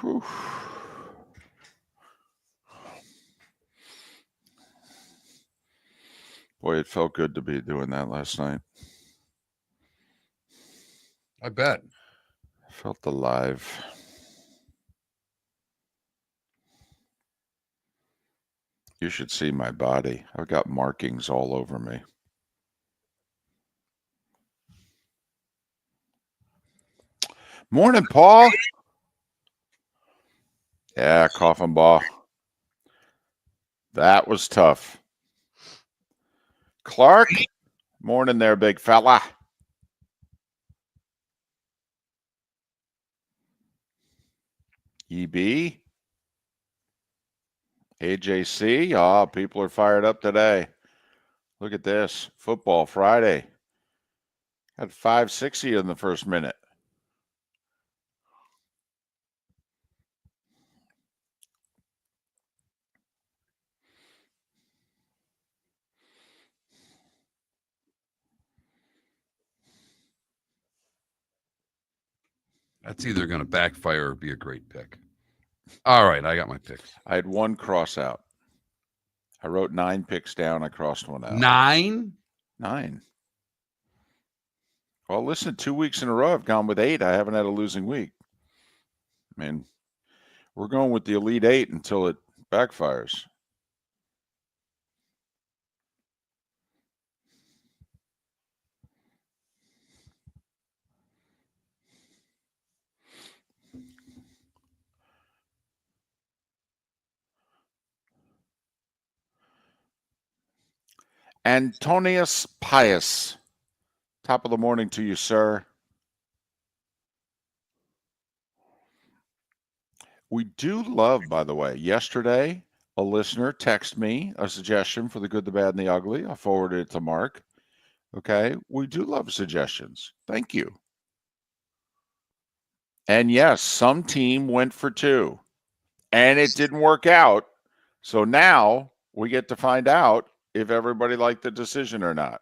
Whew. Boy, it felt good to be doing that last night. I bet. I felt alive. You should see my body. I've got markings all over me. Morning, Paul. Yeah, coffin ball. That was tough. Clark, morning there, big fella. EB. AJC. Oh, people are fired up today. Look at this. Football Friday. Had 560 in the first minute. That's either going to backfire or be a great pick. All right, I got my picks. I had one cross out. I wrote 9 picks down. I crossed one out. 9? 9. Well, listen, 2 weeks in a row I've gone with 8. I haven't had a losing week. I mean, we're going with the Elite 8 until it backfires. Antonius Pius. Top of the morning to you, sir. We do love, by the way, yesterday, a listener texted me a suggestion for the good, the bad, and the ugly. I forwarded it to Mark. Okay. We do love suggestions. Thank you. And yes, some team went for 2 and it didn't work out. So now we get to find out if everybody liked the decision or not.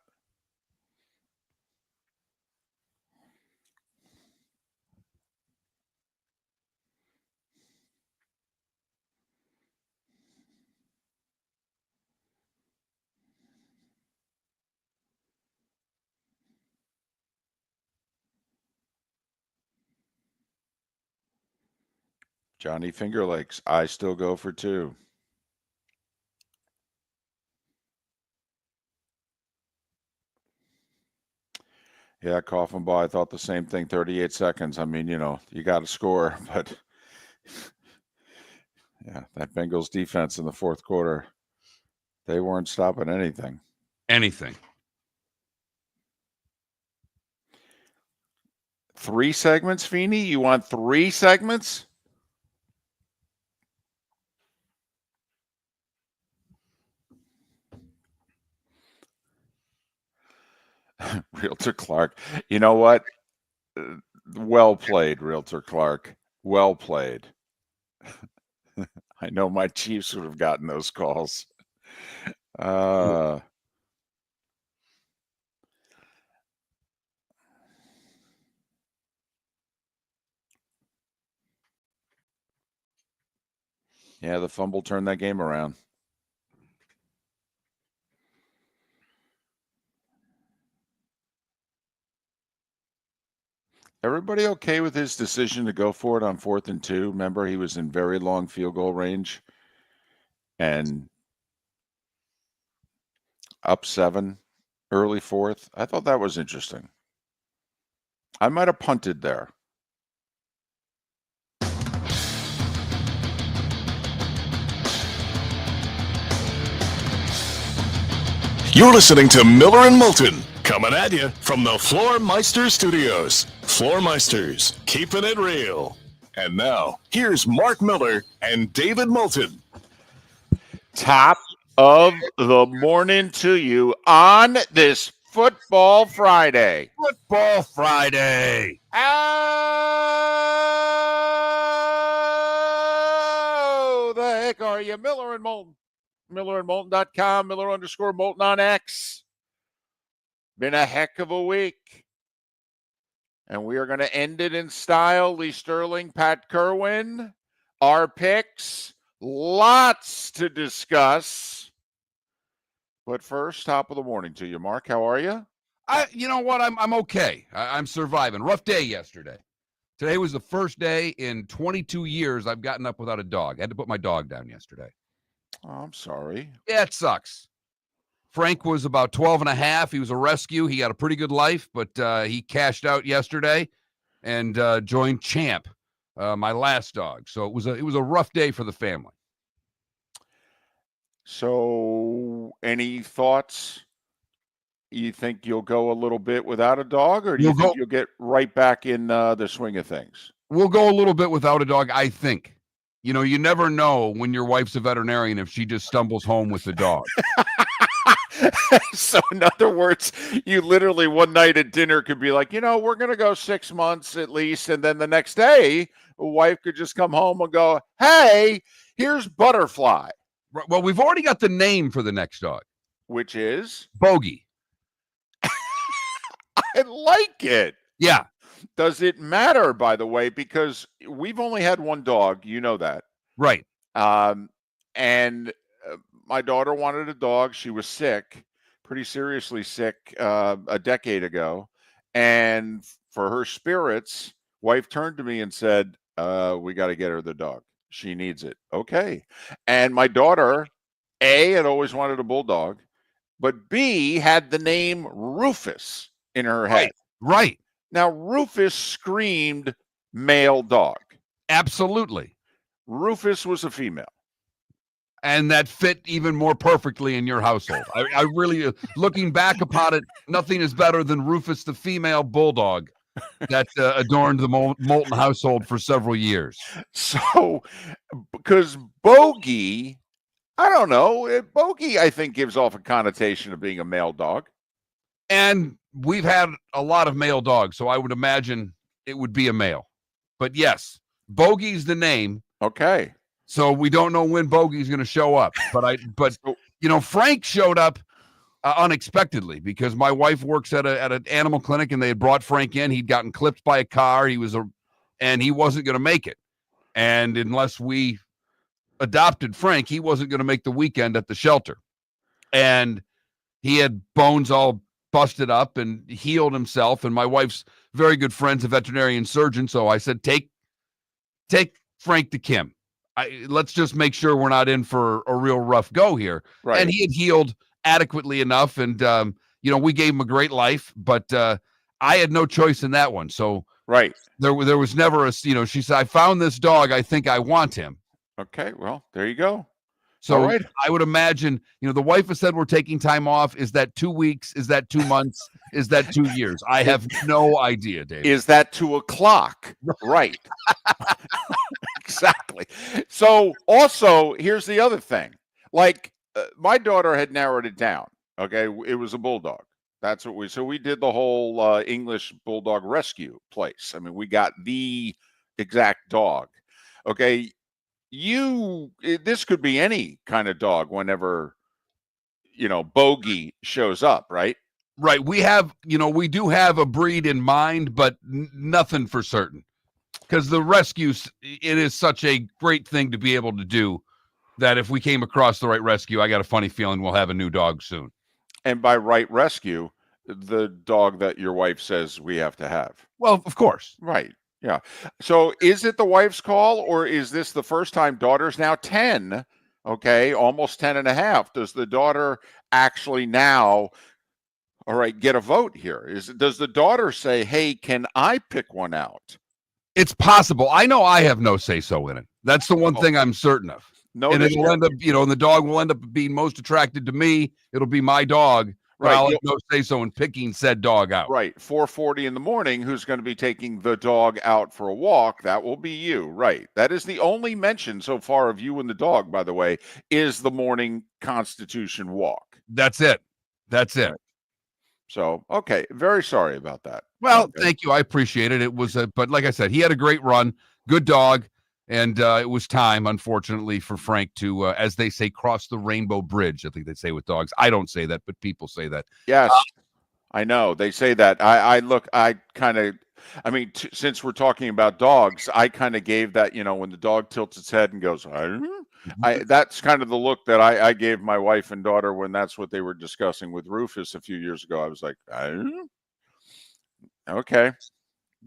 Johnny Fingerlegs, I still go for 2. Yeah, Coffin Ball, I thought the same thing. 38 seconds. I mean, you got to score, but yeah, that Bengals defense in the fourth quarter, they weren't stopping anything. Anything. 3 segments, Feeney? You want 3 segments? Realtor Clark. You know what? Well played, Realtor Clark. Well played. I know my Chiefs would have gotten those calls. Yeah, the fumble turned that game around. Everybody okay with his decision to go for it on 4th and 2? Remember, he was in very long field goal range and up 7, early 4th. I thought that was interesting. I might have punted there. You're listening to Miller and Moulton, coming at you from the Floormeister Studios. Floormeisters, keeping it real. And now, here's Mark Miller and David Moulton. Top of the morning to you on this Football Friday. Football Friday. Oh, the heck are you? Miller and Moulton. MillerandMoulton.com, Miller_Moulton on X. Been a heck of a week. And we are going to end it in style. Lee Sterling, Pat Kirwan, our picks. Lots to discuss. But first, top of the morning to you, Mark. How are you? You know what? I'm okay. I'm surviving. Rough day yesterday. Today was the first day in 22 years I've gotten up without a dog. I had to put my dog down yesterday. Oh, I'm sorry. Yeah, it sucks. Frank was about 12 and a half. He was a rescue. He had a pretty good life, but he cashed out yesterday and joined Champ, my last dog. So it was a rough day for the family. So, any thoughts? You think you'll go a little bit without a dog, or do you think you'll get right back in the swing of things? We'll go a little bit without a dog, I think. You know, you never know when your wife's a veterinarian if she just stumbles home with the dog. So, in other words, you literally one night at dinner could be like, we're going to go 6 months at least. And then the next day, a wife could just come home and go, hey, here's Butterfly. Well, we've already got the name for the next dog. Which is? Bogey. I like it. Yeah. Does it matter, by the way, because we've only had one dog, you know that. Right. And my daughter wanted a dog. She was sick, pretty seriously sick, a decade ago. And for her spirits, wife turned to me and said, we got to get her the dog. She needs it. Okay. And my daughter, A, had always wanted a bulldog, but B, had the name Rufus in her head. Right. Now, Rufus screamed male dog. Absolutely. Rufus was a female. And that fit even more perfectly in your household. I really, looking back upon it, nothing is better than Rufus, the female bulldog that adorned the Moulton household for several years. So, because Bogey, I don't know, Bogey, I think, gives off a connotation of being a male dog. And we've had a lot of male dogs, so I would imagine it would be a male. But yes, Bogey's the name. Okay. So we don't know when Bogey's going to show up. But Frank showed up unexpectedly because my wife works at an animal clinic and they had brought Frank in. He'd gotten clipped by a car. And he wasn't going to make it. And unless we adopted Frank, he wasn't going to make the weekend at the shelter. And he had bones all busted up and healed himself. And my wife's very good friend's a veterinarian surgeon. So I said, take Frank to Kim. Let's just make sure we're not in for a real rough go here. Right. And he had healed adequately enough. And, we gave him a great life, but I had no choice in that one. So right. There was never she said, I found this dog. I think I want him. Okay. Well, there you go. So right. I would imagine, the wife has said we're taking time off. Is that 2 weeks? Is that 2 months? Is that 2 years? I have no idea, Dave. Is that 2 o'clock? Right. Exactly. So also, here's the other thing. Like my daughter had narrowed it down. Okay. It was a bulldog. That's what we did the whole English bulldog rescue place. I mean, we got the exact dog. Okay. This could be any kind of dog whenever, Bogey shows up, right? Right. We have, we do have a breed in mind, but nothing for certain. Because the rescues, it is such a great thing to be able to do that if we came across the right rescue, I got a funny feeling we'll have a new dog soon. And by right rescue, the dog that your wife says we have to have. Well, of course. Right. Yeah. So is it the wife's call, or is this the first time? Daughter's now 10, okay, almost 10 and a half. Does the daughter actually now, all right, get a vote here? Does the daughter say, hey, can I pick one out? It's possible. I know I have no say-so in it. That's the one thing I'm certain of. No, and it'll end up, and the dog will end up being most attracted to me. It'll be my dog. Right. I'll have no say-so in picking said dog out. Right. 4:40 in the morning, who's going to be taking the dog out for a walk? That will be you. Right. That is the only mention so far of you and the dog, by the way, is the morning Constitution walk. That's it. That's it. So, okay. Very sorry about that. Well, okay. Thank you. I appreciate it. It was but like I said, he had a great run. Good dog. And it was time, unfortunately, for Frank to, as they say, cross the rainbow bridge. I think they say with dogs. I don't say that, but people say that. Yes, I know. They say that. I kind of I mean, since we're talking about dogs, I kind of gave that, when the dog tilts its head and goes, that's kind of the look that I gave my wife and daughter when that's what they were discussing with Rufus a few years ago. I was like, okay.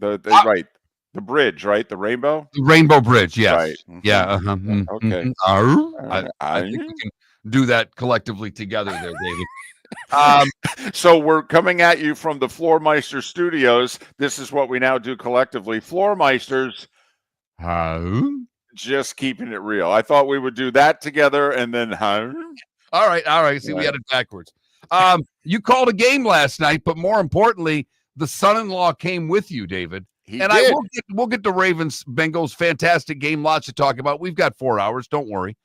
Uh, Right. The bridge, right? The rainbow? Rainbow Bridge, yes. Right. Yeah. Okay. I think we can do that collectively together there, David. So we're coming at you from the Floormeister Studios. This is what we now do collectively. Floormeisters, just keeping it real. I thought we would do that together and then, All right. See, we had it backwards. You called a game last night, but more importantly, the son-in-law came with you, David. He did. We'll get to Ravens Bengals fantastic game, lots to talk about. We've got 4 hours, don't worry.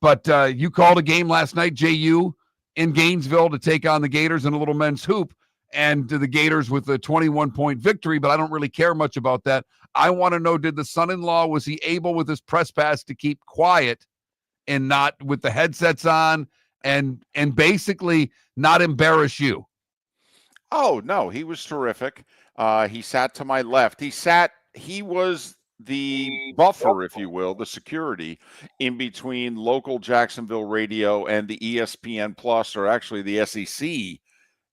But you called a game last night, JU, in Gainesville to take on the Gators in a little men's hoop, and the Gators with a 21-point victory. But I don't really care much about that. I want to know: did the son-in-law, was he able with his press pass to keep quiet and not with the headsets on and basically not embarrass you? Oh, no, he was terrific. He sat to my left. He was the buffer, if you will, the security in between local Jacksonville radio and the ESPN Plus, or actually the SEC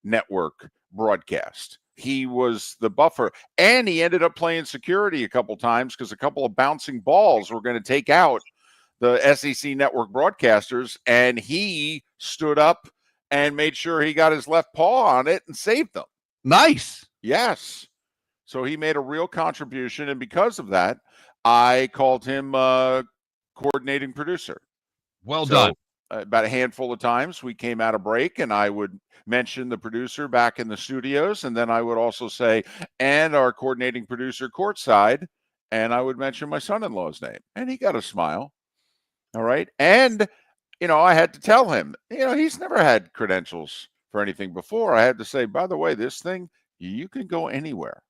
network broadcast. He was the buffer, and he ended up playing security a couple times because a couple of bouncing balls were going to take out the SEC network broadcasters, and he stood up and made sure he got his left paw on it and saved them. Nice. Yes. So he made a real contribution, and because of that, I called him coordinating producer. Well done. About a handful of times we came out of break, and I would mention the producer back in the studios, and then I would also say, and our coordinating producer courtside, and I would mention my son-in-law's name, and he got a smile. All right. And, I had to tell him, he's never had credentials for anything before. I had to say, by the way, this thing, you can go anywhere.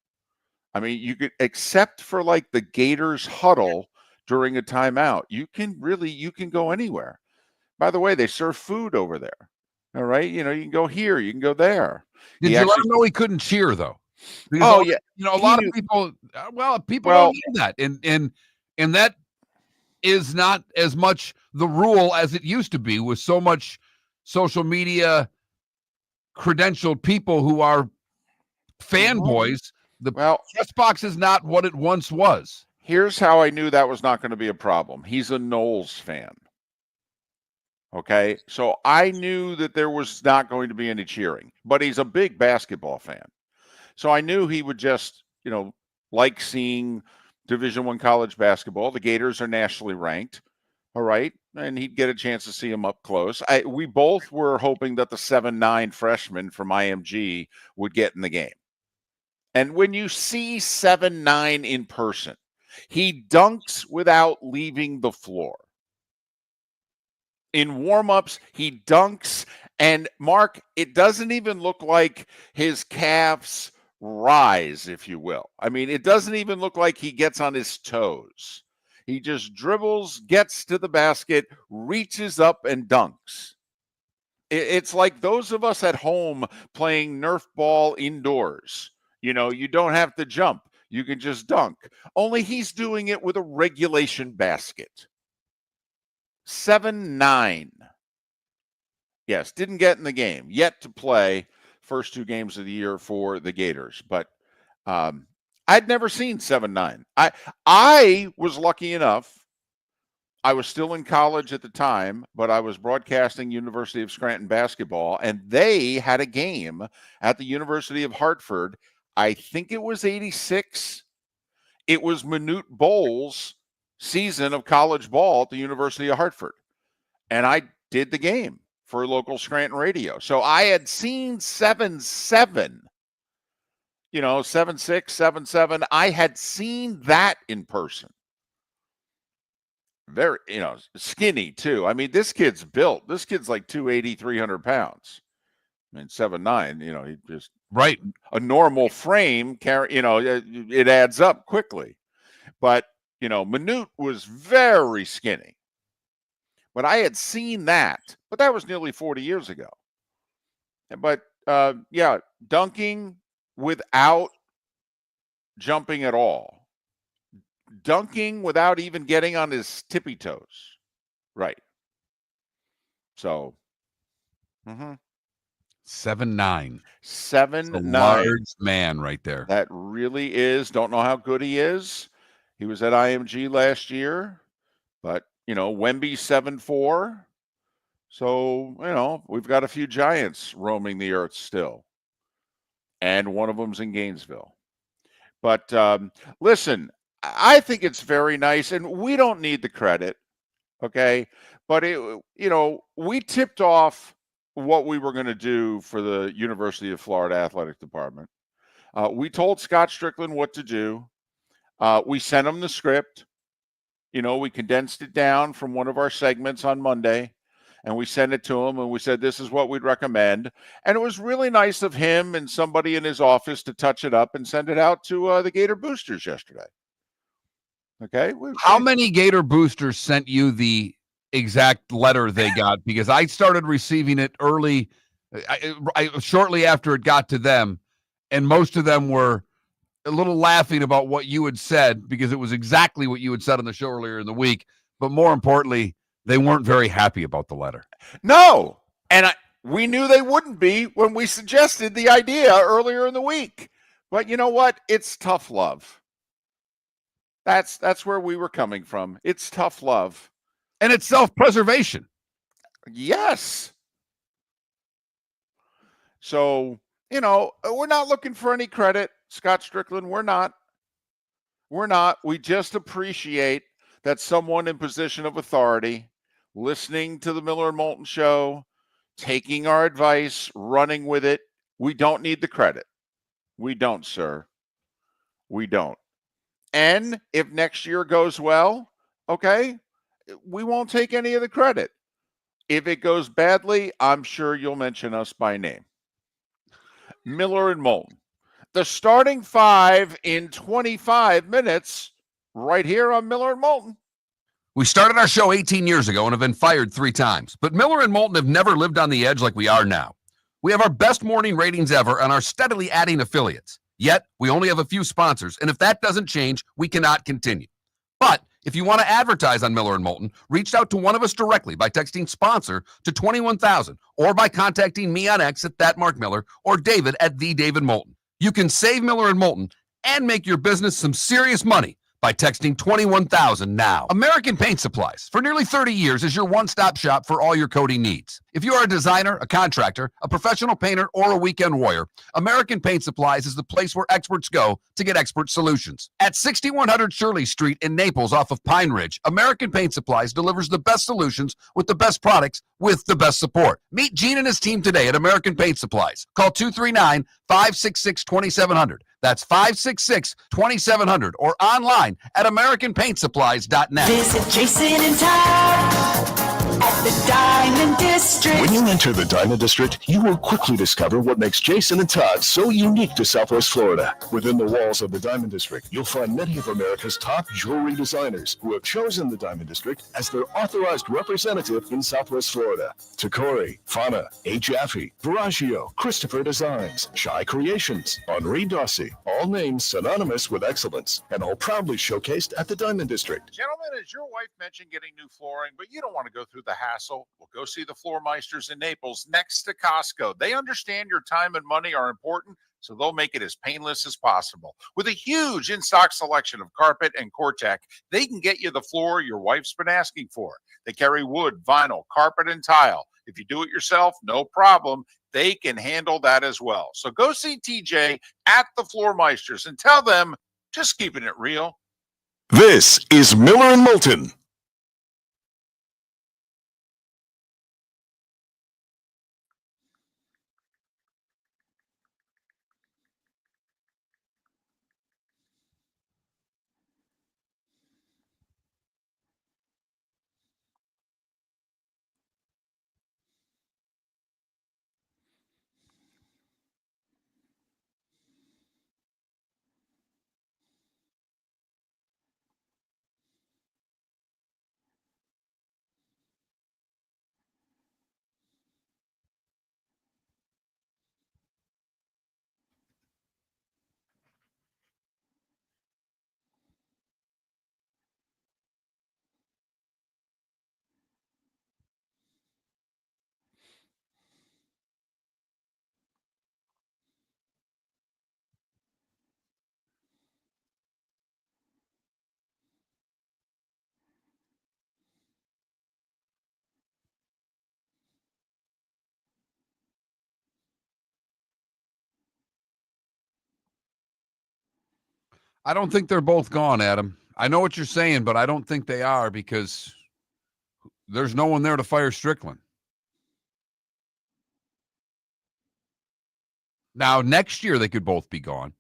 I mean, you could, except for like the Gators huddle during a timeout, you can go anywhere. By the way, they serve food over there. All right. You can go here, you can go there. Did you let him know he couldn't cheer, though? Because yeah. A lot of people, people don't know that. And that is not as much the rule as it used to be, with so much social media credentialed people who are fanboys. The press box is not what it once was. Here's how I knew that was not going to be a problem. He's a Knowles fan. Okay, so I knew that there was not going to be any cheering, but he's a big basketball fan. So I knew he would just, like seeing Division I college basketball. The Gators are nationally ranked. All right. And he'd get a chance to see him up close. We both were hoping that the 7'9" freshman from IMG would get in the game. And when you see 7'9" in person, he dunks without leaving the floor. In warm-ups, he dunks. And Mark, it doesn't even look like his calves rise, if you will. I mean, it doesn't even look like he gets on his toes. He just dribbles, gets to the basket, reaches up, and dunks. It's like those of us at home playing Nerf ball indoors. You don't have to jump. You can just dunk. Only he's doing it with a regulation basket. 7'9". Yes, didn't get in the game. Yet to play first 2 games of the year for the Gators. But I'd never seen 7'9". I was lucky enough. I was still in college at the time, but I was broadcasting University of Scranton basketball, and they had a game at the University of Hartford. I think it was 86. It was Manute Bowles' season of college ball at the University of Hartford. And I did the game for local Scranton radio. So I had seen 7'7", 7'6", 7'7". I had seen that in person. Very, skinny too. I mean, this kid's built. This kid's like 280, 300 pounds. I mean, 7'9", he just right. A normal frame it adds up quickly. But, Manute was very skinny. But I had seen that. But that was nearly 40 years ago. But, dunking without jumping at all, dunking without even getting on his tippy toes. Right. So, 7'9". 7'9". A large man right there. That really is. Don't know how good he is. He was at IMG last year, but Wemby's 7'4". So, we've got a few giants roaming the earth still. And one of them's in Gainesville. But listen, I think it's very nice, and we don't need the credit, okay? But we tipped off what we were going to do for the University of Florida Athletic Department. We told Scott Strickland what to do. We sent him the script. We condensed it down from one of our segments on Monday, and we sent it to him, and we said, this is what we'd recommend. And it was really nice of him and somebody in his office to touch it up and send it out to the Gator Boosters yesterday. Okay. How many Gator Boosters sent you the exact letter they got? Because I started receiving it early, shortly after it got to them, and most of them were a little laughing about what you had said because it was exactly what you had said on the show earlier in the week. But more importantly, they weren't very happy about the letter. No. And we knew they wouldn't be when we suggested the idea earlier in the week. But you know what? It's tough love. That's where we were coming from. It's tough love. And it's self-preservation. Yes. So, we're not looking for any credit, Scott Strickland. We're not. We just appreciate that someone in position of authority, listening to the Miller and Moulton show, taking our advice, running with it. We don't need the credit. We don't, sir. We don't. And if next year goes well, okay, we won't take any of the credit. If it goes badly, I'm sure you'll mention us by name. Miller and Moulton. The starting five in 25 minutes right here on Miller and Moulton. We started our show 18 years ago and have been fired 3 times. But Miller and Moulton have never lived on the edge like we are now. We have our best morning ratings ever and are steadily adding affiliates. Yet, we only have a few sponsors, and if that doesn't change, we cannot continue. But if you want to advertise on Miller and Moulton, reach out to one of us directly by texting sponsor to 21,000 or by contacting me on X at @MarkMiller or David at @TheDavidMoulton. You can save Miller and Moulton and make your business some serious money by texting 21,000 now. American Paint Supplies, for nearly 30 years, is your one-stop shop for all your coating needs. If you are a designer, a contractor, a professional painter, or a weekend warrior, American Paint Supplies is the place where experts go to get expert solutions. At 6100 Shirley Street in Naples off of Pine Ridge, American Paint Supplies delivers the best solutions with the best products with the best support. Meet Gene and his team today at American Paint Supplies. Call 239-566-2700. That's 566-2700 or online at AmericanPaintSupplies.net. Visit Jason and Todd at the Diamond District. When you enter the Diamond District, you will quickly discover what makes Jason and Todd so unique to Southwest Florida. Within the walls of the Diamond District, you'll find many of America's top jewelry designers who have chosen the Diamond District as their authorized representative in Southwest Florida. Tacori, Fana, A. Jaffe, Veragio, Christopher Designs, Shy Creations, Henri Dossi, all names synonymous with excellence, and all proudly showcased at the Diamond District. Gentlemen, as your wife mentioned getting new flooring, but you don't want to go through the hassle, well, go see the Floor Meisters in Naples next to Costco. They understand your time and money are important, so they'll make it as painless as possible. With a huge in-stock selection of carpet and Core-Tech, they can get you the floor your wife's been asking for. They carry wood, vinyl, carpet, and tile. If you do it yourself, no problem. They can handle that as well. So go see TJ at the Floor Meisters and tell them, just keeping it real. This is Miller and Moulton. I don't think they're both gone, Adam. I know what you're saying, but I don't think they are because there's no one there to fire Strickland. Now, next year, they could both be gone.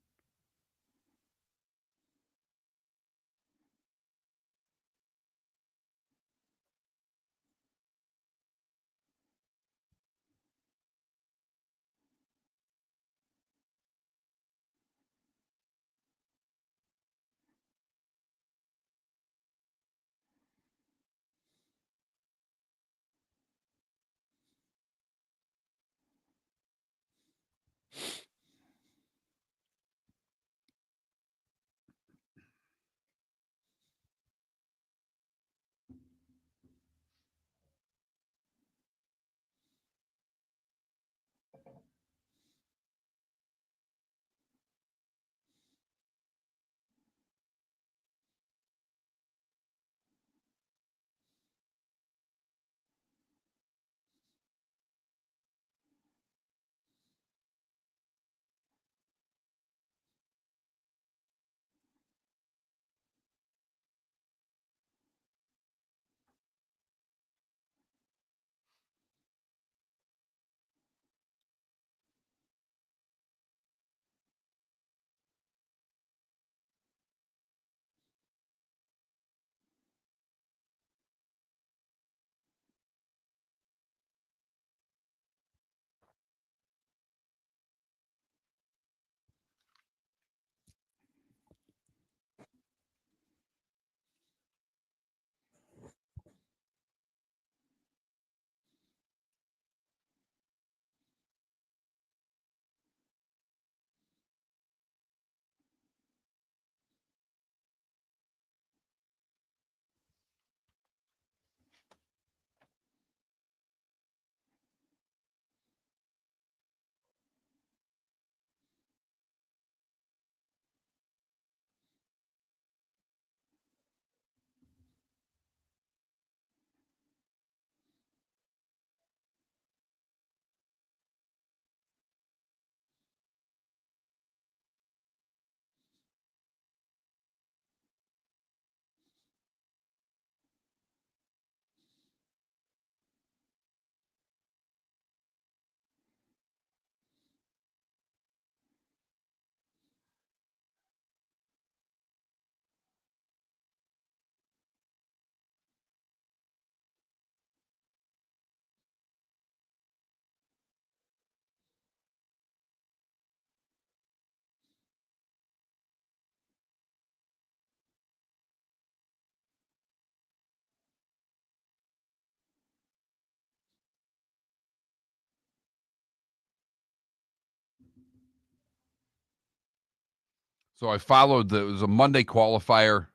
So I followed it was a Monday qualifier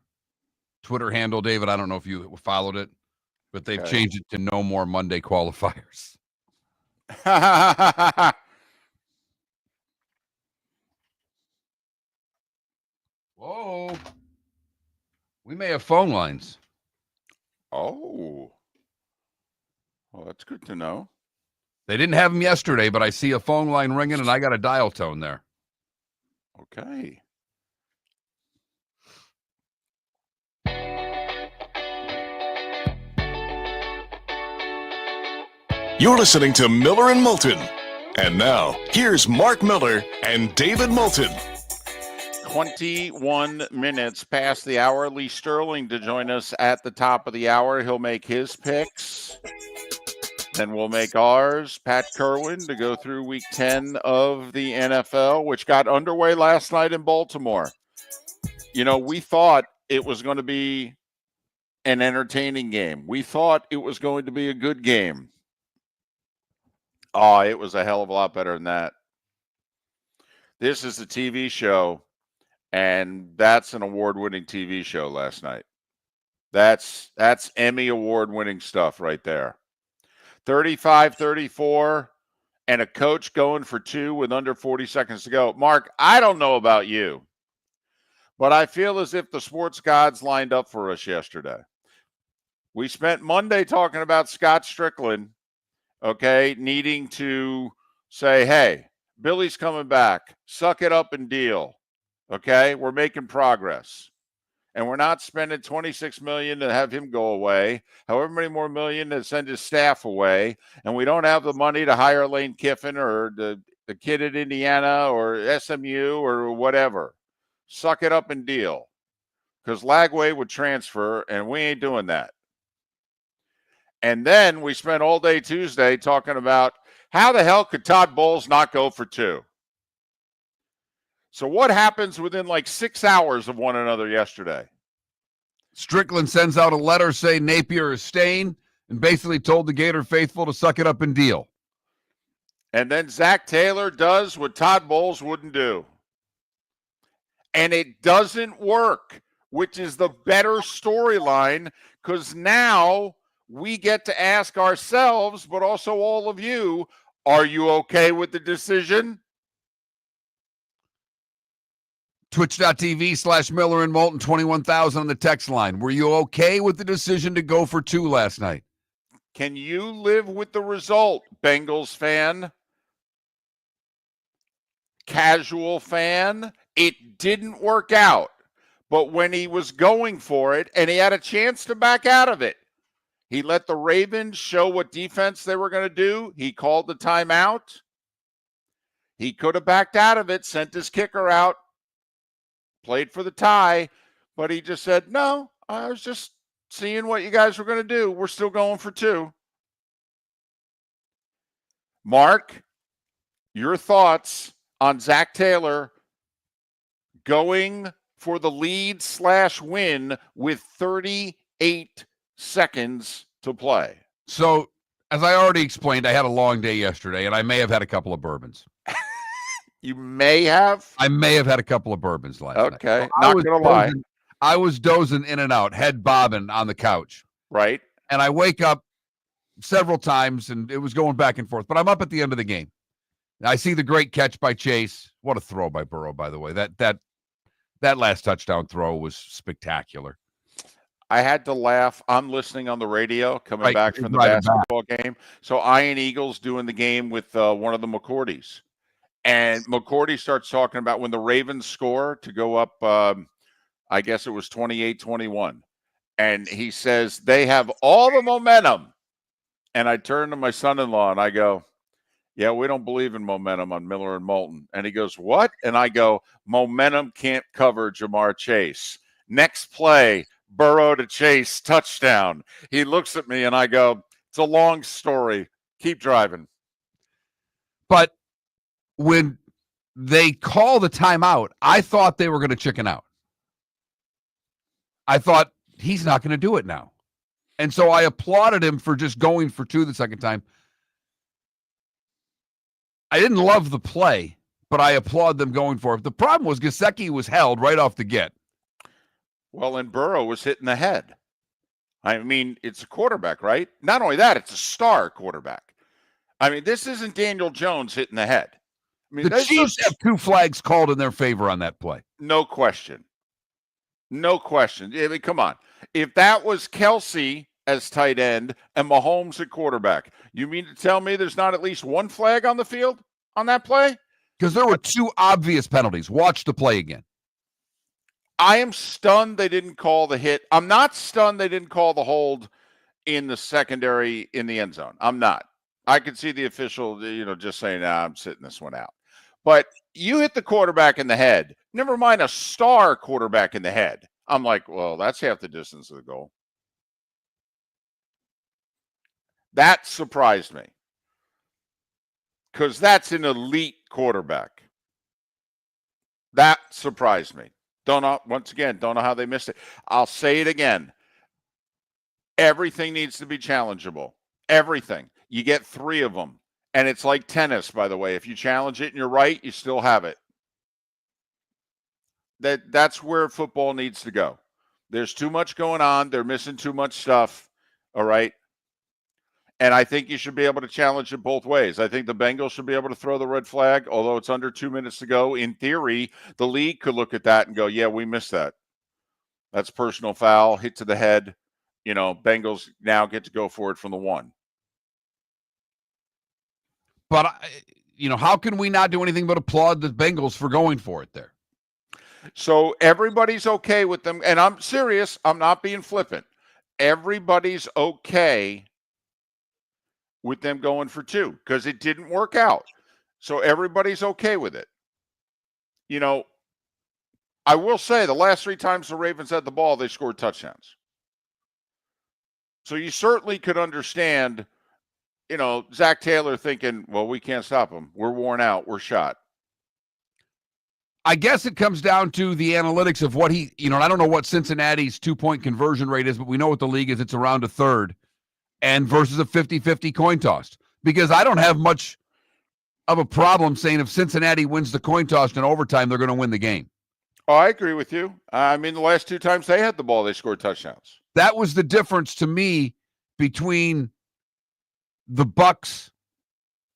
Twitter handle, David. I don't know if you followed it, but they've changed it to no more Monday qualifiers. Whoa. We may have phone lines. Oh. Well, that's good to know. They didn't have them yesterday, but I see a phone line ringing and I got a dial tone there. Okay. You're listening to Miller and Moulton. And now, here's Mark Miller and David Moulton. 21 minutes past the hour. Lee Sterling to join us at the top of the hour. He'll make his picks. Then we'll make ours. Pat Kirwan to go through week 10 of the NFL, which got underway last night in Baltimore. You know, we thought it was going to be an entertaining game. We thought it was going to be a good game. Oh, it was a hell of a lot better than that. This is a TV show, and that's an award-winning TV show last night. That's Emmy award-winning stuff right there. 35-34, and a coach going for two with under 40 seconds to go. Mark, I don't know about you, but I feel as if the sports gods lined up for us yesterday. We spent Monday talking about Scott Strickland, okay, needing to say, hey, Billy's coming back. Suck it up and deal. Okay, we're making progress. And we're not spending $26 million to have him go away, however many more million to send his staff away, and we don't have the money to hire Lane Kiffin or the kid at Indiana or SMU or whatever. Suck it up and deal, because Lagway would transfer, and we ain't doing that. And then we spent all day Tuesday talking about how the hell could Todd Bowles not go for 2? So what happens within like 6 hours of one another yesterday? Strickland sends out a letter saying Napier is staying and basically told the Gator faithful to suck it up and deal. And then Zach Taylor does what Todd Bowles wouldn't do. And it doesn't work, which is the better storyline, because now we get to ask ourselves, but also all of you, are you okay with the decision? Twitch.tv/Miller and Moulton, 21,000 on the text line. Were you okay with the decision to go for 2 last night? Can you live with the result, Bengals fan? Casual fan? It didn't work out. But when he was going for it and he had a chance to back out of it, he let the Ravens show what defense they were going to do. He called the timeout. He could have backed out of it, sent his kicker out, played for the tie, but he just said, no, I was just seeing what you guys were going to do. We're still going for 2. Mark, your thoughts on Zach Taylor going for the lead/win with 38 seconds to play? So, as I already explained, I had a long day yesterday, and I may have had a couple of bourbons. You may have? I may have had a couple of bourbons last night. Okay, So not going to lie. I was dozing in and out, head bobbing on the couch. Right. And I wake up several times, and it was going back and forth. But I'm up at the end of the game. I see the great catch by Chase. What a throw by Burrow, by the way. That last touchdown throw was spectacular. I had to laugh. I'm listening on the radio coming back from the basketball game. So Ian Eagles doing the game with one of the McCourtys. And McCourty starts talking about when the Ravens score to go up, I guess it was 28-21. And he says, they have all the momentum. And I turn to my son-in-law and I go, yeah, we don't believe in momentum on Miller and Moulton. And he goes, what? And I go, momentum can't cover Jamar Chase. Next play, Burrow to Chase, touchdown. He looks at me and I go, it's a long story. Keep driving. But when they call the timeout, I thought they were going to chicken out. I thought he's not going to do it now. And so I applauded him for just going for 2 the second time. I didn't love the play, but I applaud them going for it. The problem was Gesicki was held right off the get. Well, and Burrow was hitting the head. I mean, it's a quarterback, right? Not only that, it's a star quarterback. I mean, this isn't Daniel Jones hitting the head. I mean, the Chiefs have 2 flags called in their favor on that play. No question. No question. I mean, come on. If that was Kelsey as tight end and Mahomes at quarterback, you mean to tell me there's not at least 1 flag on the field on that play? Because there were 2 obvious penalties. Watch the play again. I am stunned they didn't call the hit. I'm not stunned they didn't call the hold in the secondary in the end zone. I'm not. I could see the official, just saying, I'm sitting this one out. But you hit the quarterback in the head, never mind a star quarterback in the head. I'm like, well, that's half the distance of the goal. That surprised me because that's an elite quarterback. That surprised me. Don't know how they missed it. I'll say it again. Everything needs to be challengeable. Everything. You get 3 of them. And it's like tennis, by the way. If you challenge it and you're right, you still have it. That's where football needs to go. There's too much going on. They're missing too much stuff. All right. And I think you should be able to challenge it both ways. I think the Bengals should be able to throw the red flag, although it's under 2 minutes to go. In theory, the league could look at that and go, yeah, we missed that. That's personal foul, hit to the head. Bengals now get to go for it from the 1. But, how can we not do anything but applaud the Bengals for going for it there? So everybody's okay with them. And I'm serious. I'm not being flippant. Everybody's okay with them going for 2 because it didn't work out. So everybody's okay with it. You know, I will say the last 3 times the Ravens had the ball, they scored touchdowns. So you certainly could understand, Zach Taylor thinking, well, we can't stop him. We're worn out. We're shot. I guess it comes down to the analytics of what I don't know what Cincinnati's 2-point conversion rate is, but we know what the league is. It's around a third, and versus a 50-50 coin toss. Because I don't have much of a problem saying if Cincinnati wins the coin toss in overtime, they're going to win the game. Oh, I agree with you. I mean, the last 2 times they had the ball, they scored touchdowns. That was the difference to me between the Bucs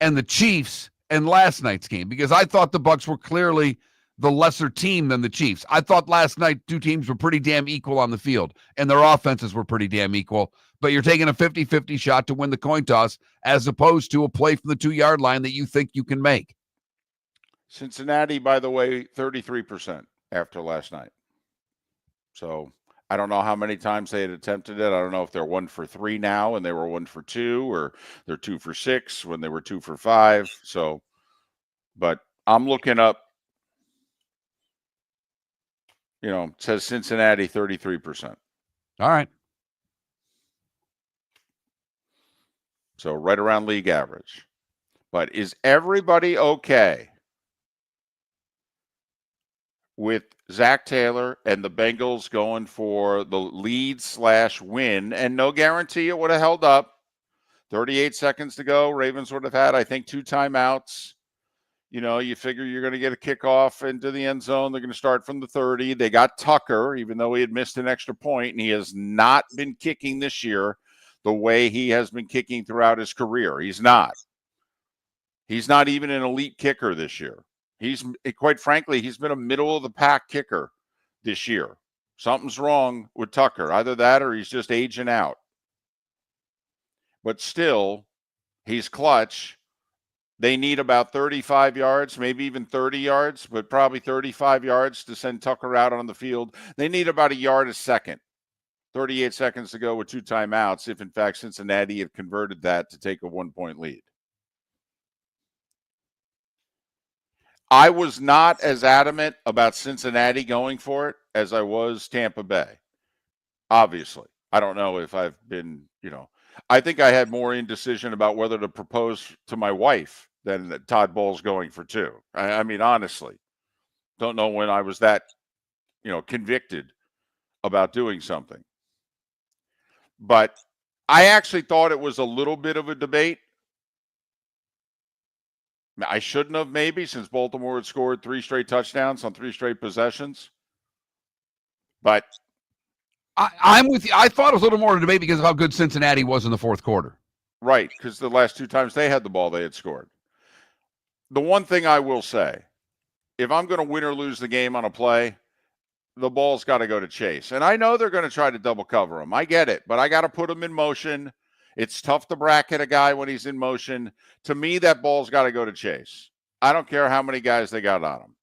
and the Chiefs and last night's game, because I thought the Bucs were clearly the lesser team than the Chiefs. I thought last night 2 teams were pretty damn equal on the field, and their offenses were pretty damn equal. But you're taking a 50-50 shot to win the coin toss as opposed to a play from the 2-yard line that you think you can make. Cincinnati, by the way, 33% after last night. So I don't know how many times they had attempted it. I don't know if they're 1 for 3 now and they were 1 for 2, or they're 2 for 6 when they were 2 for 5. So, but I'm looking up, it says Cincinnati 33%. All right. So right around league average. But is everybody okay with Zach Taylor and the Bengals going for the lead/win? And no guarantee it would have held up. 38 seconds to go. Ravens would have had, I think, 2 timeouts. You figure you're going to get a kickoff into the end zone. They're going to start from the 30. They got Tucker, even though he had missed an extra point, and he has not been kicking this year the way he has been kicking throughout his career. He's not. He's not even an elite kicker this year. Quite frankly, he's been a middle-of-the-pack kicker this year. Something's wrong with Tucker. Either that or he's just aging out. But still, he's clutch. They need about 35 yards, maybe even 30 yards, but probably 35 yards to send Tucker out on the field. They need about a yard a second. 38 seconds to go with 2 timeouts if, in fact, Cincinnati had converted that to take a 1-point lead. I was not as adamant about Cincinnati going for it as I was Tampa Bay. Obviously. I don't know if I've been, I think I had more indecision about whether to propose to my wife than that Todd Bowles going for 2. I mean, honestly, don't know when I was that, convicted about doing something. But I actually thought it was a little bit of a debate. I shouldn't have, maybe, since Baltimore had scored 3 straight touchdowns on 3 straight possessions. But I'm with you. I thought it was a little more of a debate because of how good Cincinnati was in the fourth quarter. Right, because the last 2 times they had the ball, they had scored. The one thing I will say, if I'm going to win or lose the game on a play, the ball's got to go to Chase. And I know they're going to try to double cover him. I get it, but I got to put him in motion. It's tough to bracket a guy when he's in motion. To me, that ball's got to go to Chase. I don't care how many guys they got on him.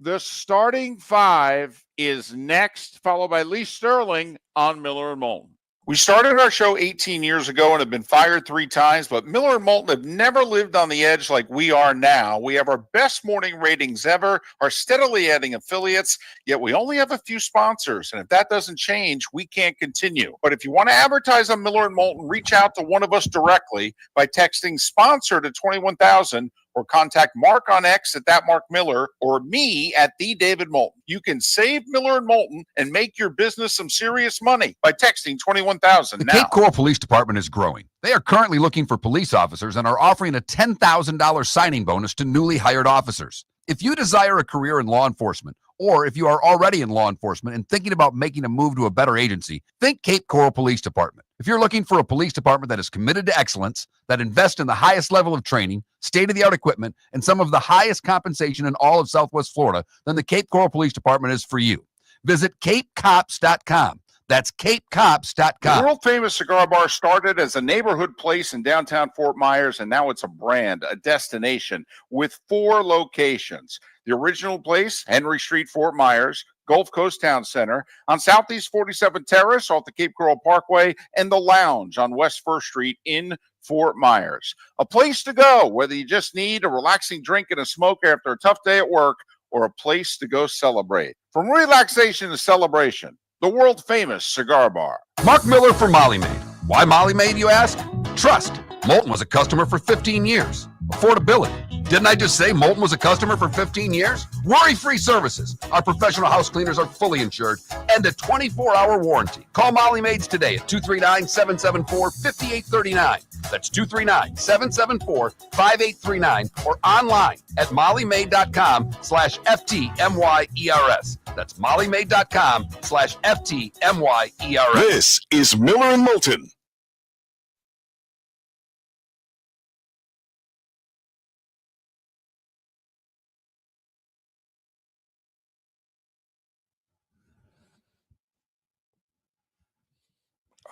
The starting 5 is next, followed by Lee Sterling on Miller and Moulton. We started our show 18 years ago and have been fired 3 times, but Miller and Moulton have never lived on the edge like we are now. We have our best morning ratings ever, are steadily adding affiliates, yet we only have a few sponsors. And if that doesn't change, we can't continue. But if you want to advertise on Miller and Moulton, reach out to one of us directly by texting sponsor to 21,000 or contact Mark on X at that Mark Miller or me at the David Moulton. You can save Miller and Moulton and make your business some serious money by texting 21,000 now. The Cape Coral Police Department is growing. They are currently looking for police officers and are offering a $10,000 signing bonus to newly hired officers. If you desire a career in law enforcement, or if you are already in law enforcement and thinking about making a move to a better agency, think Cape Coral Police Department. If you're looking for a police department that is committed to excellence, that invests in the highest level of training, state-of-the-art equipment, and some of the highest compensation in all of Southwest Florida, then the Cape Coral Police Department is for you. Visit capecops.com. That's The capecops.com. world-famous cigar bar started as a neighborhood place in downtown Fort Myers, and now it's a brand, a destination, with 4 locations. The original place, Henry Street, Fort Myers, Gulf Coast Town Center, on Southeast 47th Terrace off the Cape Coral Parkway, and the Lounge on West 1st Street in Fort Myers. A place to go, whether you just need a relaxing drink and a smoke after a tough day at work, or a place to go celebrate. From relaxation to celebration, the world-famous cigar bar. Mark Miller for Molly Maid. Why Molly Maid, you ask? Trust. Moulton was a customer for 15 years. Affordability. Didn't I just say Moulton was a customer for 15 years? Worry-free services. Our professional house cleaners are fully insured and a 24-hour warranty. Call Molly Maids today at 239-774-5839. That's 239-774-5839 or online at mollymaid.com/FTMYERS. That's mollymaid.com/FTMYERS. This is Miller and Moulton.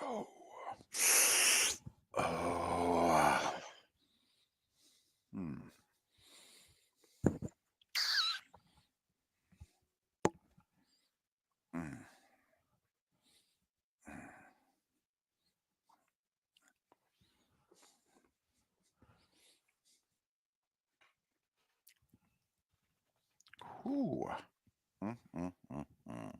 Oh. Oh. Hmm. Hmm. Ooh. Mm, mm, mm, mm.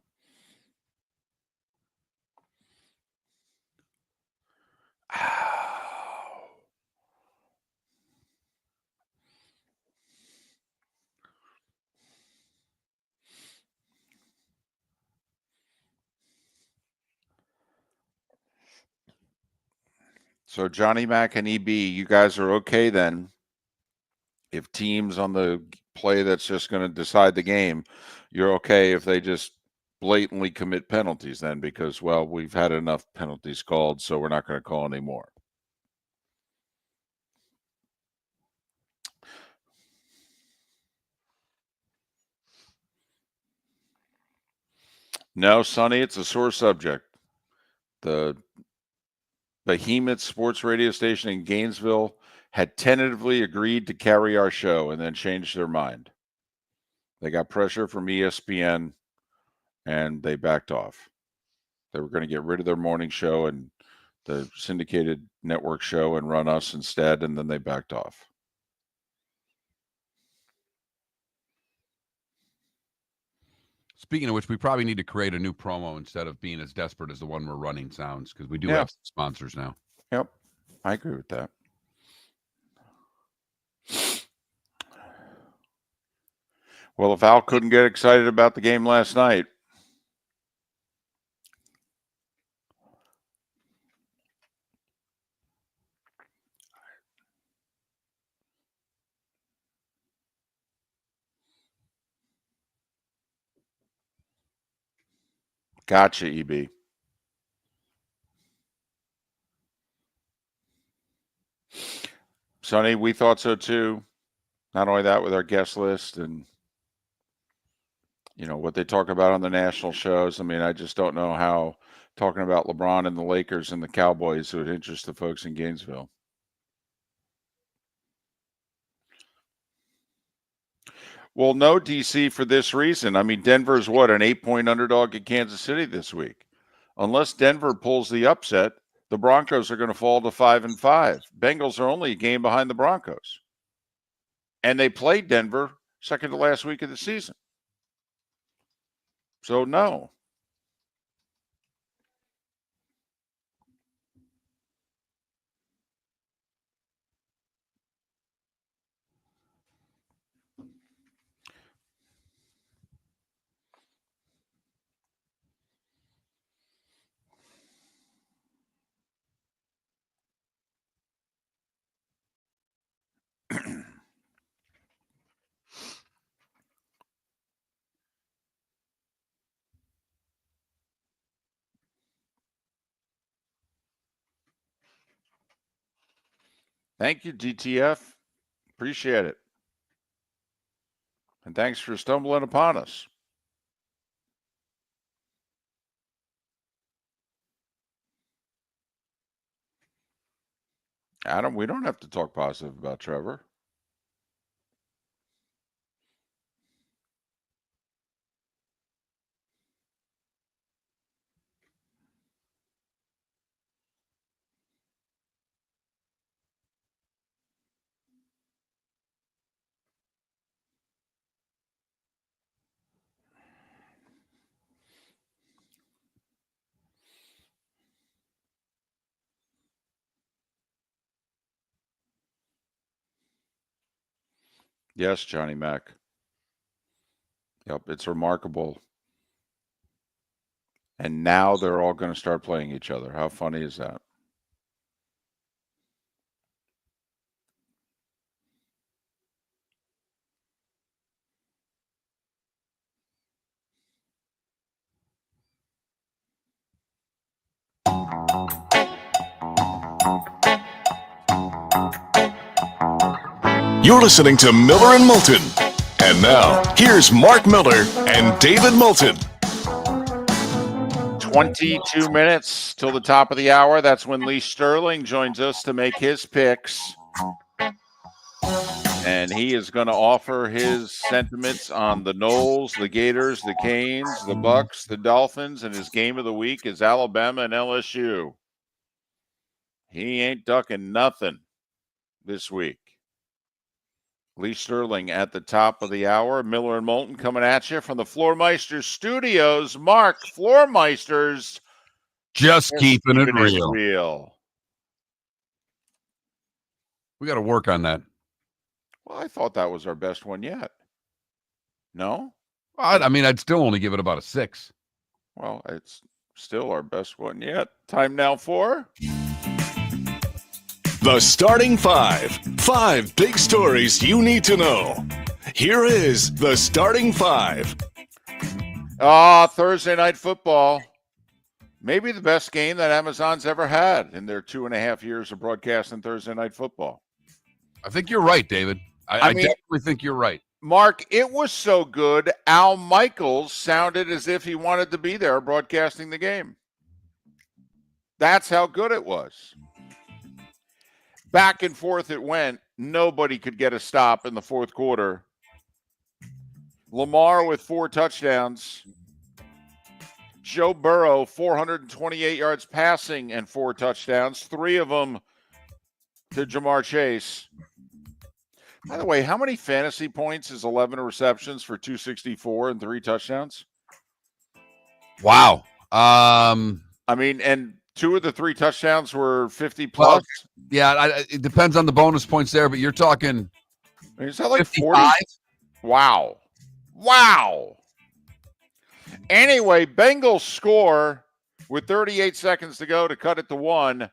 Ow. So Johnny Mac and EB, you guys are okay then. If teams on the play that's just going to decide the game, you're okay if they just blatantly commit penalties then because, well, we've had enough penalties called, so we're not going to call anymore. No, Sonny, it's a sore subject. The behemoth sports radio station in Gainesville had tentatively agreed to carry our show and then changed their mind. They got pressure from ESPN and they backed off. They were going to get rid of their morning show and the syndicated network show and run us instead, and then they backed off. Speaking of which, we probably need to create a new promo instead of being as desperate as the one we're running sounds, because we do have some sponsors now. Yep, I agree with that. Well, if Al couldn't get excited about the game last night, gotcha, EB. Sonny, we thought so too. Not only that, with our guest list and what they talk about on the national shows. I mean, I just don't know how talking about LeBron and the Lakers and the Cowboys would interest the folks in Gainesville. Well, no, DC, for this reason. I mean, Denver's what, an 8-point underdog at Kansas City this week. Unless Denver pulls the upset, the Broncos are going to fall to 5-5. Bengals are only a game behind the Broncos. And they played Denver second to last week of the season. So, no. Thank you, DTF. Appreciate it. And thanks for stumbling upon us. Adam, we don't have to talk positive about Trevor. Yes, Johnny Mac. Yep, it's remarkable. And now they're all going to start playing each other. How funny is that? You're listening to Miller and Moulton. And now, here's Mark Miller and David Moulton. 22 minutes till the top of the hour. That's when Lee Sterling joins us to make his picks. And he is going to offer his sentiments on the Noles, the Gators, the Canes, the Bucks, the Dolphins, and his game of the week is Alabama and LSU. He ain't ducking nothing this week. Lee Sterling at the top of the hour. Miller and Moulton coming at you from the Floormeisters studios. Mark, Floormeisters. Just keeping it real. We got to work on that. Well, I thought that was our best one yet. No? I mean, I'd still only give it about a 6. Well, it's still our best one yet. Time now for... The Starting Five. 5 big stories you need to know. Here is the Starting Five. Thursday night football. Maybe the best game that Amazon's ever had in their 2.5 years of broadcasting Thursday night football. I think you're right, David. I mean, definitely think you're right. Mark, it was so good, Al Michaels sounded as if he wanted to be there broadcasting the game. That's how good it was. Back and forth it went. Nobody could get a stop in the fourth quarter. Lamar with 4 touchdowns. Joe Burrow, 428 yards passing and 4 touchdowns. 3 of them to Jamar Chase. By the way, how many fantasy points is 11 receptions for 264 and 3 touchdowns? Wow. I mean, and 2 of the 3 touchdowns were 50 plus. Well, yeah, it depends on the bonus points there, but you're talking. I mean, is that like 55? 40? Wow. Anyway, Bengals score with 38 seconds to go to cut it to 1.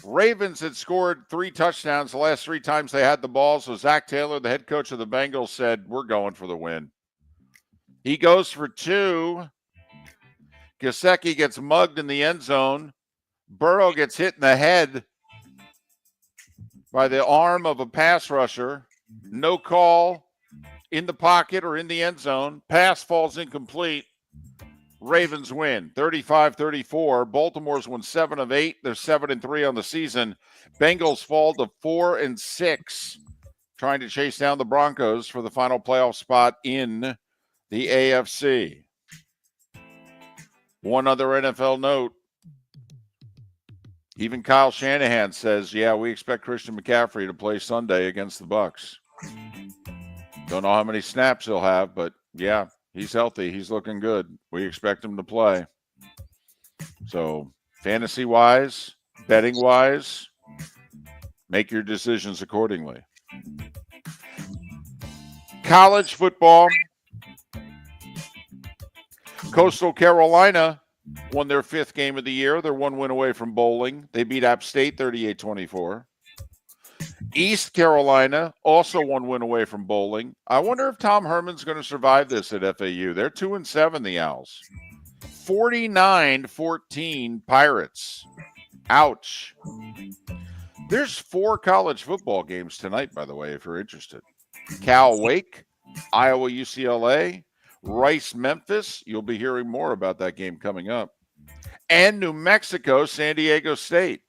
Ravens had scored 3 touchdowns the last 3 times they had the ball. So Zach Taylor, the head coach of the Bengals, said, we're going for the win. He goes for 2. Gesicki gets mugged in the end zone. Burrow gets hit in the head by the arm of a pass rusher. No call in the pocket or in the end zone. Pass falls incomplete. Ravens win 35-34. Baltimore's won 7 of 8. They're 7-3 on the season. Bengals fall to 4-6, trying to chase down the Broncos for the final playoff spot in the AFC. One other NFL note. Even Kyle Shanahan says, yeah, we expect Christian McCaffrey to play Sunday against the Bucs. Don't know how many snaps he'll have, but yeah, he's healthy. He's looking good. We expect him to play. So fantasy-wise, betting-wise, make your decisions accordingly. College football. Coastal Carolina won their 5th game of the year. They're 1 win away from bowling. They beat App State 38-24. East Carolina also 1 win away from bowling. I wonder if Tom Herman's going to survive this at FAU. They're 2-7, the Owls. 49-14 Pirates. Ouch. There's 4 college football games tonight, by the way, if you're interested. Cal Wake, Iowa UCLA, Rice Memphis. You'll be hearing more about that game coming up. And New Mexico San Diego State.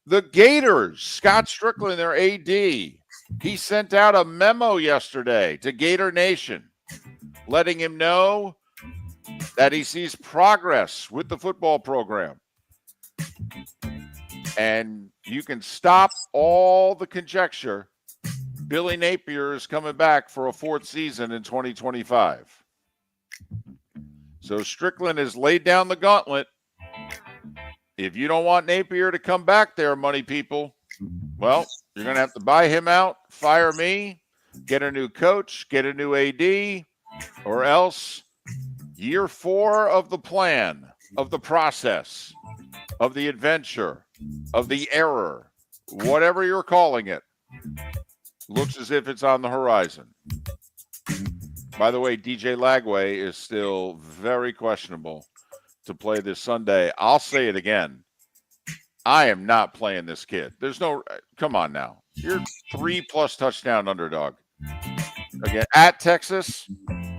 The Gators, Scott Strickland, their AD, he sent out a memo yesterday to Gator Nation letting him know that he sees progress with the football program. And you can stop all the conjecture. Billy Napier is coming back for a fourth season in 2025. So Strickland has laid down the gauntlet. If you don't want Napier to come back there, money people, well, you're going to have to buy him out, fire me, get a new coach, get a new AD, or else year 4 of the plan, of the process, of the adventure, of the error, whatever you're calling it, looks as if it's on the horizon. By the way, DJ Lagway is still very questionable to play this Sunday. I'll say it again. I am not playing this kid. There's no, come on now. You're 3+ touchdown underdog. Again, at Texas,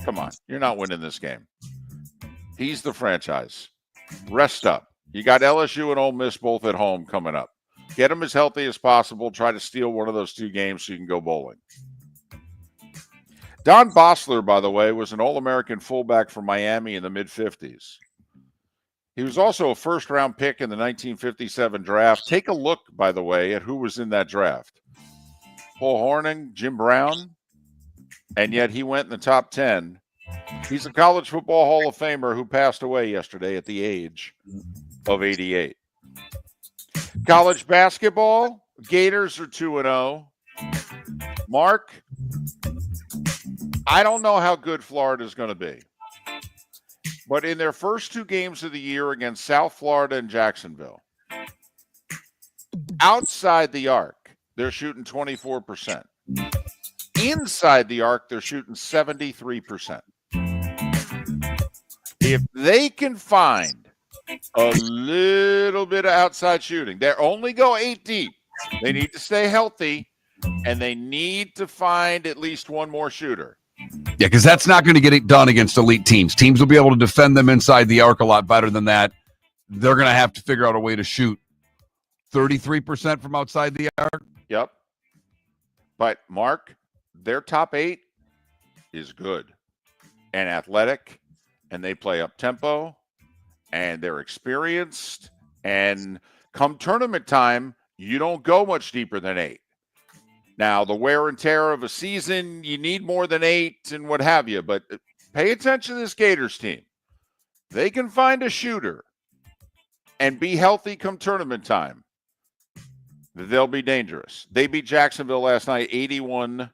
come on. You're not winning this game. He's the franchise. Rest up. You got LSU and Ole Miss both at home coming up. Get them as healthy as possible. Try to steal one of those 2 games so you can go bowling. Don Bossler, by the way, was an All-American fullback from Miami in the mid-50s. He was also a first-round pick in the 1957 draft. Take a look, by the way, at who was in that draft. Paul Hornung, Jim Brown, and yet he went in the top 10. He's a college football Hall of Famer who passed away yesterday at the age of 88. College basketball, Gators are 2-0. Mark, I don't know how good Florida is going to be. But in their first 2 games of the year against South Florida and Jacksonville, outside the arc, they're shooting 24%. Inside the arc, they're shooting 73%. If they can find a little bit of outside shooting, they only go 8 deep. They need to stay healthy, and they need to find at least one more shooter. Yeah, because that's not going to get it done against elite teams. Teams will be able to defend them inside the arc a lot better than that. They're going to have to figure out a way to shoot 33% from outside the arc. Yep. But, Mark, their top 8 is good and athletic, and they play up-tempo, and they're experienced. And come tournament time, you don't go much deeper than 8. Now, the wear and tear of a season, you need more than 8 and what have you. But pay attention to this Gators team. They can find a shooter and be healthy come tournament time. They'll be dangerous. They beat Jacksonville last night 81-60.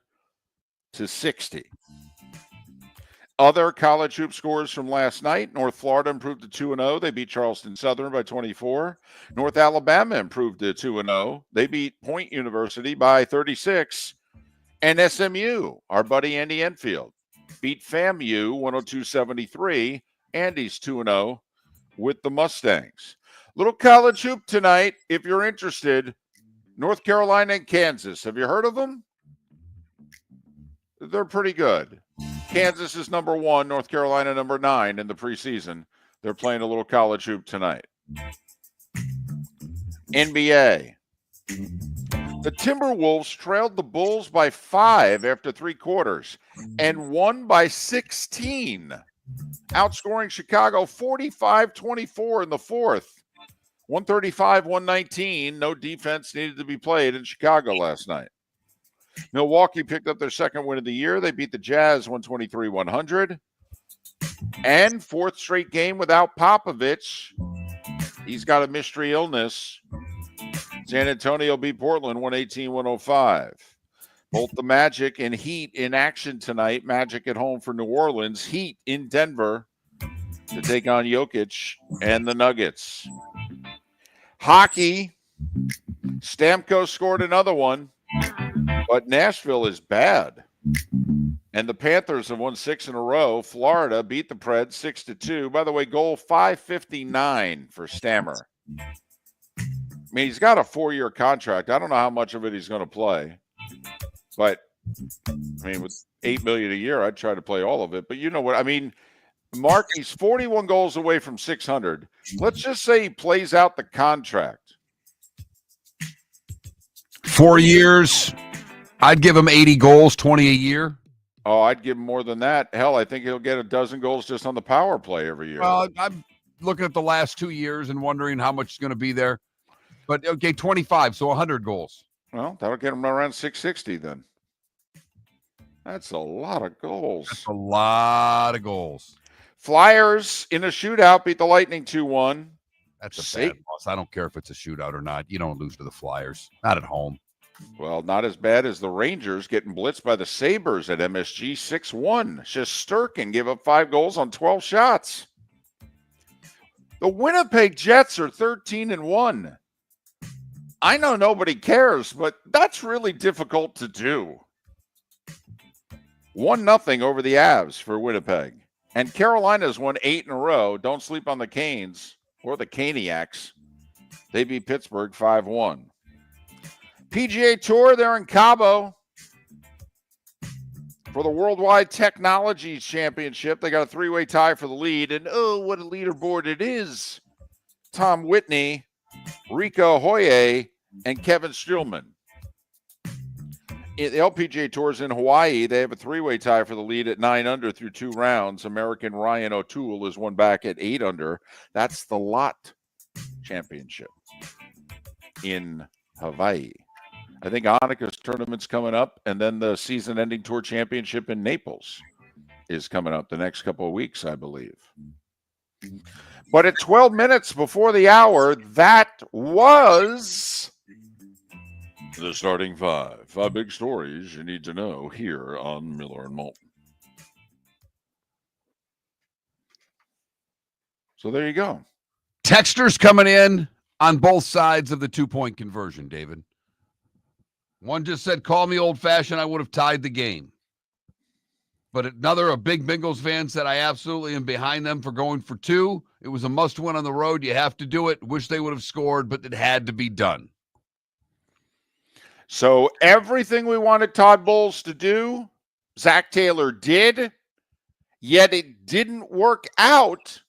Other college hoop scores from last night. North Florida improved to 2-0. They beat Charleston Southern by 24. North Alabama improved to 2-0. They beat Point University by 36. And SMU, our buddy Andy Enfield, beat FAMU 102-73. Andy's 2-0 with the Mustangs. Little college hoop tonight, if you're interested. North Carolina and Kansas. Have you heard of them? They're pretty good. Kansas is number 1, North Carolina number 9 in the preseason. They're playing a little college hoop tonight. NBA. The Timberwolves trailed the Bulls by 5 after 3 quarters and won by 16, outscoring Chicago 45-24 in the fourth. 135-119. No defense needed to be played in Chicago last night. Milwaukee picked up their second win of the year. They beat the Jazz 123-100. And fourth straight game without Popovich. He's got a mystery illness. San Antonio beat Portland 118-105. Both the Magic and Heat in action tonight. Magic at home for New Orleans. Heat in Denver to take on Jokic and the Nuggets. Hockey. Stamkos scored another one. But Nashville is bad. And the Panthers have won 6 in a row. Florida beat the Preds 6-2. By the way, goal 559 for Stammer. I mean, he's got a 4-year contract. I don't know how much of it he's going to play. But, I mean, with $8 million a year, I'd try to play all of it. But you know what? I mean, Mark, he's 41 goals away from 600. Let's just say he plays out the contract. 4 years, I'd give him 80 goals, 20 a year. Oh, I'd give him more than that. Hell, I think he'll get a dozen goals just on the power play every year. Well, I'm looking at the last 2 years and wondering how much is going to be there. But, okay, 25, so 100 goals. Well, that'll get him around 660 then. That's a lot of goals. That's a lot of goals. Flyers in a shootout beat the Lightning 2-1. That's a bad loss. I don't care if it's a shootout or not. You don't lose to the Flyers. Not at home. Well, not as bad as the Rangers getting blitzed by the Sabres at MSG 6-1. Shesterkin gave up 5 goals on 12 shots. The Winnipeg Jets are 13-1. I know nobody cares, but that's really difficult to do. 1-0 over the Avs for Winnipeg. And Carolina's won 8 in a row. Don't sleep on the Canes or the Caniacs. They beat Pittsburgh 5-1. PGA Tour, they're in Cabo for the Worldwide Technologies Championship. They got a 3-way tie for the lead. And oh, what a leaderboard it is. Tom Whitney, Rico Hoye, and Kevin Streelman. The LPGA Tour's in Hawaii. They have a 3-way tie for the lead at 9 under through 2 rounds. American Ryan O'Toole is one back at 8 under. That's the Lot Championship in Hawaii. I think Annika's tournament's coming up, and then the season-ending Tour Championship in Naples is coming up the next couple of weeks, I believe. But at 12 minutes before the hour, that was the starting 5. 5 big stories you need to know here on Miller and Moulton. So there you go. Texters coming in on both sides of the 2-point conversion, David. One just said, call me old-fashioned, I would have tied the game. But a big Bengals fan said, I absolutely am behind them for going for 2. It was a must-win on the road. You have to do it. Wish they would have scored, but it had to be done. So everything we wanted Todd Bowles to do, Zach Taylor did, yet it didn't work out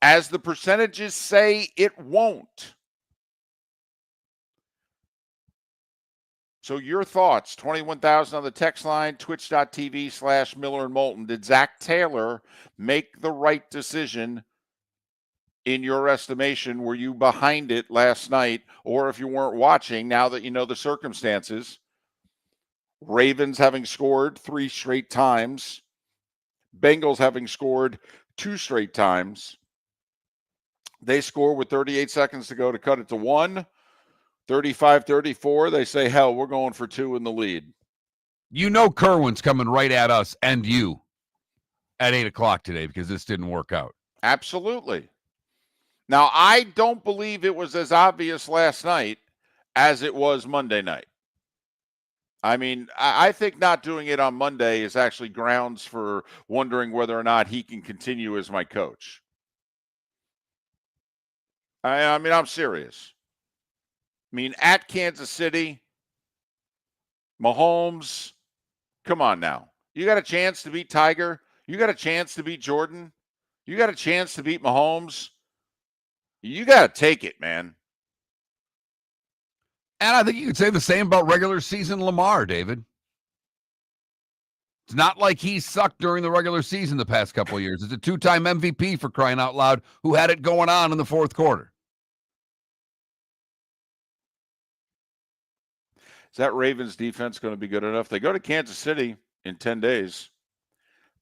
as the percentages say it won't. So your thoughts, 21,000 on the text line, twitch.tv/Miller and Moulton. Did Zach Taylor make the right decision in your estimation? Were you behind it last night? Or if you weren't watching, now that you know the circumstances, Ravens having scored 3 straight times, Bengals having scored 2 straight times. They score with 38 seconds to go to cut it to 1. 35-34, they say, hell, we're going for 2 in the lead. You know Kirwan's coming right at us and you at 8 o'clock today because this didn't work out. Absolutely. Now, I don't believe it was as obvious last night as it was Monday night. I mean, I think not doing it on Monday is actually grounds for wondering whether or not he can continue as my coach. I mean, I'm serious. I mean, at Kansas City, Mahomes, come on now. You got a chance to beat Tiger. You got a chance to beat Jordan. You got a chance to beat Mahomes. You got to take it, man. And I think you could say the same about regular season Lamar, David. It's not like he sucked during the regular season the past couple of years. It's a 2-time MVP for crying out loud who had it going on in the fourth quarter. Is that Ravens defense going to be good enough? They go to Kansas City in 10 days.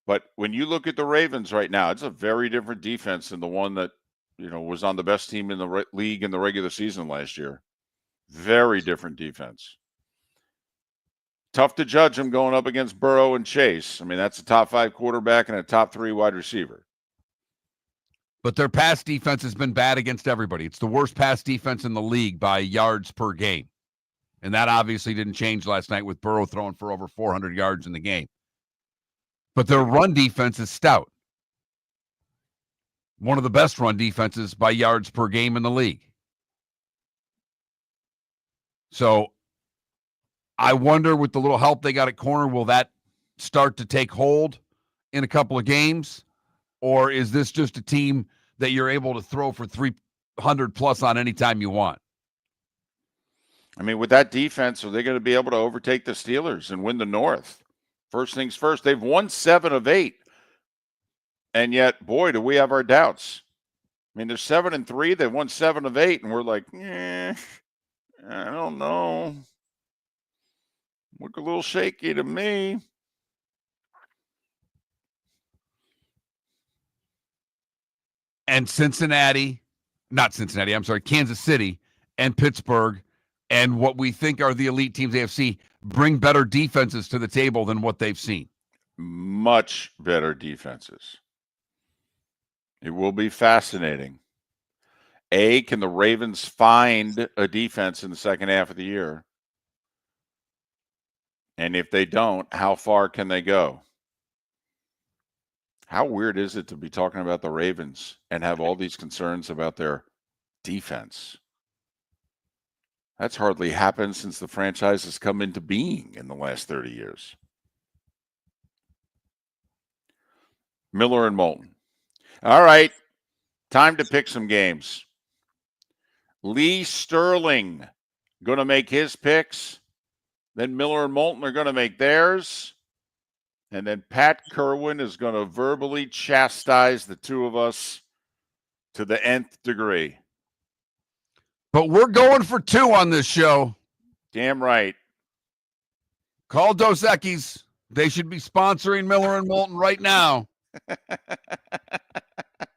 But when you look at the Ravens right now, it's a very different defense than the one that, was on the best team in the league in the regular season last year. Very different defense. Tough to judge them going up against Burrow and Chase. I mean, that's a top 5 quarterback and a top 3 wide receiver. But their pass defense has been bad against everybody. It's the worst pass defense in the league by yards per game. And that obviously didn't change last night with Burrow throwing for over 400 yards in the game. But their run defense is stout. One of the best run defenses by yards per game in the league. So I wonder with the little help they got at corner, will that start to take hold in a couple of games? Or is this just a team that you're able to throw for 300 plus on any time you want? I mean, with that defense, are they going to be able to overtake the Steelers and win the North? First things first, they've won 7 of 8. And yet, boy, do we have our doubts. I mean, they're 7-3. They won 7 of 8, and we're like, I don't know. Look a little shaky to me. And Kansas City and Pittsburgh and what we think are the elite teams AFC bring better defenses to the table than what they've seen. Much better defenses. It will be fascinating. Can the Ravens find a defense in the second half of the year? And if they don't, how far can they go? How weird is it to be talking about the Ravens and have all these concerns about their defense? That's hardly happened since the franchise has come into being in the last 30 years. Miller and Moulton. All right, time to pick some games. Lee Sterling going to make his picks. Then Miller and Moulton are going to make theirs. And then Pat Kirwan is going to verbally chastise the two of us to the nth degree. But we're going for 2 on this show. Damn right. Call Dos Equis. They should be sponsoring Miller and Moulton right now.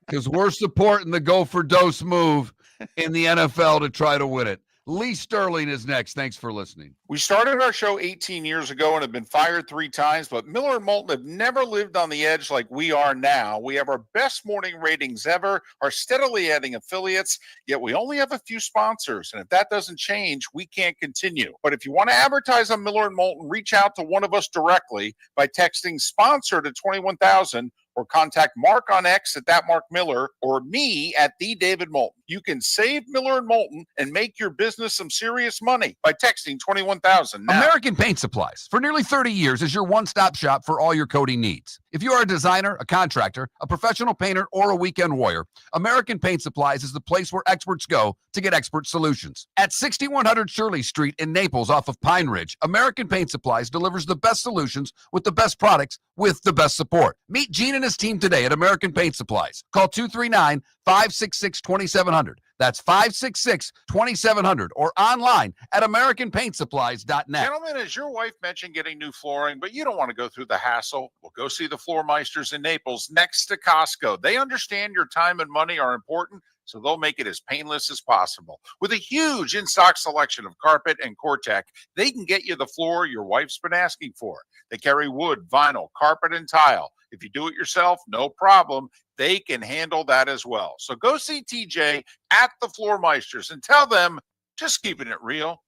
Because we're supporting the Go for Dose move in the NFL to try to win it. Lee Sterling is next. Thanks for listening. We started our show 18 years ago and have been fired 3 times, but Miller and Moulton have never lived on the edge like we are now. We have our best morning ratings ever, are steadily adding affiliates, yet we only have a few sponsors. And if that doesn't change, we can't continue. But if you want to advertise on Miller and Moulton, reach out to one of us directly by texting sponsor to 21,000 or contact Mark on X at @MarkMiller or me at @TheDavidMoulton. You can save Miller and Moulton and make your business some serious money by texting 21,000 now. American Paint Supplies, for nearly 30 years, is your one-stop shop for all your coating needs. If you are a designer, a contractor, a professional painter, or a weekend warrior, American Paint Supplies is the place where experts go to get expert solutions. At 6100 Shirley Street in Naples off of Pine Ridge, American Paint Supplies delivers the best solutions with the best products with the best support. Meet Gene and his team today at American Paint Supplies. Call 239-566-2700. That's 566-2700 or online at AmericanPaintSupplies.net. Gentlemen, as your wife mentioned getting new flooring, but you don't want to go through the hassle, well, go see the Floor Meisters in Naples next to Costco. They understand your time and money are important, so they'll make it as painless as possible. With a huge in-stock selection of carpet and Cortec, they can get you the floor your wife's been asking for. They carry wood, vinyl, carpet, and tile. If you do it yourself, no problem. They can handle that as well. So go see TJ at the Floor Meisters and tell them, just keeping it real.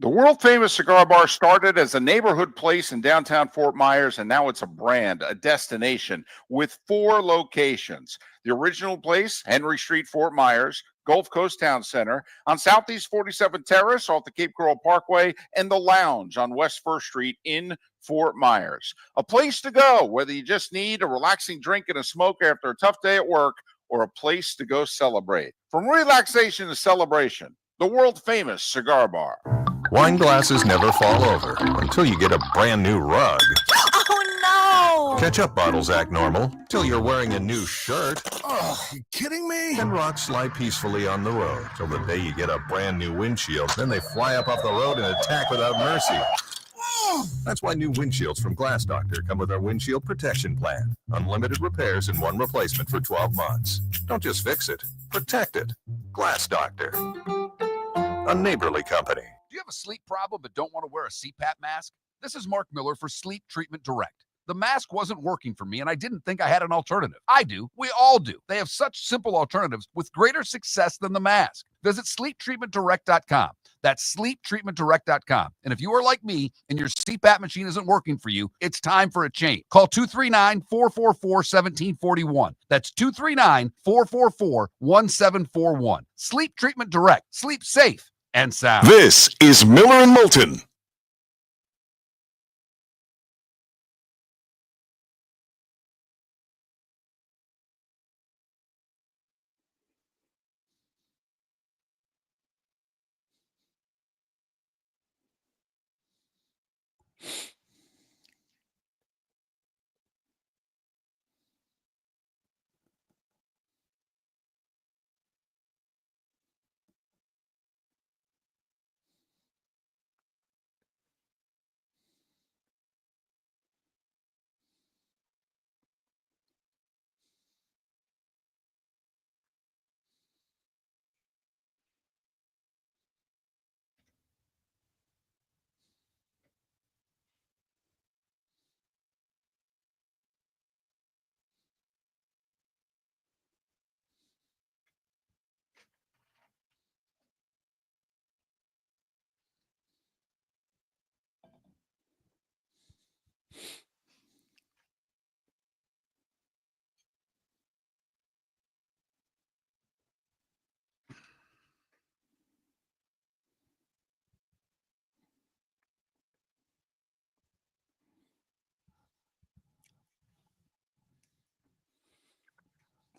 The world-famous cigar bar started as a neighborhood place in downtown Fort Myers, and now it's a brand, a destination, with 4 locations. The original place, Henry Street, Fort Myers, Gulf Coast Town Center, on Southeast 47th Terrace off the Cape Coral Parkway, and the Lounge on West 1st Street in Fort Myers. A place to go, whether you just need a relaxing drink and a smoke after a tough day at work, or a place to go celebrate. From relaxation to celebration, the world-famous cigar bar. Wine glasses never fall over until you get a brand new rug. Oh, no! Ketchup bottles act normal till you're wearing a new shirt. Oh, you kidding me? And rocks lie peacefully on the road till the day you get a brand new windshield. Then they fly up off the road and attack without mercy. That's why new windshields from Glass Doctor come with our windshield protection plan. Unlimited repairs and 1 replacement for 12 months. Don't just fix it, protect it. Glass Doctor. A neighborly company. Do you have a sleep problem but don't want to wear a CPAP mask? This is Mark Miller for Sleep Treatment Direct. The mask wasn't working for me, and I didn't think I had an alternative. I do. We all do. They have such simple alternatives with greater success than the mask. Visit sleeptreatmentdirect.com. That's sleeptreatmentdirect.com. And if you are like me and your CPAP machine isn't working for you, it's time for a change. Call 239-444-1741. That's 239-444-1741. Sleep Treatment Direct. Sleep safe and sound. This is Miller and Moulton.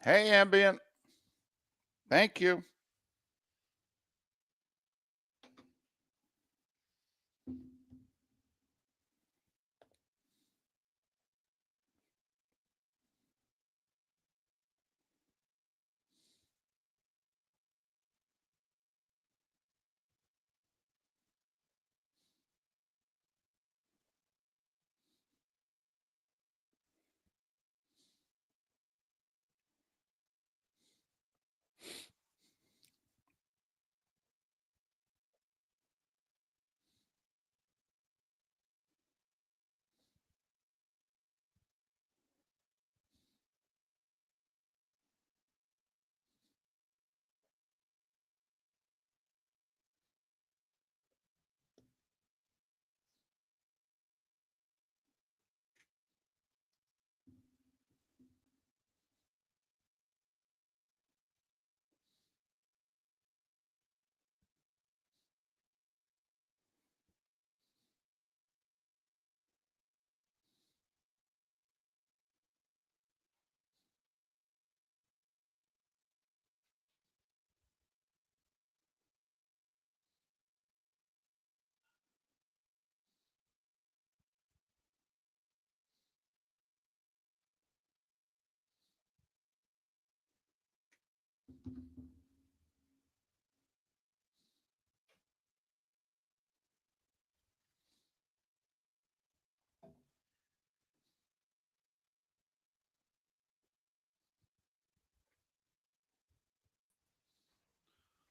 Hey, Ambient. Thank you.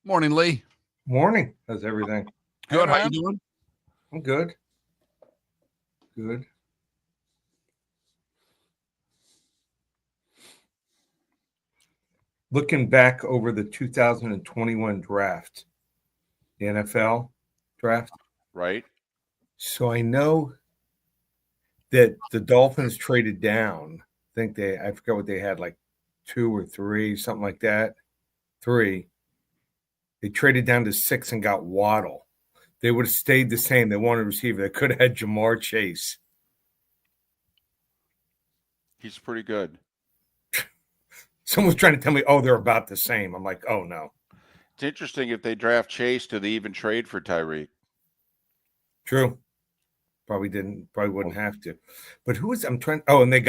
Morning, Lee. Morning. How's everything? Good. Hey, How you man. doing? I'm good. Good. Looking back over the 2021 draft, the NFL draft. Right. So I know that the Dolphins traded down. I forgot what they had, like 2 or 3, something like that. 3. They traded down to 6 and got Waddle. They would have stayed the same. They wanted a receiver. They could have had Jamar Chase. He's pretty good. Someone's trying to tell me, oh, they're about the same. I'm like, oh, no. It's interesting if they draft Chase, do they even trade for Tyreek? True. Probably wouldn't have to. But I'm trying. Oh, and they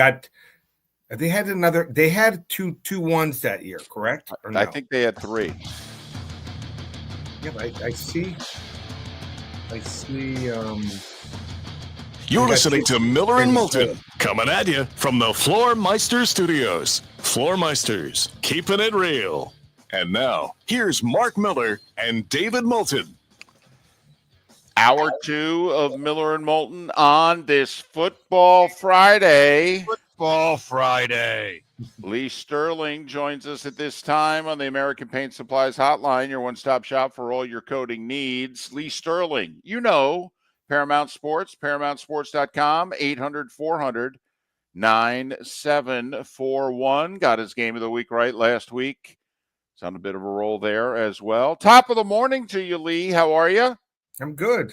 had two ones that year, correct? Or no? I think they had 3. Yeah, but I see. You're We got listening two- to Miller and two- Moulton, coming at you from the Floor Meister Studios. Floor Meisters, keeping it real. And now, here's Mark Miller and David Moulton. Hour 2 of Miller and Moulton on this Football Friday. Football Friday. Lee Sterling joins us at this time on the American Paint Supplies Hotline, your one-stop shop for all your coating needs. Lee Sterling, you know, Paramount Sports, ParamountSports.com, 800-400-9741. Got his game of the week right last week. It's on a bit of a roll there as well. Top of the morning to you, Lee. How are you? I'm good.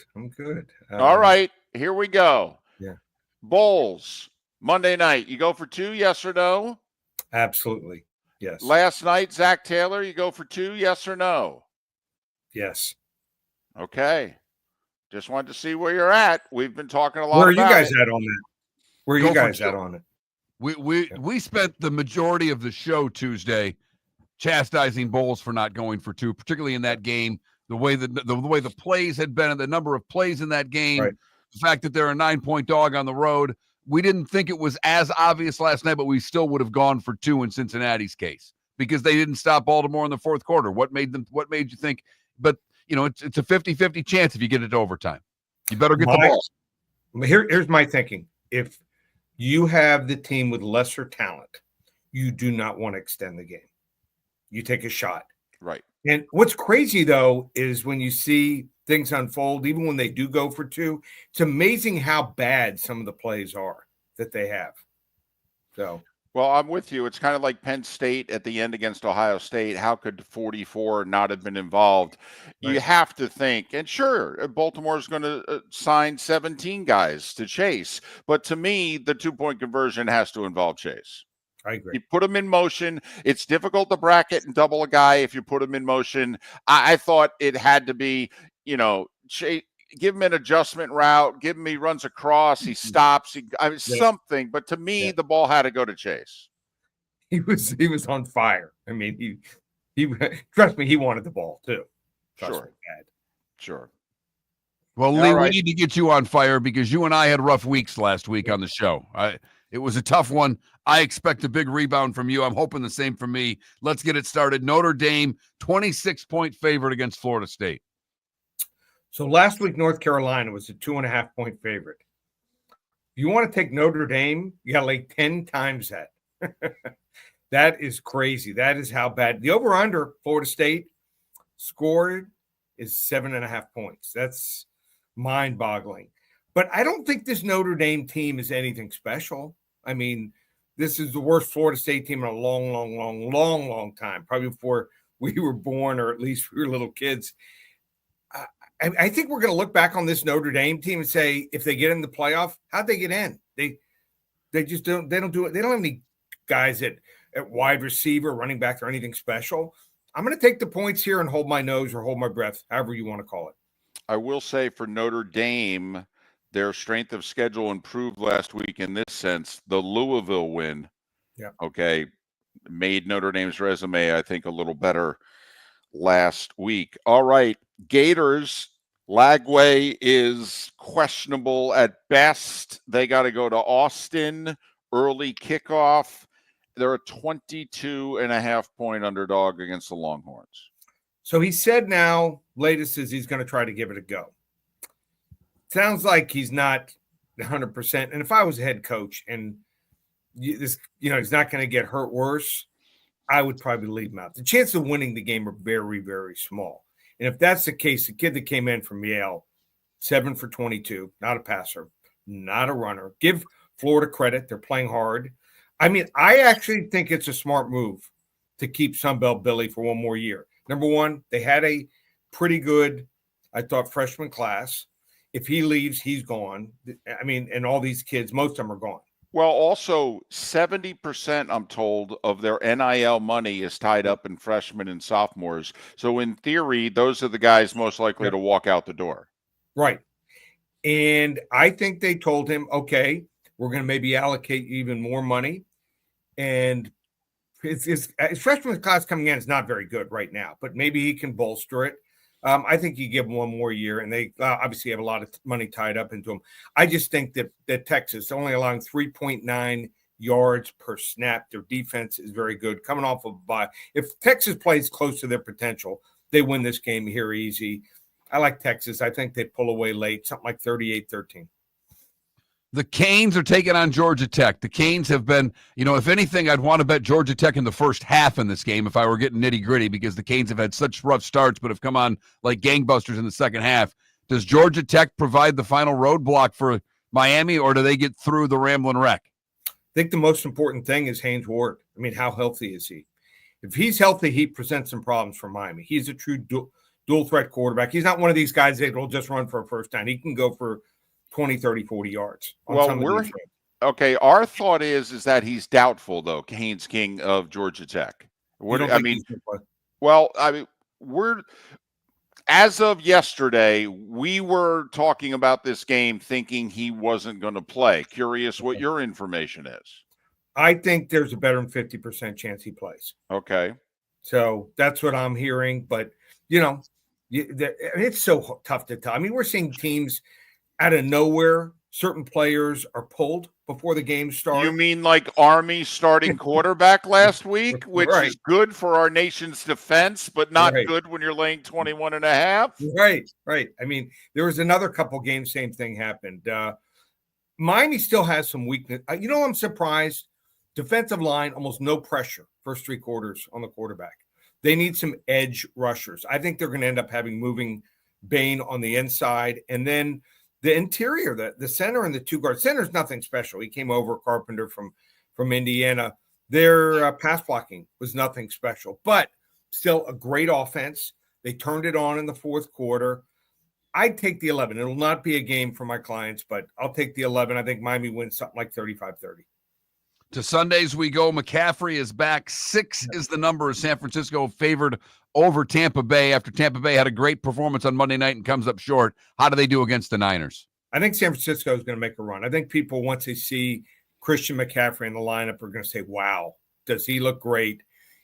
All right, here we go. Yeah. Bowls, Monday night. You go for 2, yes or no? Absolutely. Yes. Last night, Zach Taylor, you go for 2, yes or no? Yes. Okay. Just wanted to see where you're at. We've been talking a lot Where are you about guys it. at on that? Where are Go you for guys 2. at on it? We spent the majority of the show Tuesday chastising Bowles for not going for 2, particularly in that game. The way the plays had been and the number of plays in that game, Right. the fact that they're a 9-point dog on the road. We didn't think it was as obvious last night, but we still would have gone for 2 in Cincinnati's case because they didn't stop Baltimore in the fourth quarter. What made you think? But it's a 50-50 chance if you get it to overtime. You better get the ball. Here's my thinking. If you have the team with lesser talent, you do not want to extend the game. You take a shot. Right. And what's crazy, though, is when you see things unfold, even when they do go for 2, it's amazing how bad some of the plays are that they have. So, Well, I'm with you. It's kind of like Penn State at the end against Ohio State. How could 44 not have been involved? Right. You have to think. And sure, Baltimore's going to sign 17 guys to Chase. But to me, the 2-point conversion has to involve Chase. I agree. You put him in motion. It's difficult to bracket and double a guy if you put him in motion. I thought it had to be, give him an adjustment route. Give him, he runs across, he stops, something. But to me, the ball had to go to Chase. He was on fire. I mean, he trust me, he wanted the ball too. Sure. Well, Lee, we need to get you on fire because you and I had rough weeks last week on the show. It was a tough one. I expect a big rebound from you. I'm hoping the same from me. Let's get it started. Notre Dame, 26-point favorite against Florida State. So last week, North Carolina was a 2.5-point favorite. If you want to take Notre Dame, you got to lay 10 times that. That is crazy. That is how bad. The over-under, Florida State scored is 7.5 points. That's mind-boggling. But I don't think this Notre Dame team is anything special. I mean, this is the worst Florida State team in a long time, probably before we were born, or at least we were little kids. I think we're going to look back on this Notre Dame team and say, if they get in the playoff, how'd they get in? They just don't. They don't do it. They don't have any guys at wide receiver, running back, or anything special. I'm going to take the points here and hold my nose or hold my breath, however you want to call it. I will say for Notre Dame, their strength of schedule improved last week in this sense. The Louisville win, made Notre Dame's resume, I think, a little better last week. All right, Gators, Lagway is questionable at best. They got to go to Austin, early kickoff. They're a 22.5-point underdog against the Longhorns. So he said now, latest is he's going to try to give it a go. Sounds like he's not 100%. And if I was a head coach and he's not going to get hurt worse, I would probably leave him out. The chances of winning the game are very, very small. And if that's the case, the kid that came in from Yale, 7 for 22, not a passer, not a runner. Give Florida credit. They're playing hard. I mean, I actually think it's a smart move to keep Sunbelt Billy for one more year. Number one, they had a pretty good, I thought, freshman class. If he leaves, he's gone. I mean, and all these kids, most of them are gone. Well, also 70%, I'm told, of their NIL money is tied up in freshmen and sophomores. So in theory, those are the guys most likely to walk out the door. Right. And I think they told him, okay, we're going to maybe allocate even more money. And his freshman class coming in is not very good right now, but maybe he can bolster it. I think you give him one more year, and they obviously have a lot of money tied up into him. I just think that Texas only allowing 3.9 yards per snap. Their defense is very good. Coming off of a bye. If Texas plays close to their potential, they win this game here easy. I like Texas. I think they pull away late, something like 38-13. The Canes are taking on Georgia Tech. The Canes have been, if anything, I'd want to bet Georgia Tech in the first half in this game if I were getting nitty-gritty, because the Canes have had such rough starts but have come on like gangbusters in the second half. Does Georgia Tech provide the final roadblock for Miami, or do they get through the Ramblin' Wreck? I think the most important thing is Haynes Ward. I mean, how healthy is he? If he's healthy, he presents some problems for Miami. He's a true dual-threat quarterback. He's not one of these guys that will just run for a first down. He can go for 20, 30, 40 yards. Our thought is that he's doubtful, though, Haynes King of Georgia Tech. As of yesterday, we were talking about this game thinking he wasn't going to play. Curious what your information is. I think there's a better than 50% chance he plays. Okay. So that's what I'm hearing. But, it's so tough to tell. I mean, we're seeing teams out of nowhere, certain players are pulled before the game starts. You mean like Army starting quarterback last week, which is good for our nation's defense, but not good when you're laying 21.5? Right. I mean, there was another couple games, same thing happened. Miami still has some weakness. I'm surprised. Defensive line, almost no pressure first three quarters on the quarterback. They need some edge rushers. I think they're going to end up having moving Bain on the inside, and then the interior, the center and the two guards. Center's nothing special. He came over, Carpenter from Indiana. Their pass blocking was nothing special, but still a great offense. They turned it on in the fourth quarter. I'd take the 11. It'll not be a game for my clients, but I'll take the 11. I think Miami wins something like 35-30. To Sundays we go. McCaffrey is back. 6 is the number of San Francisco favored over Tampa Bay after Tampa Bay had a great performance on Monday night and comes up short. How do they do against the Niners? I think San Francisco is going to make a run. I think people, once they see Christian McCaffrey in the lineup, are going to say, wow, does he look great?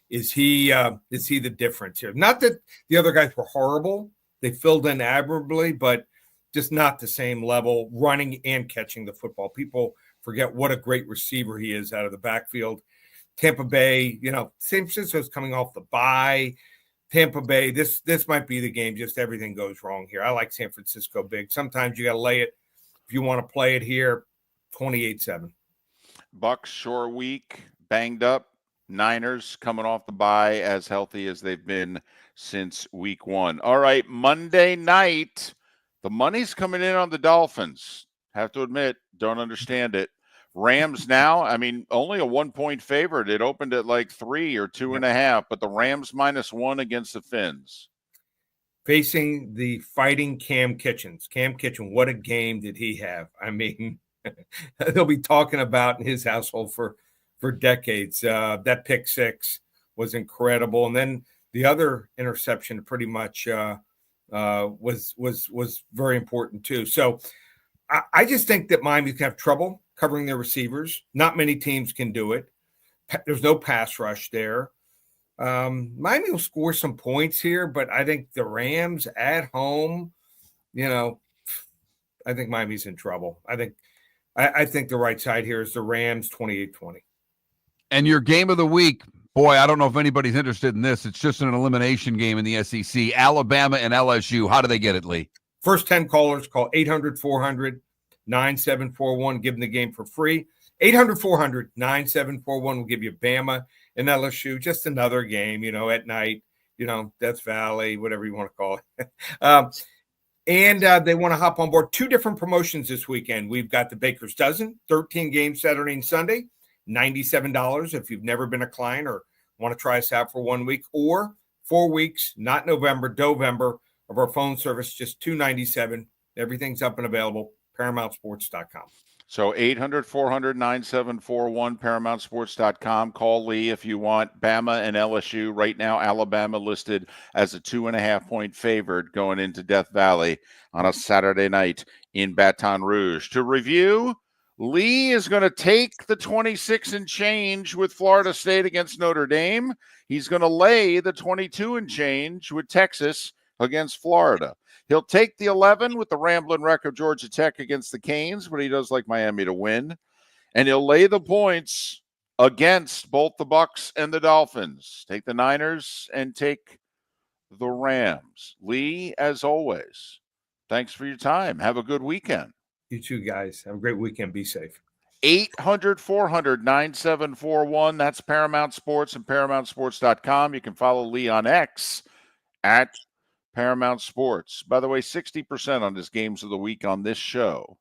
Is he the difference here? Not that the other guys were horrible. They filled in admirably, but just not the same level running and catching the football. People forget what a great receiver he is out of the backfield. Tampa Bay, San Francisco's coming off the bye. Tampa Bay, this might be the game. Just everything goes wrong here. I like San Francisco big. Sometimes you got to lay it. If you want to play it here, 28-7. Bucks shore week, banged up. Niners coming off the bye as healthy as they've been since week 1. All right, Monday night, the money's coming in on the Dolphins. Have to admit, don't understand it. Rams now, only a 1-point favorite. It opened at like 3 or 2.5, but the Rams -1 against the Finns. Facing the fighting Cam Kitchens. Cam Kitchen, what a game did he have? They'll be talking about in his household for decades. That pick 6 was incredible. And then the other interception pretty much was very important too. So I just think that Miami can have trouble covering their receivers. Not many teams can do it. There's no pass rush there. Miami will score some points here, but I think the Rams at home, I think Miami's in trouble. I think the right side here is the Rams 28-20. And your game of the week, boy, I don't know if anybody's interested in this. It's just an elimination game in the SEC. Alabama and LSU. How do they get it, Lee? First 10 callers, call 800-400-9741. Give them the game for free. 800-400-9741 will give you Bama and LSU. Just another game, at night, Death Valley, whatever you want to call it. And they want to hop on board. 2 different promotions this weekend. We've got the Baker's Dozen, 13 games Saturday and Sunday, $97 if you've never been a client or want to try us out for 1 week, or 4 weeks, not November, Dovember, of our phone service, just $297. Everything's up and available, ParamountSports.com. So 800-400-9741, ParamountSports.com. Call Lee if you want Bama and LSU. Right now, Alabama listed as a 2.5-point favorite going into Death Valley on a Saturday night in Baton Rouge. To review, Lee is going to take the 26 and change with Florida State against Notre Dame. He's going to lay the 22 and change with Texas against Florida. He'll take the 11 with the rambling wreck of Georgia Tech against the Canes, but he does like Miami to win. And he'll lay the points against both the Bucks and the Dolphins. Take the Niners and take the Rams. Lee, as always, thanks for your time. Have a good weekend. You too, guys. Have a great weekend. Be safe. 800-400-9741. That's Paramount Sports and ParamountSports.com. You can follow Lee on X at Paramount Sports. By the way, 60% on his games of the week on this show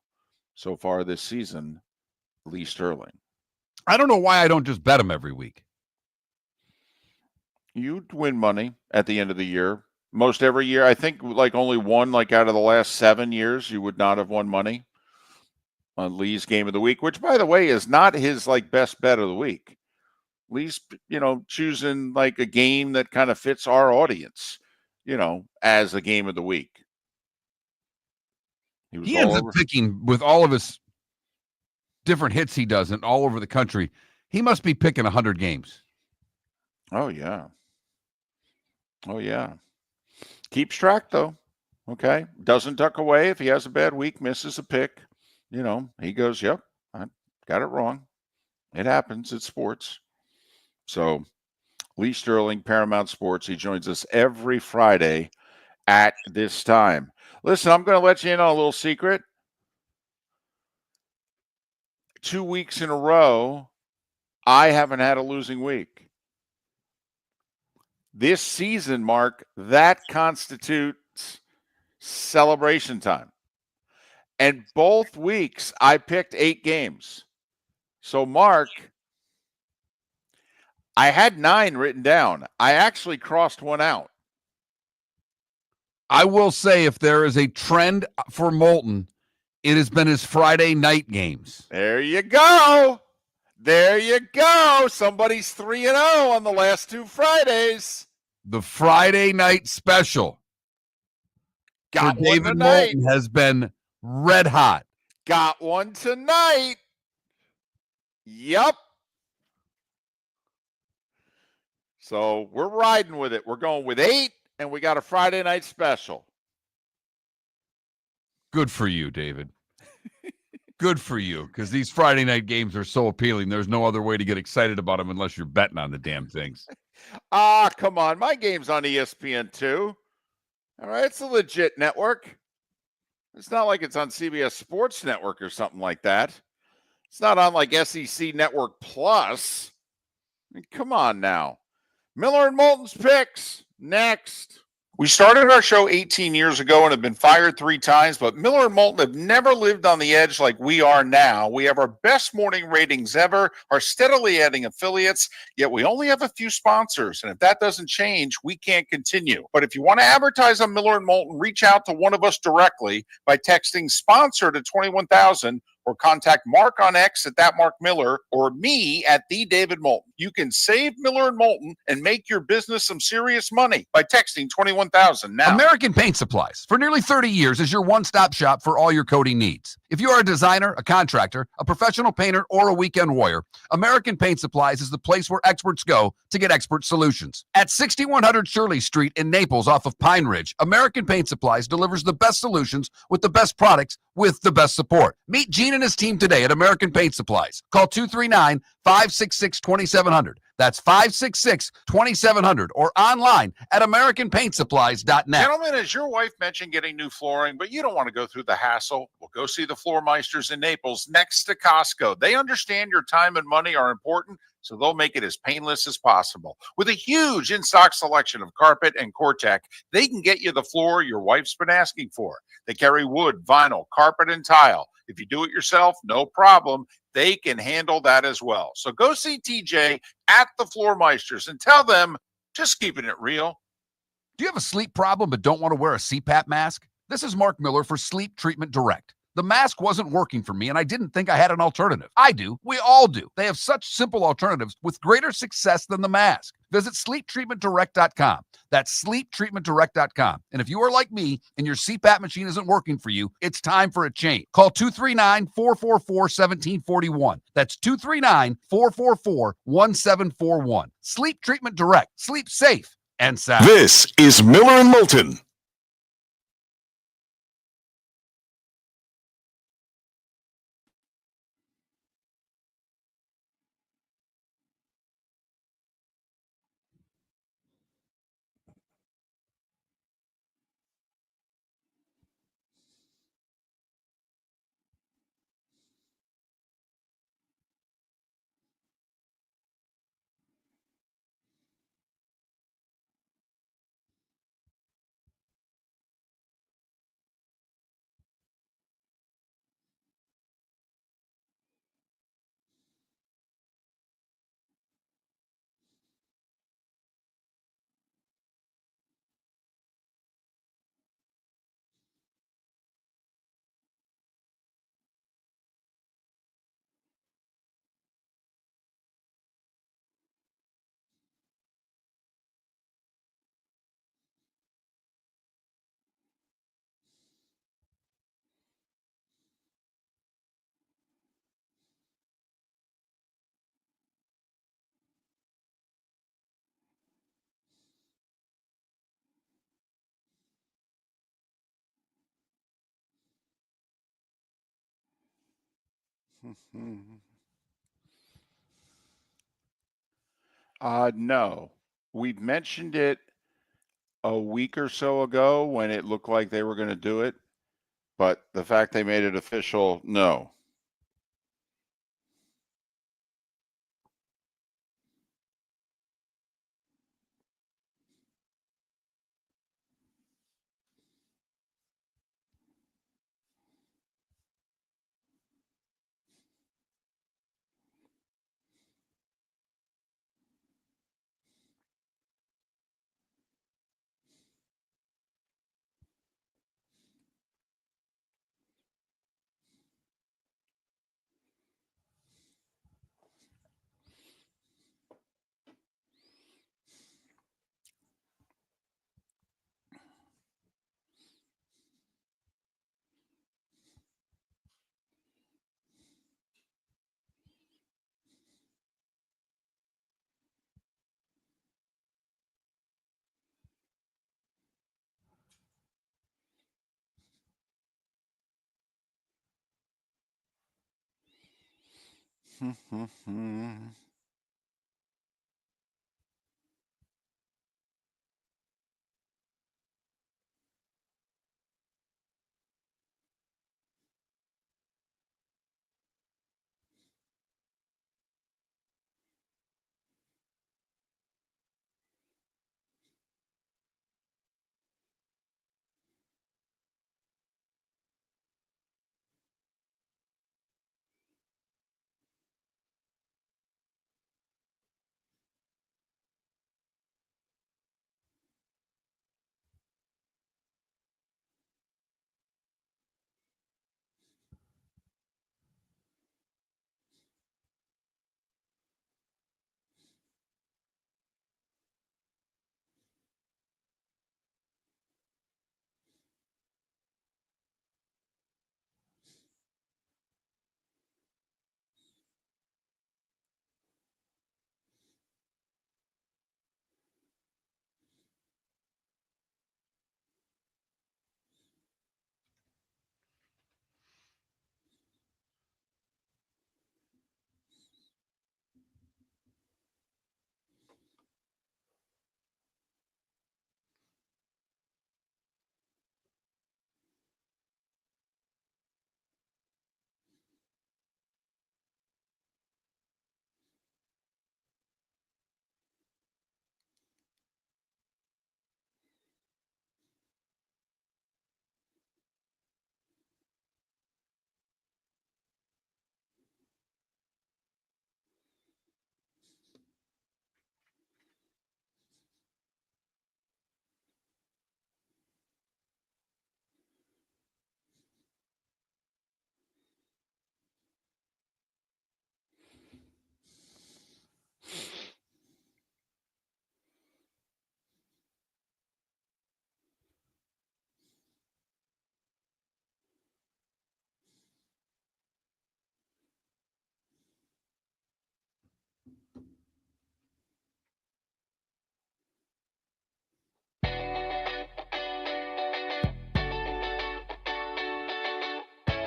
so far this season, Lee Sterling. I don't know why I don't just bet him every week. You'd win money at the end of the year. Most every year. I think only one, out of the last 7 years, you would not have won money on Lee's game of the week, which, by the way, is not his best bet of the week. Lee's, choosing a game that kind of fits our audience, as a game of the week. He ends up picking, with all of his different hits he does and all over the country, he must be picking 100 games. Oh, yeah. Keeps track, though. Okay. Doesn't duck away if he has a bad week, misses a pick. He goes, yep, I got it wrong. It happens. It's sports. So Lee Sterling, Paramount Sports. He joins us every Friday at this time. Listen, I'm going to let you in on a little secret. 2 weeks in a row, I haven't had a losing week. This season, Mark, that constitutes celebration time. And both weeks, I picked 8 games. So, Mark, I had 9 written down. I actually crossed one out. I will say, if there is a trend for Moulton, it has been his Friday night games. There you go. There you go. Somebody's 3-0 on the last 2 Fridays. The Friday night special Got for one David tonight. Moulton has been red hot. Got one tonight. Yep. So we're riding with it. We're going with 8, and we got a Friday night special. Good for you, David. Good for you, because these Friday night games are so appealing. There's no other way to get excited about them unless you're betting on the damn things. Come on. My game's on ESPN2. All right. It's a legit network. It's not like it's on CBS Sports Network or something like that. It's not on like SEC Network Plus. I mean, come on now. Miller and Moulton's picks next. We started our show 18 years ago and have been fired 3 times, but Miller and Moulton have never lived on the edge like we are now. We have our best morning ratings ever, are steadily adding affiliates, yet we only have a few sponsors. And if that doesn't change, we can't continue. But if you want to advertise on Miller and Moulton, reach out to one of us directly by texting sponsor to 21,000 or contact Mark on X at that Mark Miller or me at the David Moulton. You can save Miller and Moulton and make your business some serious money by texting 21,000 now. American Paint Supplies, for nearly 30 years, is your one-stop shop for all your coating needs. If you are a designer, a contractor, a professional painter, or a weekend warrior, American Paint Supplies is the place where experts go to get expert solutions. At 6100 Shirley Street in Naples off of Pine Ridge, American Paint Supplies delivers the best solutions with the best products with the best support. Meet Gene and his team today at American Paint Supplies. Call 239-566-2700. That's 566-2700 or online at AmericanPaintSupplies.net. Gentlemen, as your wife mentioned getting new flooring, but you don't want to go through the hassle, well, go see the Floor Meisters in Naples next to Costco. They understand your time and money are important, so they'll make it as painless as possible. With a huge in-stock selection of carpet and Cortec, they can get you the floor your wife's been asking for. They carry wood, vinyl, carpet, and tile. If you do it yourself, no problem. They can handle that as well. So go see TJ at the Floor Meisters and tell them, just keeping it real. Do you have a sleep problem but don't want to wear a CPAP mask? This is Mark Miller for Sleep Treatment Direct. The mask wasn't working for me, and I didn't think I had an alternative. I do. We all do. They have such simple alternatives with greater success than the mask. Visit sleeptreatmentdirect.com. That's sleeptreatmentdirect.com. And if you are like me and your CPAP machine isn't working for you, it's time for a change. Call 239-444-1741. That's 239-444-1741. Sleep Treatment Direct. Sleep safe and sound. This is Miller and Moulton. No. We mentioned it a week or so ago when it looked like they were going to do it, but the fact they made it official, no.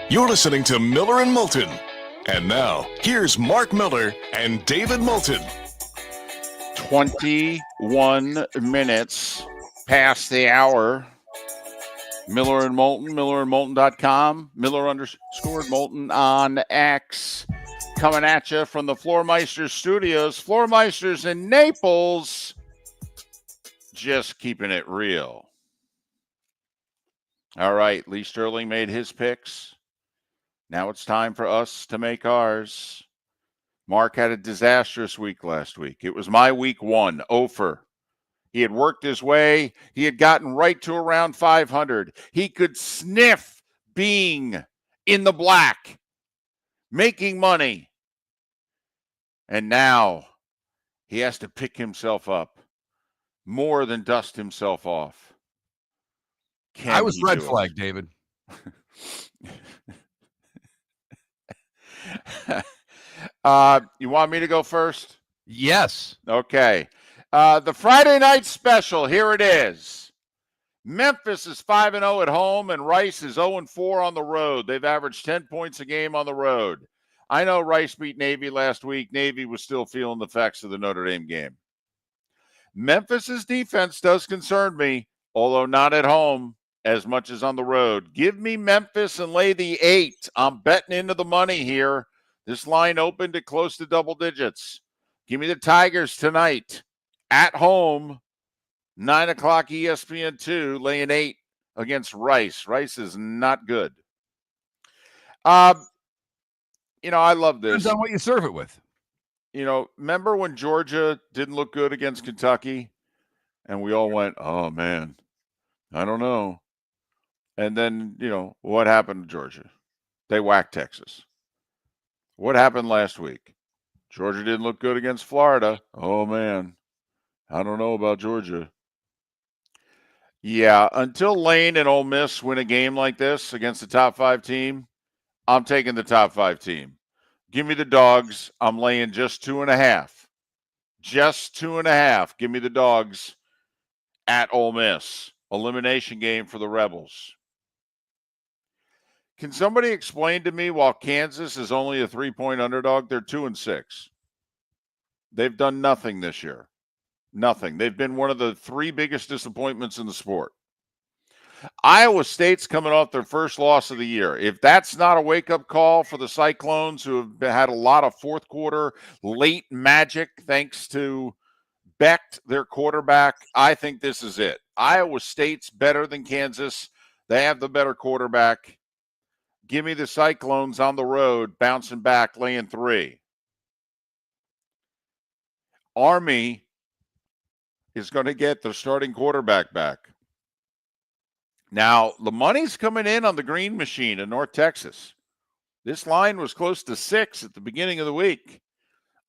You're listening to Miller and Moulton. And now, here's Mark Miller and David Moulton. 21 minutes past the hour. Miller and Moulton, millerandmoulton.com, Miller_Moulton on X. Coming at you from the Floormeister Studios. Floormeisters in Naples. Just keeping it real. All right, Lee Sterling made his picks. Now it's time for us to make ours. Mark had a disastrous week last week. It was my week 1, Ofer. He had worked his way. He had gotten right to around 500. He could sniff being in the black, making money. And now he has to pick himself up more than dust himself off. I was red flag, David. You want me to go first? Yes. Okay. The Friday night special, here it is. Memphis is 5-0 at home, and Rice is 0-4 on the road. They've averaged 10 points a game on the road. I know Rice beat Navy last week. Navy was still feeling the effects of the Notre Dame game. Memphis's defense does concern me, although not at home as much as on the road. Give me Memphis and lay the 8. I'm betting into the money here. This line opened at close to double digits. Give me the Tigers tonight at home, 9 o'clock ESPN2, laying 8 against Rice. Rice is not good. I love this. Depends on what you serve it with. Remember when Georgia didn't look good against Kentucky? And we all went, oh, man, I don't know. And then, what happened to Georgia? They whacked Texas. What happened last week? Georgia didn't look good against Florida. Oh, man, I don't know about Georgia. Yeah, until Lane and Ole Miss win a game like this against the top 5 team, I'm taking the top 5 team. Give me the Dogs. I'm laying just 2.5. Just 2.5. Give me the Dogs at Ole Miss. Elimination game for the Rebels. Can somebody explain to me, while Kansas is only a 3-point underdog, they're 2-6. They've done nothing this year. Nothing. They've been one of the 3 biggest disappointments in the sport. Iowa State's coming off their first loss of the year. If that's not a wake-up call for the Cyclones, who have had a lot of fourth quarter late magic thanks to Becht, their quarterback, I think this is it. Iowa State's better than Kansas. They have the better quarterback. Give me the Cyclones on the road, bouncing back, laying 3. Army is going to get their starting quarterback back. Now, the money's coming in on the green machine in North Texas. This line was close to 6 at the beginning of the week.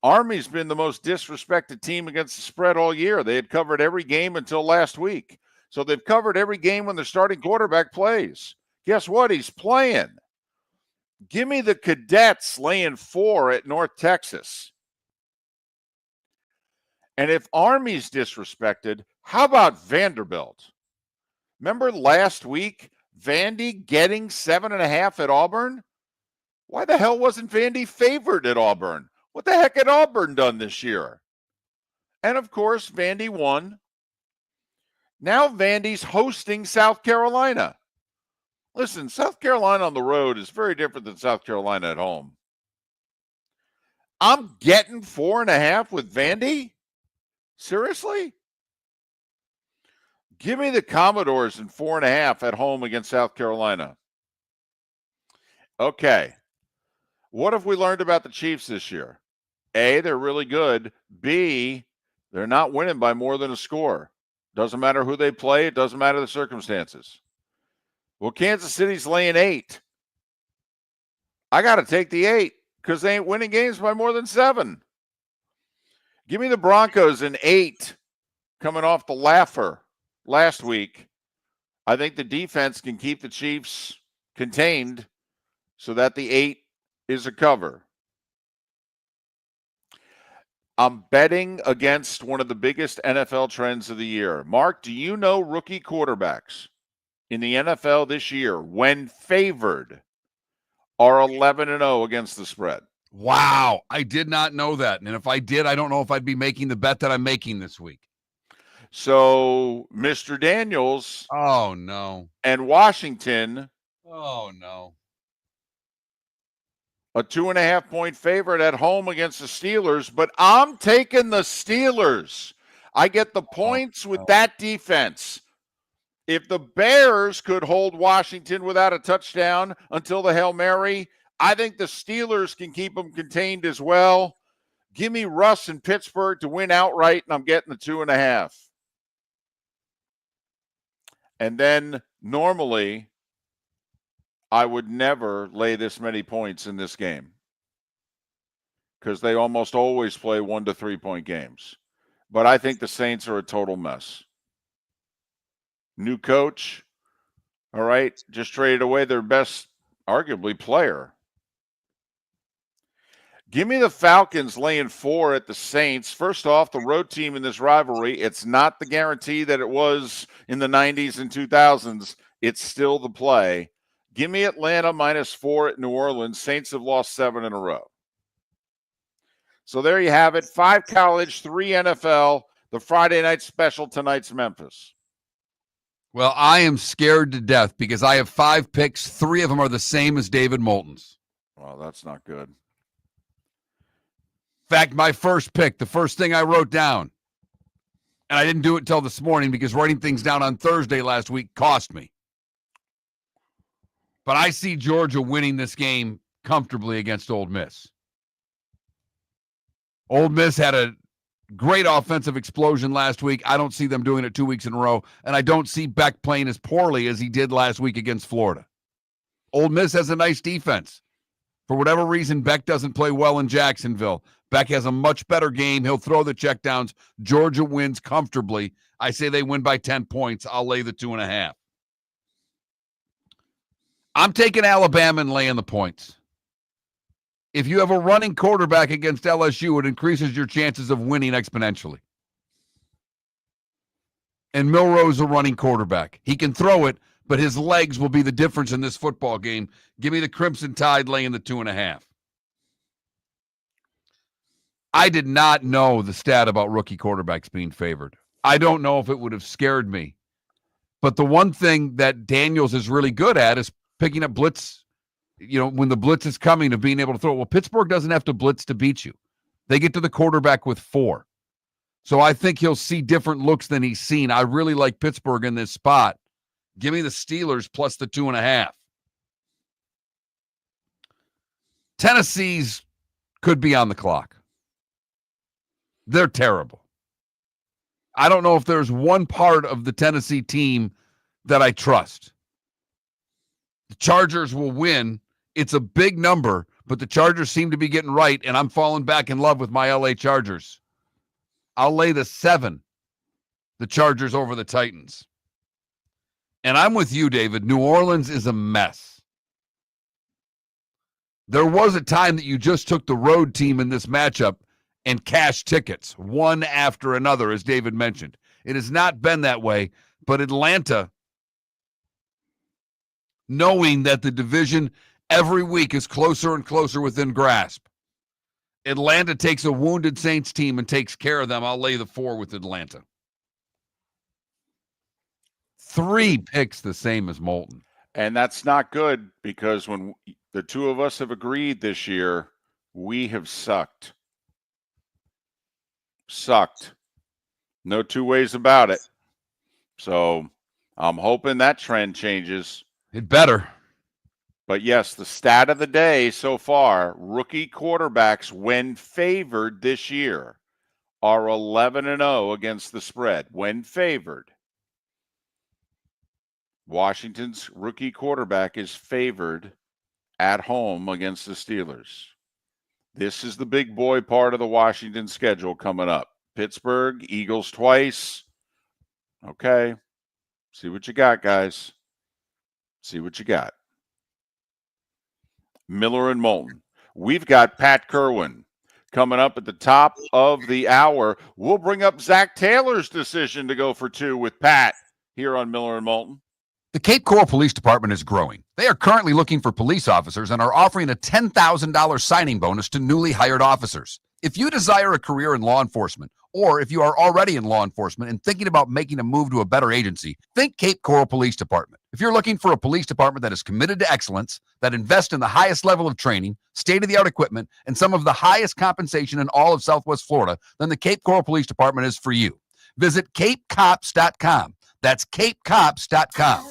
Army's been the most disrespected team against the spread all year. They had covered every game until last week. So they've covered every game when their starting quarterback plays. Guess what? He's playing. Give me the Cadets laying 4 at North Texas. And if Army's disrespected, how about Vanderbilt? Remember last week, Vandy getting 7.5 at Auburn? Why the hell wasn't Vandy favored at Auburn? What the heck had Auburn done this year? And of course, Vandy won. Now Vandy's hosting South Carolina. Listen, South Carolina on the road is very different than South Carolina at home. I'm getting 4.5 with Vandy? Seriously? Give me the Commodores in 4.5 at home against South Carolina. Okay. What have we learned about the Chiefs this year? A, they're really good. B, they're not winning by more than a score. Doesn't matter who they play. It doesn't matter the circumstances. Well, Kansas City's laying 8. I got to take the 8 because they ain't winning games by more than 7. Give me the Broncos in 8 coming off the laugher last week. I think the defense can keep the Chiefs contained so that the 8 is a cover. I'm betting against one of the biggest NFL trends of the year. Mark, do you know rookie quarterbacks in the NFL this year, when favored, are 11-0 against the spread? Wow. I did not know that. And if I did, I don't know if I'd be making the bet that I'm making this week. So Mr. Daniels Oh, no. and Washington, Oh, no. a 2.5-point favorite at home against the Steelers, but I'm taking the Steelers. I get the points with that defense. If the Bears could hold Washington without a touchdown until the Hail Mary, I think the Steelers can keep them contained as well. Give me Russ in Pittsburgh to win outright, and I'm getting the 2.5. And then normally, I would never lay this many points in this game because they almost always play 1 to 3 point games. But I think the Saints are a total mess. New coach, all right, just traded away their best, arguably, player. Give me the Falcons laying 4 at the Saints. First off, the road team in this rivalry, it's not the guarantee that it was in the 90s and 2000s. It's still the play. Give me Atlanta -4 at New Orleans. Saints have lost 7 in a row. So there you have it. 5 college, 3 NFL. The Friday night special, tonight's Memphis. Well, I am scared to death because I have 5 picks. 3 of them are the same as David Moulton's. Well, that's not good. In fact, my first pick, the first thing I wrote down, and I didn't do it until this morning because writing things down on Thursday last week cost me. But I see Georgia winning this game comfortably against Ole Miss. Ole Miss had a great offensive explosion last week. I don't see them doing it 2 weeks in a row, and I don't see Beck playing as poorly as he did last week against Florida. Ole Miss has a nice defense. For whatever reason, Beck doesn't play well in Jacksonville. Beck has a much better game. He'll throw the checkdowns. Georgia wins comfortably. I say they win by 10 points. I'll lay the 2.5. I'm taking Alabama and laying the points. If you have a running quarterback against LSU, it increases your chances of winning exponentially. And Milroe's a running quarterback. He can throw it, but his legs will be the difference in this football game. Give me the Crimson Tide laying the 2.5. I did not know the stat about rookie quarterbacks being favored. I don't know if it would have scared me. But the one thing that Daniels is really good at is picking up blitz, when the blitz is coming, of being able to throw. Well, Pittsburgh doesn't have to blitz to beat you. They get to the quarterback with 4. So I think he'll see different looks than he's seen. I really like Pittsburgh in this spot. Give me the Steelers plus the 2.5. Tennessee's could be on the clock. They're terrible. I don't know if there's one part of the Tennessee team that I trust. The Chargers will win. It's a big number, but the Chargers seem to be getting right, and I'm falling back in love with my LA Chargers. I'll lay the 7, the Chargers over the Titans. And I'm with you, David. New Orleans is a mess. There was a time that you just took the road team in this matchup and cash tickets, one after another, as David mentioned. It has not been that way, but Atlanta, knowing that the division every week is closer and closer within grasp, Atlanta takes a wounded Saints team and takes care of them. I'll lay the 4 with Atlanta. 3 picks the same as Moulton. And that's not good, because when the two of us have agreed this year, we have sucked. No two ways about it. So I'm hoping that trend changes. It better. But yes, the stat of the day so far, rookie quarterbacks, when favored this year, are 11-0 against the spread. When favored. Washington's rookie quarterback is favored at home against the Steelers. This is the big boy part of the Washington schedule coming up. Pittsburgh, Eagles twice. Okay. See what you got, guys. See what you got. Miller and Moulton. We've got Pat Kirwan coming up at the top of the hour. We'll bring up Zach Taylor's decision to go for 2 with Pat here on Miller and Moulton. The Cape Coral Police Department is growing. They are currently looking for police officers and are offering a $10,000 signing bonus to newly hired officers. If you desire a career in law enforcement, or if you are already in law enforcement and thinking about making a move to a better agency, think Cape Coral Police Department. If you're looking for a police department that is committed to excellence, that invests in the highest level of training, state-of-the-art equipment, and some of the highest compensation in all of Southwest Florida, then the Cape Coral Police Department is for you. Visit capecops.com. That's capecops.com.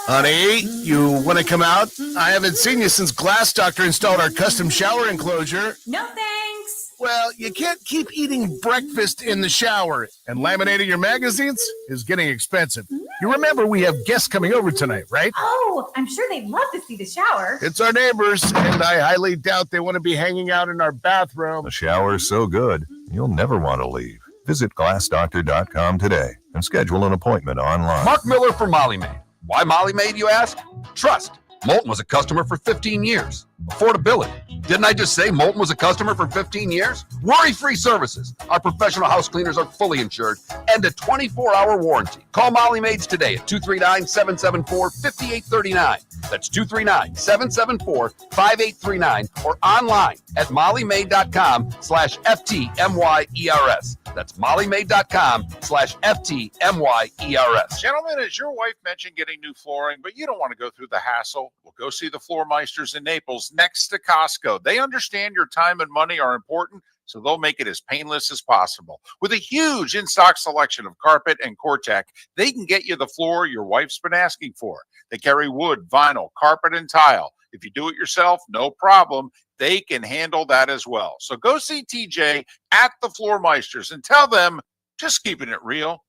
Honey, you want to come out? I haven't seen you since Glass Doctor installed our custom shower enclosure. No thanks. Well, you can't keep eating breakfast in the shower, and laminating your magazines is getting expensive. You remember we have guests coming over tonight, right? Oh, I'm sure they'd love to see the shower. It's our neighbors, and I highly doubt they want to be hanging out in our bathroom. The shower's so good, you'll never want to leave. Visit glassdoctor.com today and schedule an appointment online. Mark Miller for Molly Maid. Why Molly Maid, you ask? Trust. Moulton was a customer for 15 years. Affordability. Didn't I just say Moulton was a customer for 15 years? Worry-free services. Our professional house cleaners are fully insured and a 24-hour warranty. Call Molly Maids today at 239-774-5839. That's 239-774-5839 or online at mollymaid.com/FTMYERS. That's mollymaid.com/FTMYERS. Gentlemen, has your wife mentioned getting new flooring, but you don't want to go through the hassle? Well, go see the Floor Meisters in Naples next to Costco. They understand your time and money are important, so they'll make it as painless as possible. With a huge in-stock selection of carpet and Cortec, they can get you the floor your wife's been asking for. They carry wood, vinyl, carpet, and tile. If you do it yourself, no problem. They can handle that as well. So go see TJ at the Floor Meisters and tell them, just keeping it real.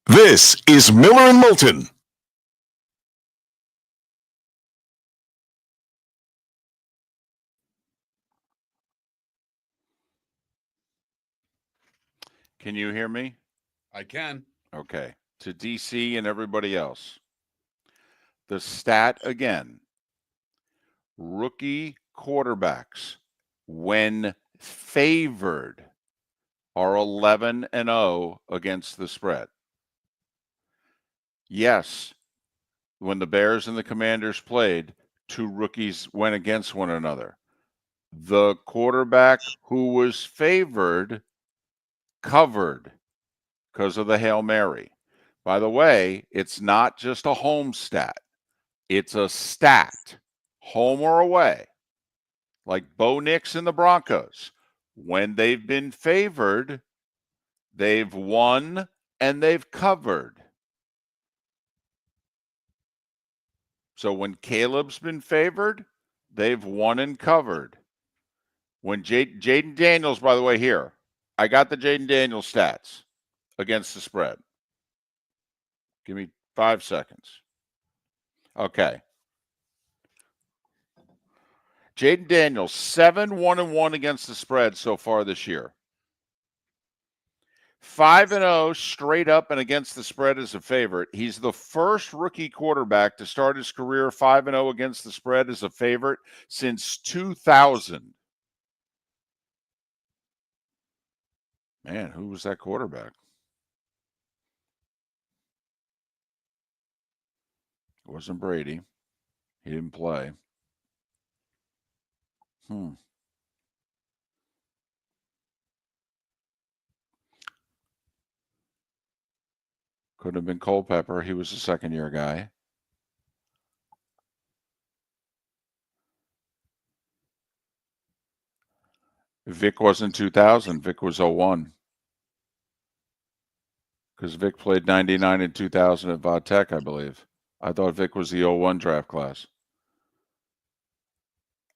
This is Miller and Moulton. Can you hear me? I can. Okay. To DC and everybody else. The stat again. Rookie quarterbacks, when favored, are 11-0 against the spread. Yes, when the Bears and the Commanders played, two rookies went against one another. The quarterback who was favored covered because of the Hail Mary. By the way, it's not just a home stat. It's a stat, home or away. Like Bo Nix and the Broncos. When they've been favored, they've won and they've covered. So when Caleb's been favored, they've won and covered. When Jaden Daniels, by the way, here, I got the Jaden Daniels stats against the spread. Give me 5 seconds. Okay. Jaden Daniels, 7-1-1 against the spread so far this year. 5-0 straight up and against the spread as a favorite. He's the first rookie quarterback to start his career 5-0 against the spread as a favorite since 2000. Man, who was that quarterback? It wasn't Brady. He didn't play. Could have been Culpepper. He was a second-year guy. Vic wasn't 2000. Vic was 01. Because Vic played 99 and 2000 at Va Tech, I believe. I thought Vic was the 01 draft class.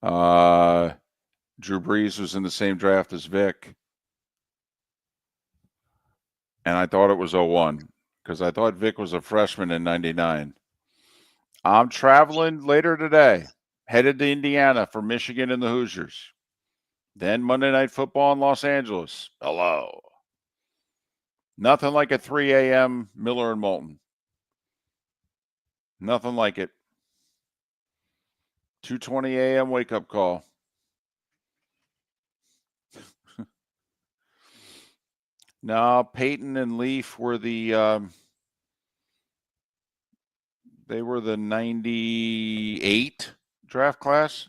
Drew Brees was in the same draft as Vic. And I thought it was 01 because I thought Vic was a freshman in 99. I'm traveling later today, headed to Indiana for Michigan and the Hoosiers. Then Monday Night Football in Los Angeles. Hello. Nothing like a 3 a.m. Miller and Moulton. Nothing like it. 2:20 a.m. wake-up call. No, Peyton and Leaf were the they were the 98 draft class.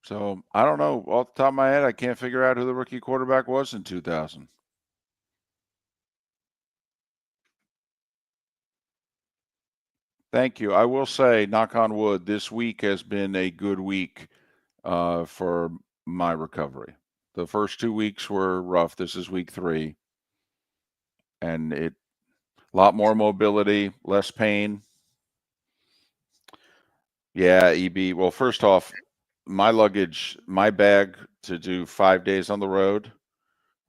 So I don't know. Off the top of my head, I can't figure out who the rookie quarterback was in 2000. Thank you. I will say, knock on wood, this week has been a good week for my recovery. The first 2 weeks were rough. This is week 3. And a lot more mobility, less pain. Yeah, EB. Well, first off, my luggage, my bag to do 5 days on the road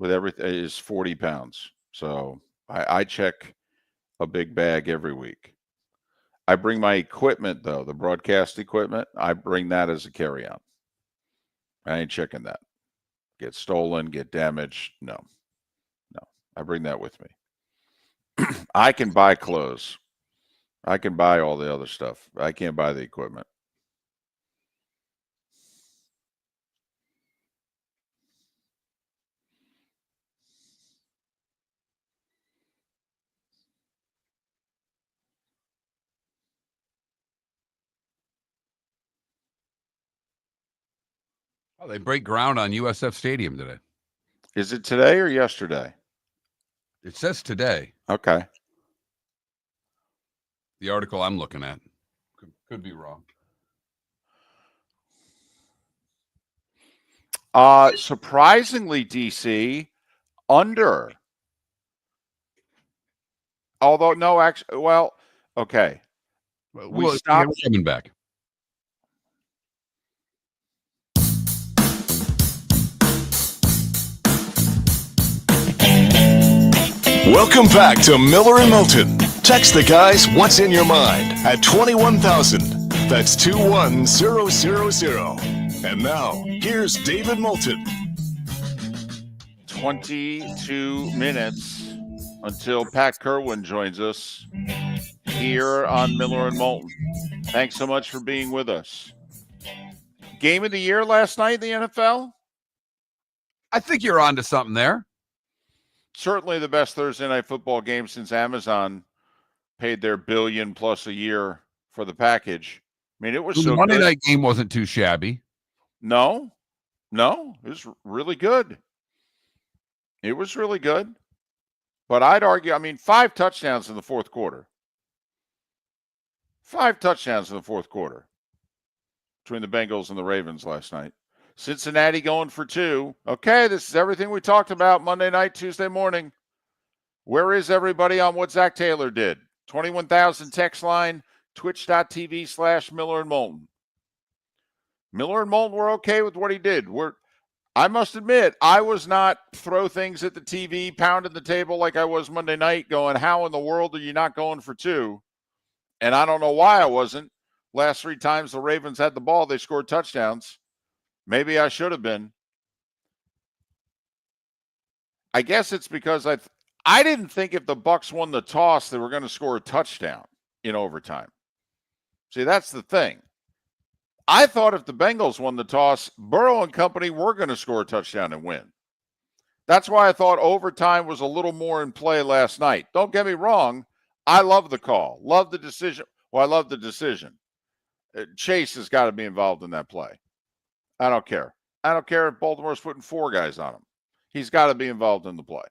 with everything is 40 pounds. So I check a big bag every week. I bring my equipment, though, the broadcast equipment. I bring that as a carry-on. I ain't checking that. Get stolen, get damaged. No. I bring that with me. I can buy clothes. I can buy all the other stuff. I can't buy the equipment. Oh, they break ground on USF Stadium today. Is it today or yesterday? It says today. Okay. The article I'm looking at. Could be wrong. Surprisingly, DC, under. Although, no, actually, well, okay. We stopped. We're coming back. Welcome back to Miller and Moulton. Text the guys what's in your mind at 21,000. That's 21000. And now, here's David Moulton. 22 minutes until Pat Kirwan joins us here on Miller and Moulton. Thanks so much for being with us. Game of the year last night in the NFL? I think you're onto something there. Certainly the best Thursday night football game since Amazon paid their $1 billion plus a year for the package. I mean, it was The so Monday good. night game wasn't too shabby. No, it was really good. It was really good. But I'd argue, I mean, 5 touchdowns in the fourth quarter. 5 touchdowns in the fourth quarter between the Bengals and the Ravens last night. Cincinnati going for 2. Okay, this is everything we talked about Monday night, Tuesday morning. Where is everybody on what Zach Taylor did? 21,000 text line, twitch.tv/Miller and Moulton. Miller and Moulton were okay with what he did. I must admit, I was not throw things at the TV, pounding the table like I was Monday night, going, how in the world are you not going for 2? And I don't know why I wasn't. Last 3 times the Ravens had the ball, they scored touchdowns. Maybe I should have been. I guess it's because I didn't think if the Bucs won the toss, they were going to score a touchdown in overtime. See, that's the thing. I thought if the Bengals won the toss, Burrow and company were going to score a touchdown and win. That's why I thought overtime was a little more in play last night. Don't get me wrong. I love the call. Love the decision. Well, I love the decision. Chase has got to be involved in that play. I don't care. I don't care if Baltimore's putting 4 guys on him. He's got to be involved in the play.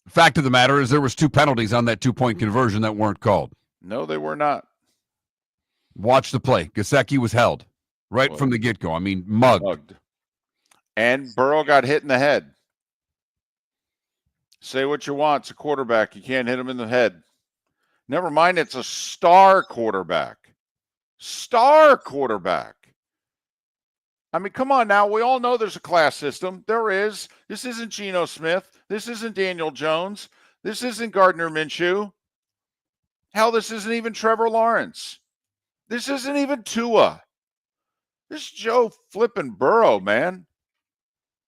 Fact of the matter is there was 2 penalties on that 2-point conversion that weren't called. No, they were not. Watch the play. Gesicki was held right from the get-go. I mean, mugged. And Burrow got hit in the head. Say what you want. It's a quarterback. You can't hit him in the head. Never mind, it's a star quarterback. Star quarterback. I mean, come on now. We all know there's a class system. There is. This isn't Geno Smith. This isn't Daniel Jones. This isn't Gardner Minshew. Hell, this isn't even Trevor Lawrence. This isn't even Tua. This is Joe flipping Burrow, man.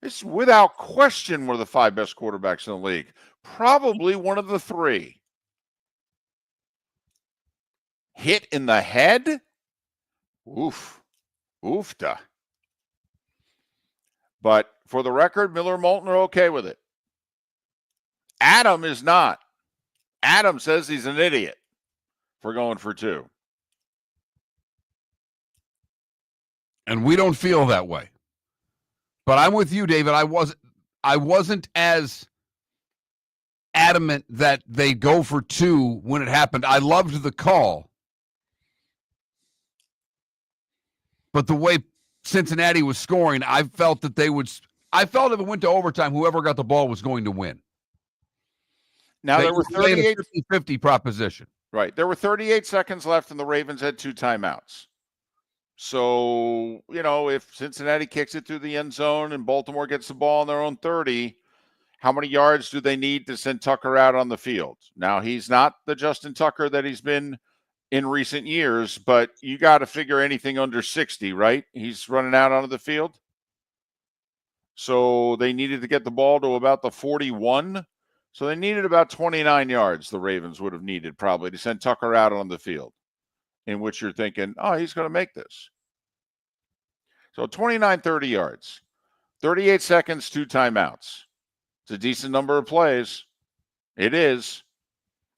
This, without question, one of the 5 best quarterbacks in the league. Probably one of the 3. Hit in the head? Oof. Oofta. But for the record, Miller and Moulton are okay with it. Adam is not. Adam says he's an idiot for going for 2. And we don't feel that way. But I'm with you, David. I wasn't as adamant that they go for 2 when it happened. I loved the call. But the way Cincinnati was scoring, I felt that I felt if it went to overtime, whoever got the ball was going to win. Now there were 38 50 proposition. Right. There were 38 seconds left and the Ravens had 2 timeouts. So, if Cincinnati kicks it through the end zone and Baltimore gets the ball on their own 30, how many yards do they need to send Tucker out on the field? Now, he's not the Justin Tucker that he's been in recent years, but you got to figure anything under 60, right? He's running out onto the field. So they needed to get the ball to about the 41. So they needed about 29 yards, the Ravens would have needed probably to send Tucker out on the field, in which you're thinking, oh, he's going to make this. So 29, 30 yards, 38 seconds, 2 timeouts. It's a decent number of plays. It is.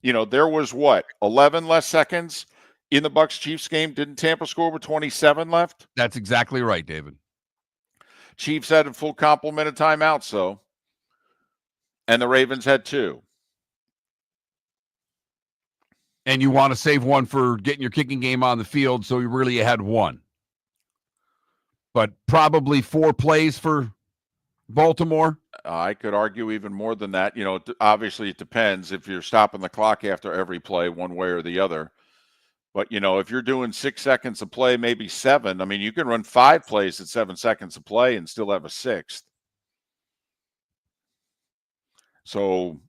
There was 11 less seconds in the Bucs-Chiefs game. Didn't Tampa score with 27 left? That's exactly right, David. Chiefs had a full complement of timeouts, though. And the Ravens had 2. And you want to save 1 for getting your kicking game on the field, so you really had 1. But probably 4 plays for Baltimore. I could argue even more than that. Obviously it depends if you're stopping the clock after every play one way or the other. But, if you're doing 6 seconds of play, maybe 7, I mean, you can run 5 plays at 7 seconds of play and still have a 6th. So,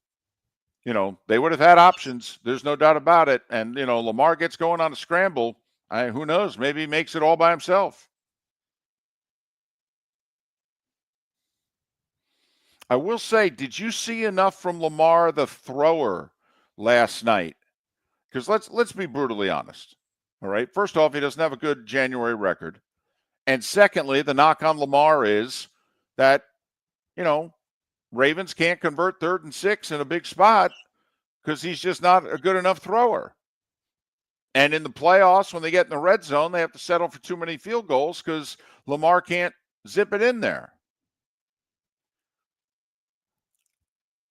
they would have had options. There's no doubt about it. And, Lamar gets going on a scramble. Who knows? Maybe he makes it all by himself. I will say, did you see enough from Lamar, the thrower, last night? Because let's be brutally honest. All right. First off, he doesn't have a good January record. And secondly, the knock on Lamar is that Ravens can't convert 3rd and 6 in a big spot because he's just not a good enough thrower. And in the playoffs, when they get in the red zone, they have to settle for too many field goals because Lamar can't zip it in there.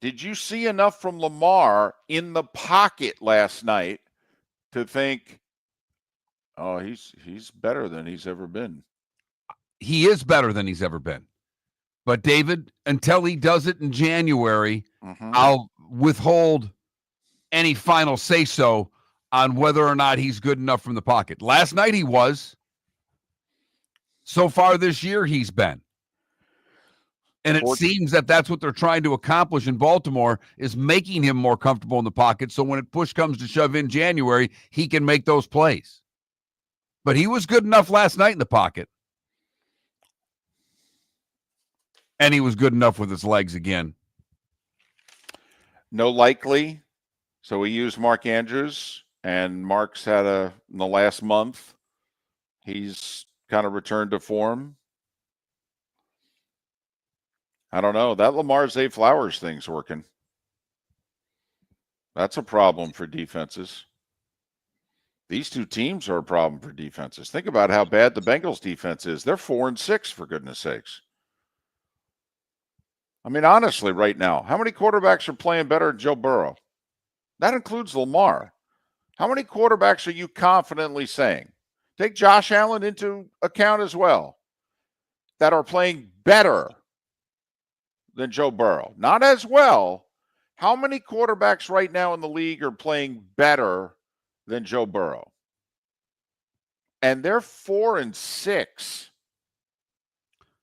Did you see enough from Lamar in the pocket last night to think, oh, he's better than he's ever been? He is better than he's ever been. But, David, until he does it in January, I'll withhold any final say-so on whether or not he's good enough from the pocket. Last night he was. So far this year he's been. And it seems that that's what they're trying to accomplish in Baltimore, is making him more comfortable in the pocket, so when push comes to shove in January, he can make those plays. But he was good enough last night in the pocket. And he was good enough with his legs again. No likely. So we used Mark Andrews, and Mark's had in the last month, he's kind of returned to form. I don't know. That Lamar Zay Flowers thing's working. That's a problem for defenses. These two teams are a problem for defenses. Think about how bad the Bengals defense is. They're 4-6, for goodness sakes. I mean, honestly, right now, how many quarterbacks are playing better than Joe Burrow? That includes Lamar. How many quarterbacks are you confidently saying? Take Josh Allen into account as well, that are playing better than Joe Burrow. Not as well. How many quarterbacks right now in the league are playing better than Joe Burrow? And they're 4-6.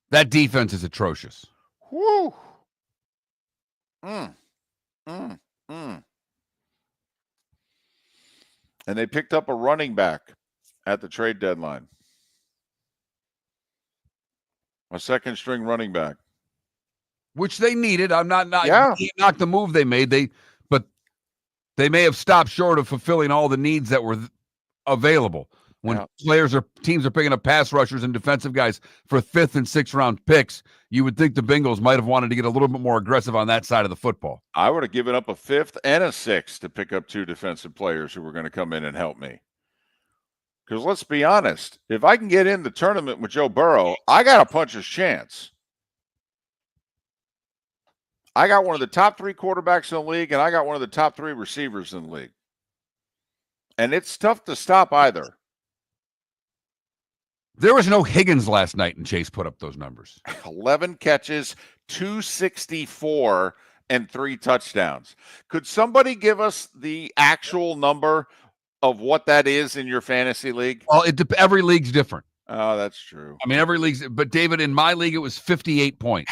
That defense is atrocious. Whew. And they picked up a running back at the trade deadline. A second-string running back. Which they needed. I'm not Yeah. not the move they made. But they may have stopped short of fulfilling all the needs that were available. When teams are picking up pass rushers and defensive guys for 5th and 6th round picks, you would think the Bengals might have wanted to get a little bit more aggressive on that side of the football. I would have given up a 5th and a 6th to pick up 2 defensive players who were going to come in and help me. Because let's be honest, if I can get in the tournament with Joe Burrow, I got a puncher's chance. I got one of the top 3 quarterbacks in the league, and I got one of the top 3 receivers in the league. And it's tough to stop either. There was no Higgins last night, and Chase put up those numbers. 11 catches, 264, and 3 touchdowns. Could somebody give us the actual number of what that is in your fantasy league? Well, every league's different. Oh, that's true. I mean, every league's, but David, in my league, it was 58 points.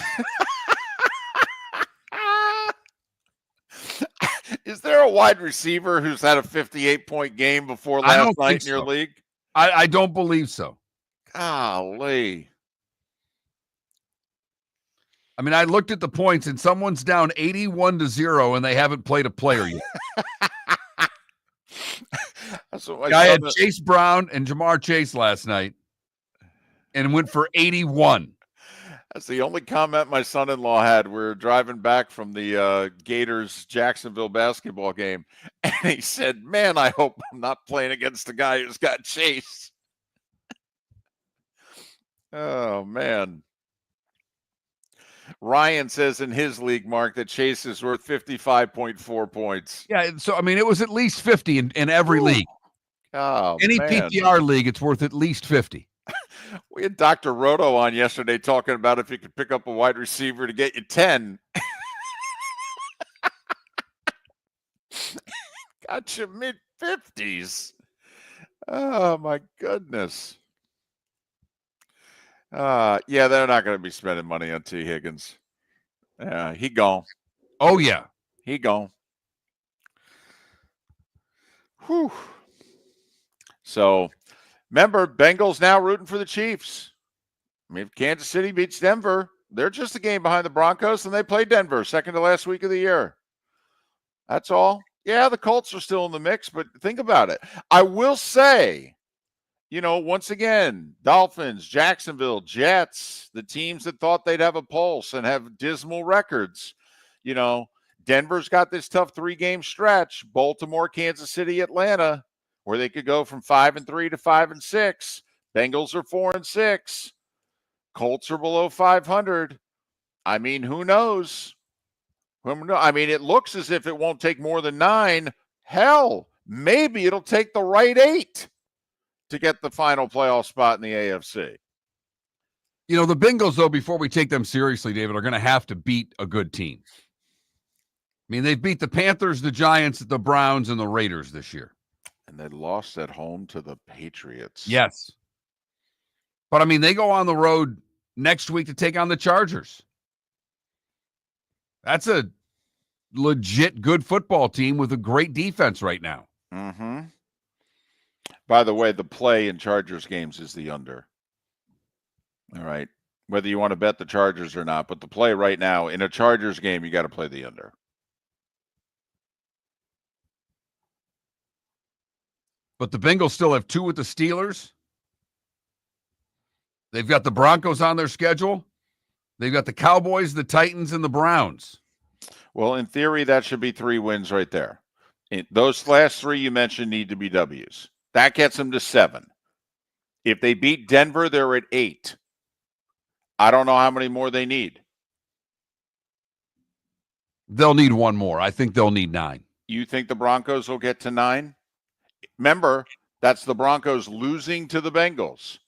Is there a wide receiver who's had a 58-point game before last night in your league? I don't believe so. Golly. I mean, I looked at the points, and someone's down 81-0, and they haven't played a player yet. I had Chase Brown and Jamar Chase last night and went for 81. That's the only comment my son-in-law had. We were driving back from the Gators Jacksonville basketball game, and he said, man, I hope I'm not playing against the guy who's got Chase. Oh, man. Ryan says in his league, Mark, that Chase is worth 55.4 points. Yeah, so, I mean, it was at least 50 in every league. Oh, Any man. PPR league, it's worth at least 50. We had Dr. Roto on yesterday talking about if you could pick up a wide receiver to get you 10. Got you mid-50s. Oh, my goodness. Yeah, they're not going to be spending money on T. Higgins. Yeah, he gone. Oh, yeah. He gone. Whew. So, remember, Bengals now rooting for the Chiefs. I mean, if Kansas City beats Denver, they're just a game behind the Broncos, and they play Denver second to last week of the year. That's all. Yeah, the Colts are still in the mix, but think about it. I will say, once again, Dolphins, Jacksonville, Jets, the teams that thought they'd have a pulse and have dismal records. Denver's got this tough 3-game stretch, Baltimore, Kansas City, Atlanta, where they could go from 5-3 to 5-6. Bengals are 4-6. Colts are below 500. I mean, who knows? I mean, it looks as if it won't take more than 9. Hell, maybe it'll take the right 8 to get the final playoff spot in the AFC. The Bengals, though, before we take them seriously, David, are going to have to beat a good team. I mean, they've beat the Panthers, the Giants, the Browns, and the Raiders this year. And they lost at home to the Patriots. Yes. But, I mean, they go on the road next week to take on the Chargers. That's a legit good football team with a great defense right now. Mm-hmm. By the way, the play in Chargers games is the under. All right. Whether you want to bet the Chargers or not, but the play right now in a Chargers game, you got to play the under. But the Bengals still have 2 with the Steelers. They've got the Broncos on their schedule. They've got the Cowboys, the Titans, and the Browns. Well, in theory, that should be 3 wins right there. Those last 3 you mentioned need to be W's. That gets them to 7. If they beat Denver, they're at 8. I don't know how many more they need. They'll need 1 more. I think they'll need 9. You think the Broncos will get to 9? Remember, that's the Broncos losing to the Bengals.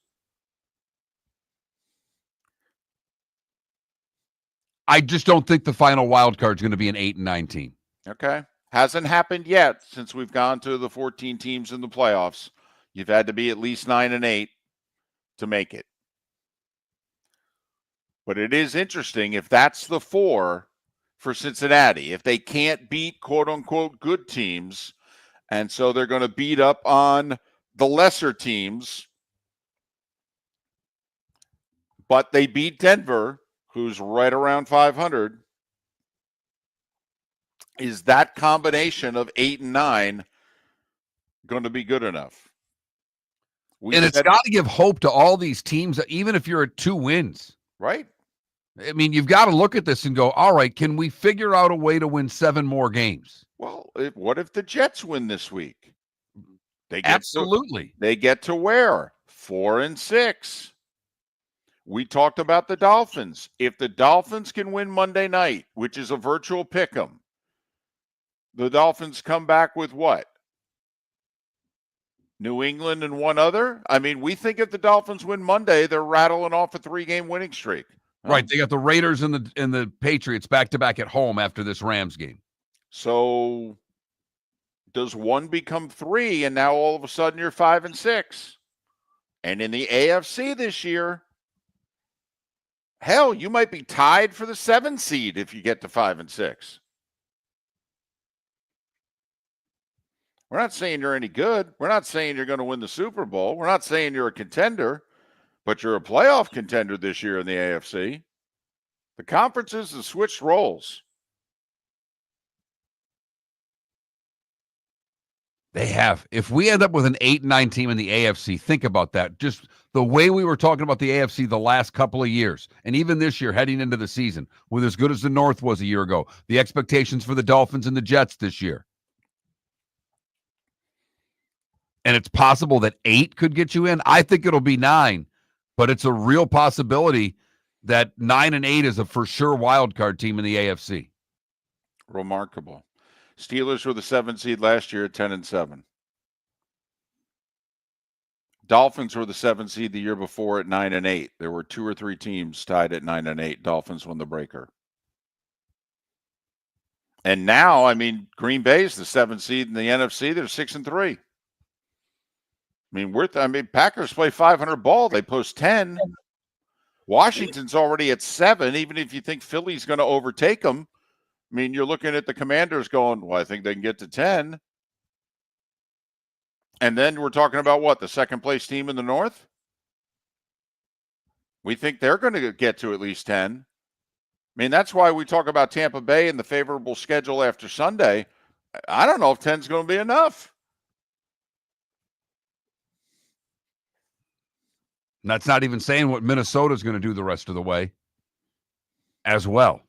I just don't think the final wild card is going to be an 8 and 9 team. Okay. Hasn't happened yet since we've gone to the 14 teams in the playoffs. You've had to be at least 9 and 8 to make it. But it is interesting if that's the 4 for Cincinnati. If they can't beat quote-unquote good teams, and so they're going to beat up on the lesser teams, but they beat Denver, who's right around 500. Is that combination of 8 and 9 going to be good enough? And it's got to give hope to all these teams, even if you're at 2 wins. Right. I mean, you've got to look at this and go, all right, can we figure out a way to win 7 more games? Well, what if the Jets win this week? Absolutely. They get to where? 4-6. We talked about the Dolphins. If the Dolphins can win Monday night, which is a virtual pick'em, the Dolphins come back with what? New England and 1 other? I mean, we think if the Dolphins win Monday, they're rattling off a 3-game winning streak. Right. They got the Raiders and the Patriots back-to-back at home after this Rams game. So does 1 become 3, and now all of a sudden you're 5-6? And in the AFC this year, hell, you might be tied for the 7 seed if you get to 5-6. We're not saying you're any good. We're not saying you're going to win the Super Bowl. We're not saying you're a contender, but you're a playoff contender this year in the AFC. The conferences have switched roles. They have. If we end up with an 8 and 9 team in the AFC, think about that. Just the way we were talking about the AFC the last couple of years, and even this year heading into the season, with as good as the North was a year ago, the expectations for the Dolphins and the Jets this year. And it's possible that 8 could get you in. I think it'll be 9, but it's a real possibility that 9 and 8 is a for sure wild card team in the AFC. Remarkable. Steelers were the 7 seed last year at 10-7. Dolphins were the 7 seed the year before at 9-8. There were 2 or 3 teams tied at 9-8. Dolphins won the breaker. And now, I mean, Green Bay's the 7 seed in the NFC. They're 6-3. I mean, Packers play 500 ball. They post 10. Washington's already at 7. Even if you think Philly's going to overtake them, I mean, you're looking at the Commanders going, well, I think they can get to 10. And then we're talking about what? The second place team in the North? We think they're going to get to at least 10. I mean, that's why we talk about Tampa Bay and the favorable schedule after Sunday. I don't know if 10 is going to be enough. And that's not even saying what Minnesota's going to do the rest of the way as well.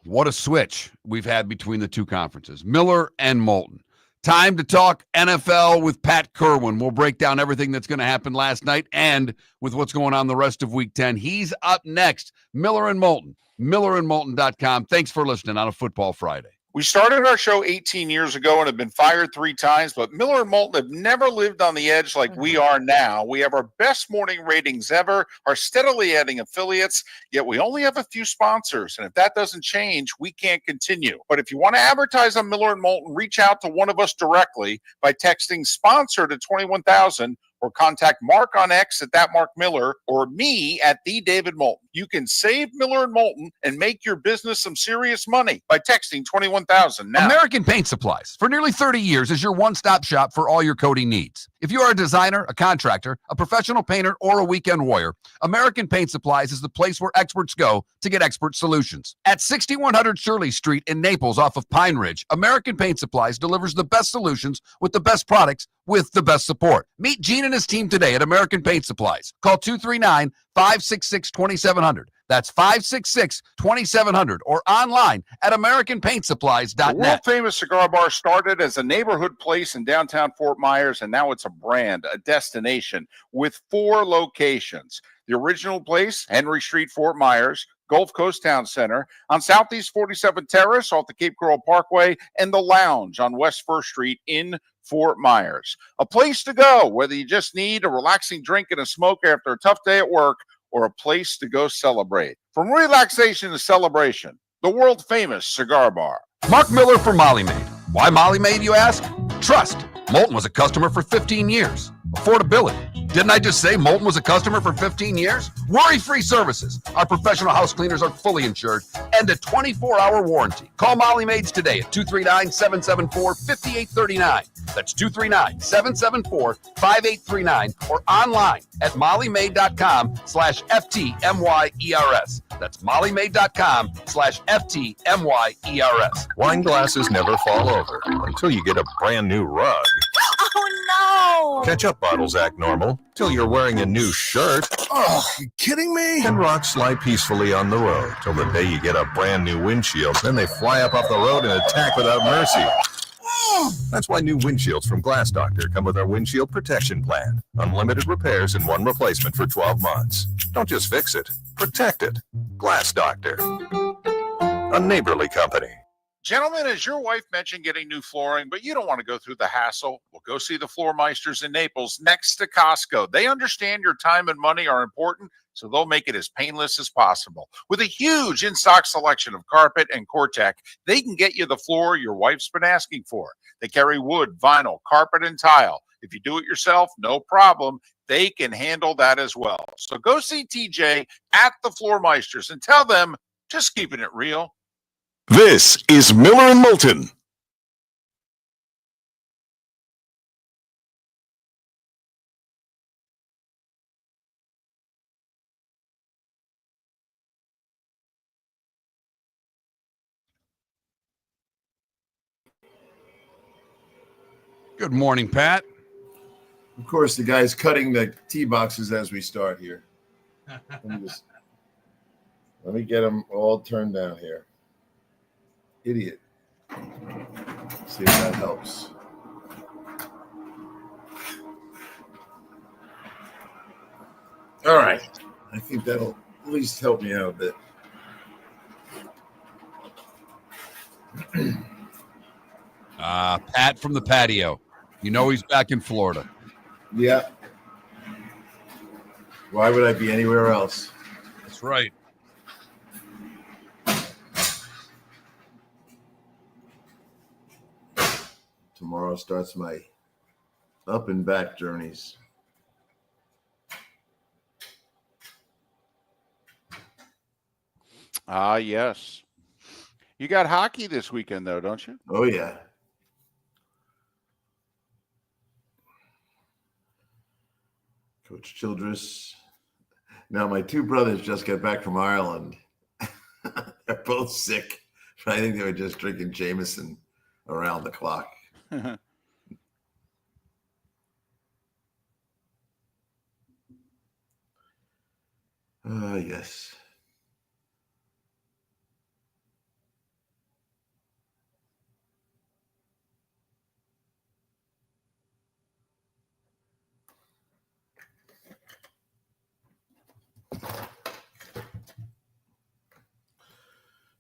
What a switch we've had between the two conferences, Miller and Moulton. Time to talk NFL with Pat Kirwan. We'll break down everything that's going to happen last night and with what's going on the rest of Week 10. He's up next. Miller and Moulton, millerandmoulton.com. Thanks for listening on a Football Friday. We started our show 18 years ago and have been fired 3 times, but Miller and Moulton have never lived on the edge like we are now. We have our best morning ratings ever, are steadily adding affiliates, yet we only have a few sponsors. And if that doesn't change, we can't continue. But if you want to advertise on Miller and Moulton, reach out to one of us directly by texting sponsor to 21,000 or contact Mark on X at that Mark Miller or me at the David Moulton. You can save Miller and Moulton and make your business some serious money by texting 21,000 now. American Paint Supplies, for nearly 30 years, is your one-stop shop for all your coating needs. If you are a designer, a contractor, a professional painter, or a weekend warrior, American Paint Supplies is the place where experts go to get expert solutions. At 6100 Shirley Street in Naples off of Pine Ridge, American Paint Supplies delivers the best solutions with the best products with the best support. Meet Gene and his team today at American Paint Supplies. Call 239-566-2700. That's 566-2700 or online at AmericanPaintSupplies.net. The world-famous cigar bar started as a neighborhood place in downtown Fort Myers, and now it's a brand, a destination with 4 locations. The original place, Henry Street, Fort Myers, Gulf Coast Town Center, on Southeast 47th Terrace off the Cape Coral Parkway, and the Lounge on West 1st Street in Fort Myers. A place to go, whether you just need a relaxing drink and a smoke after a tough day at work, or a place to go celebrate. From relaxation to celebration, the world-famous cigar bar. Mark Miller for Molly Maid. Why Molly Maid, you ask? Trust. Moulton was a customer for 15 years. Affordability. Didn't I just say Moulton was a customer for 15 years? Worry-free services. Our professional house cleaners are fully insured and a 24-hour warranty. Call Molly Maids today at 239-774-5839. That's 239-774-5839 or online at mollymaid.com/FTMYERS. That's mollymaid.com/FTMYERS. Wine glasses never fall over until you get a brand new rug. Oh, no! Ketchup bottles act normal till you're wearing a new shirt. Oh, you kidding me? And rocks slide peacefully on the road till the day you get a brand new windshield. Then they fly up off the road and attack without mercy. That's why new windshields from Glass Doctor come with our windshield protection plan. Unlimited repairs and 1 replacement for 12 months. Don't just fix it, protect it. Glass Doctor, a neighborly company. Gentlemen, as your wife mentioned getting new flooring, but you don't want to go through the hassle, well, go see the Floor Meisters in Naples next to Costco. They understand your time and money are important, so they'll make it as painless as possible. With a huge in-stock selection of carpet and Cortec, they can get you the floor your wife's been asking for. They carry wood, vinyl, carpet, and tile. If you do it yourself, no problem. They can handle that as well. So go see TJ at the Floor Meisters and tell them, just keeping it real. This is Miller and Moulton. Good morning, Pat. Of course, the guy's cutting the tee boxes as we start here. Let me get them all turned down here. Idiot. See if that helps. All right. I think that'll at least help me out a bit. Pat from the patio. You know he's back in Florida. Yeah. Why would I be anywhere else? That's right. Tomorrow starts my up and back journeys. Ah, yes. You got hockey this weekend, though, don't you? Oh, yeah. Coach Childress. Now, my 2 brothers just got back from Ireland. They're both sick. I think they were just drinking Jameson around the clock. Yes.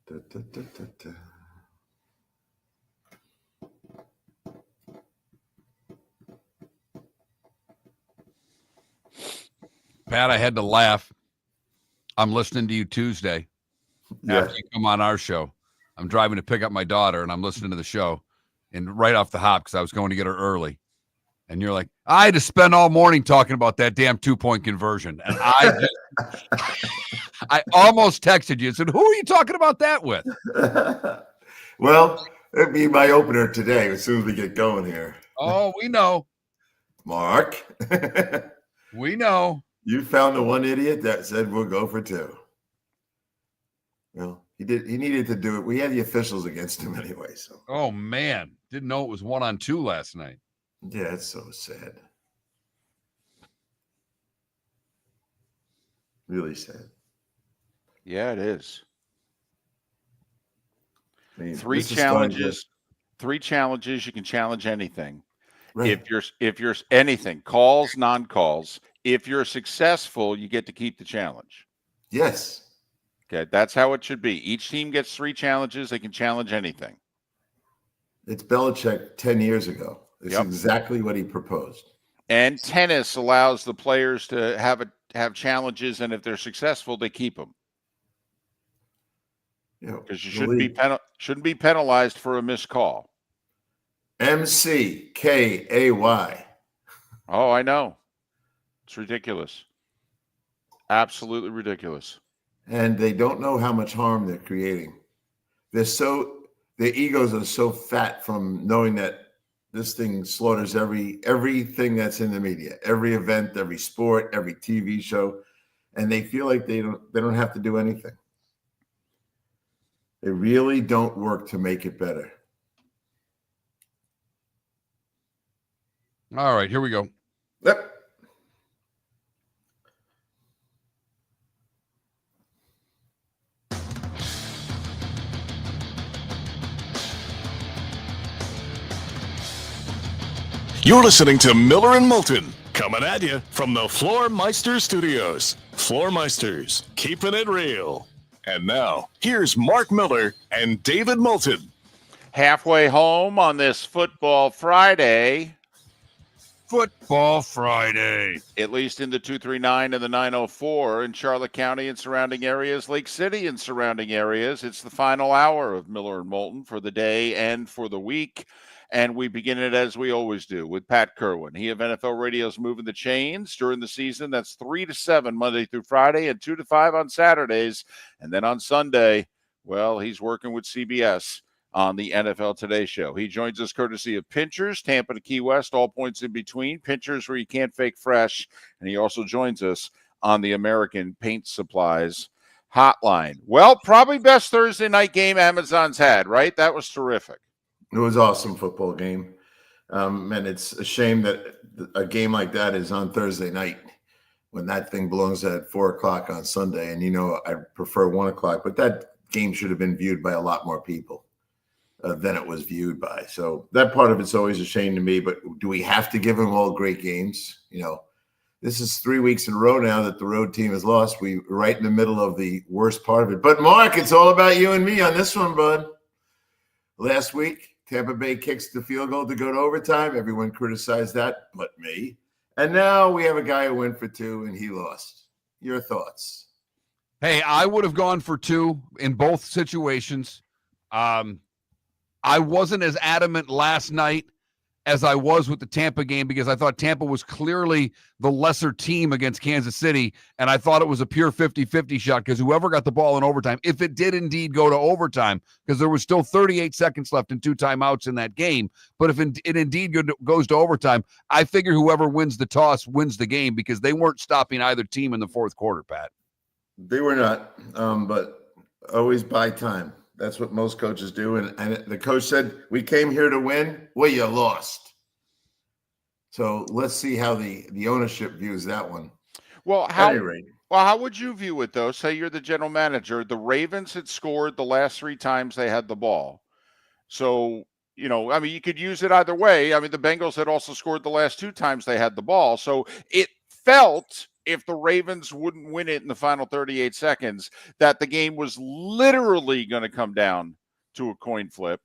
Da, da, da, da, da. Pat, I had to laugh. I'm listening to you Tuesday after you come on our show. I'm driving to pick up my daughter, and I'm listening to the show. And right off the hop, because I was going to get her early. And you're like, I had to spend all morning talking about that damn 2-point conversion. And I almost texted you and said, who are you talking about that with? Well, it'd be my opener today as soon as we get going here. Oh, we know. Mark. We know. You found the one idiot that said we'll go for 2. Well, he needed to do it. We had the officials against him anyway. So. Oh, man. Didn't know it was 1-on-2 last night. Yeah, it's so sad. Really sad. Yeah, it is. I mean, 3 challenges. 3 challenges. You can challenge anything. Right. If you're anything, calls, non-calls. If you're successful, you get to keep the challenge. Yes. Okay, that's how it should be. Each team gets 3 challenges. They can challenge anything. It's Belichick 10 years ago. It's exactly what he proposed. And tennis allows the players to have challenges, and if they're successful, they keep them. Because you shouldn't be penalized for a missed call. MCKAY. Oh, I know. It's ridiculous. Absolutely ridiculous. And they don't know how much harm they're creating. Their egos are so fat from knowing that this thing slaughters everything that's in the media, every event, every sport, every TV show, and they feel like they don't have to do anything. They really don't work to make it better. All right, here we go. Yep. You're listening to Miller and Moulton, coming at you from the Floor Meister Studios. Floor Meisters, keeping it real. And now, here's Mark Miller and David Moulton. Halfway home on this Football Friday. Football Friday. At least in the 239 and the 904 in Charlotte County and surrounding areas, Lake City and surrounding areas. It's the final hour of Miller and Moulton for the day and for the week. And we begin it as we always do with Pat Kirwan. He of NFL Radio's Moving the Chains during the season. That's 3 to 7 Monday through Friday and 2 to 5 on Saturdays. And then on Sunday, well, he's working with CBS on the NFL Today show. He joins us courtesy of Pinchers, Tampa to Key West, all points in between. Pinchers where you can't fake fresh. And he also joins us on the American Paint Supplies hotline. Well, probably best Thursday night game Amazon's had, right? That was terrific. It was an awesome football game. And it's a shame that a game like that is on Thursday night when that thing belongs at 4:00 on Sunday. And, I prefer 1:00, but that game should have been viewed by a lot more people than it was viewed by. So that part of it's always a shame to me, but do we have to give them all great games? This is 3 weeks in a row now that the road team has lost. We're right in the middle of the worst part of it. But Mark, it's all about you and me on this one, bud. Last week, Tampa Bay kicks the field goal to go to overtime. Everyone criticized that, but me. And now we have a guy who went for 2 and he lost. Your thoughts? Hey, I would have gone for 2 in both situations. I wasn't as adamant last night as I was with the Tampa game because I thought Tampa was clearly the lesser team against Kansas City, and I thought it was a pure 50-50 shot because whoever got the ball in overtime, if it did indeed go to overtime, because there was still 38 seconds left and 2 timeouts in that game, but if it indeed goes to overtime, I figure whoever wins the toss wins the game because they weren't stopping either team in the fourth quarter, Pat. They were not, but always buy time. That's what most coaches do. And the coach said, we came here to win. Well, you lost. So let's see how the ownership views that one. Well, at any rate, Well, how would you view it though? Say you're the general manager. The Ravens had scored the last 3 times they had the ball. So, I mean, you could use it either way. I mean, the Bengals had also scored the last 2 times they had the ball. So it felt, if the Ravens wouldn't win it in the final 38 seconds, that the game was literally going to come down to a coin flip.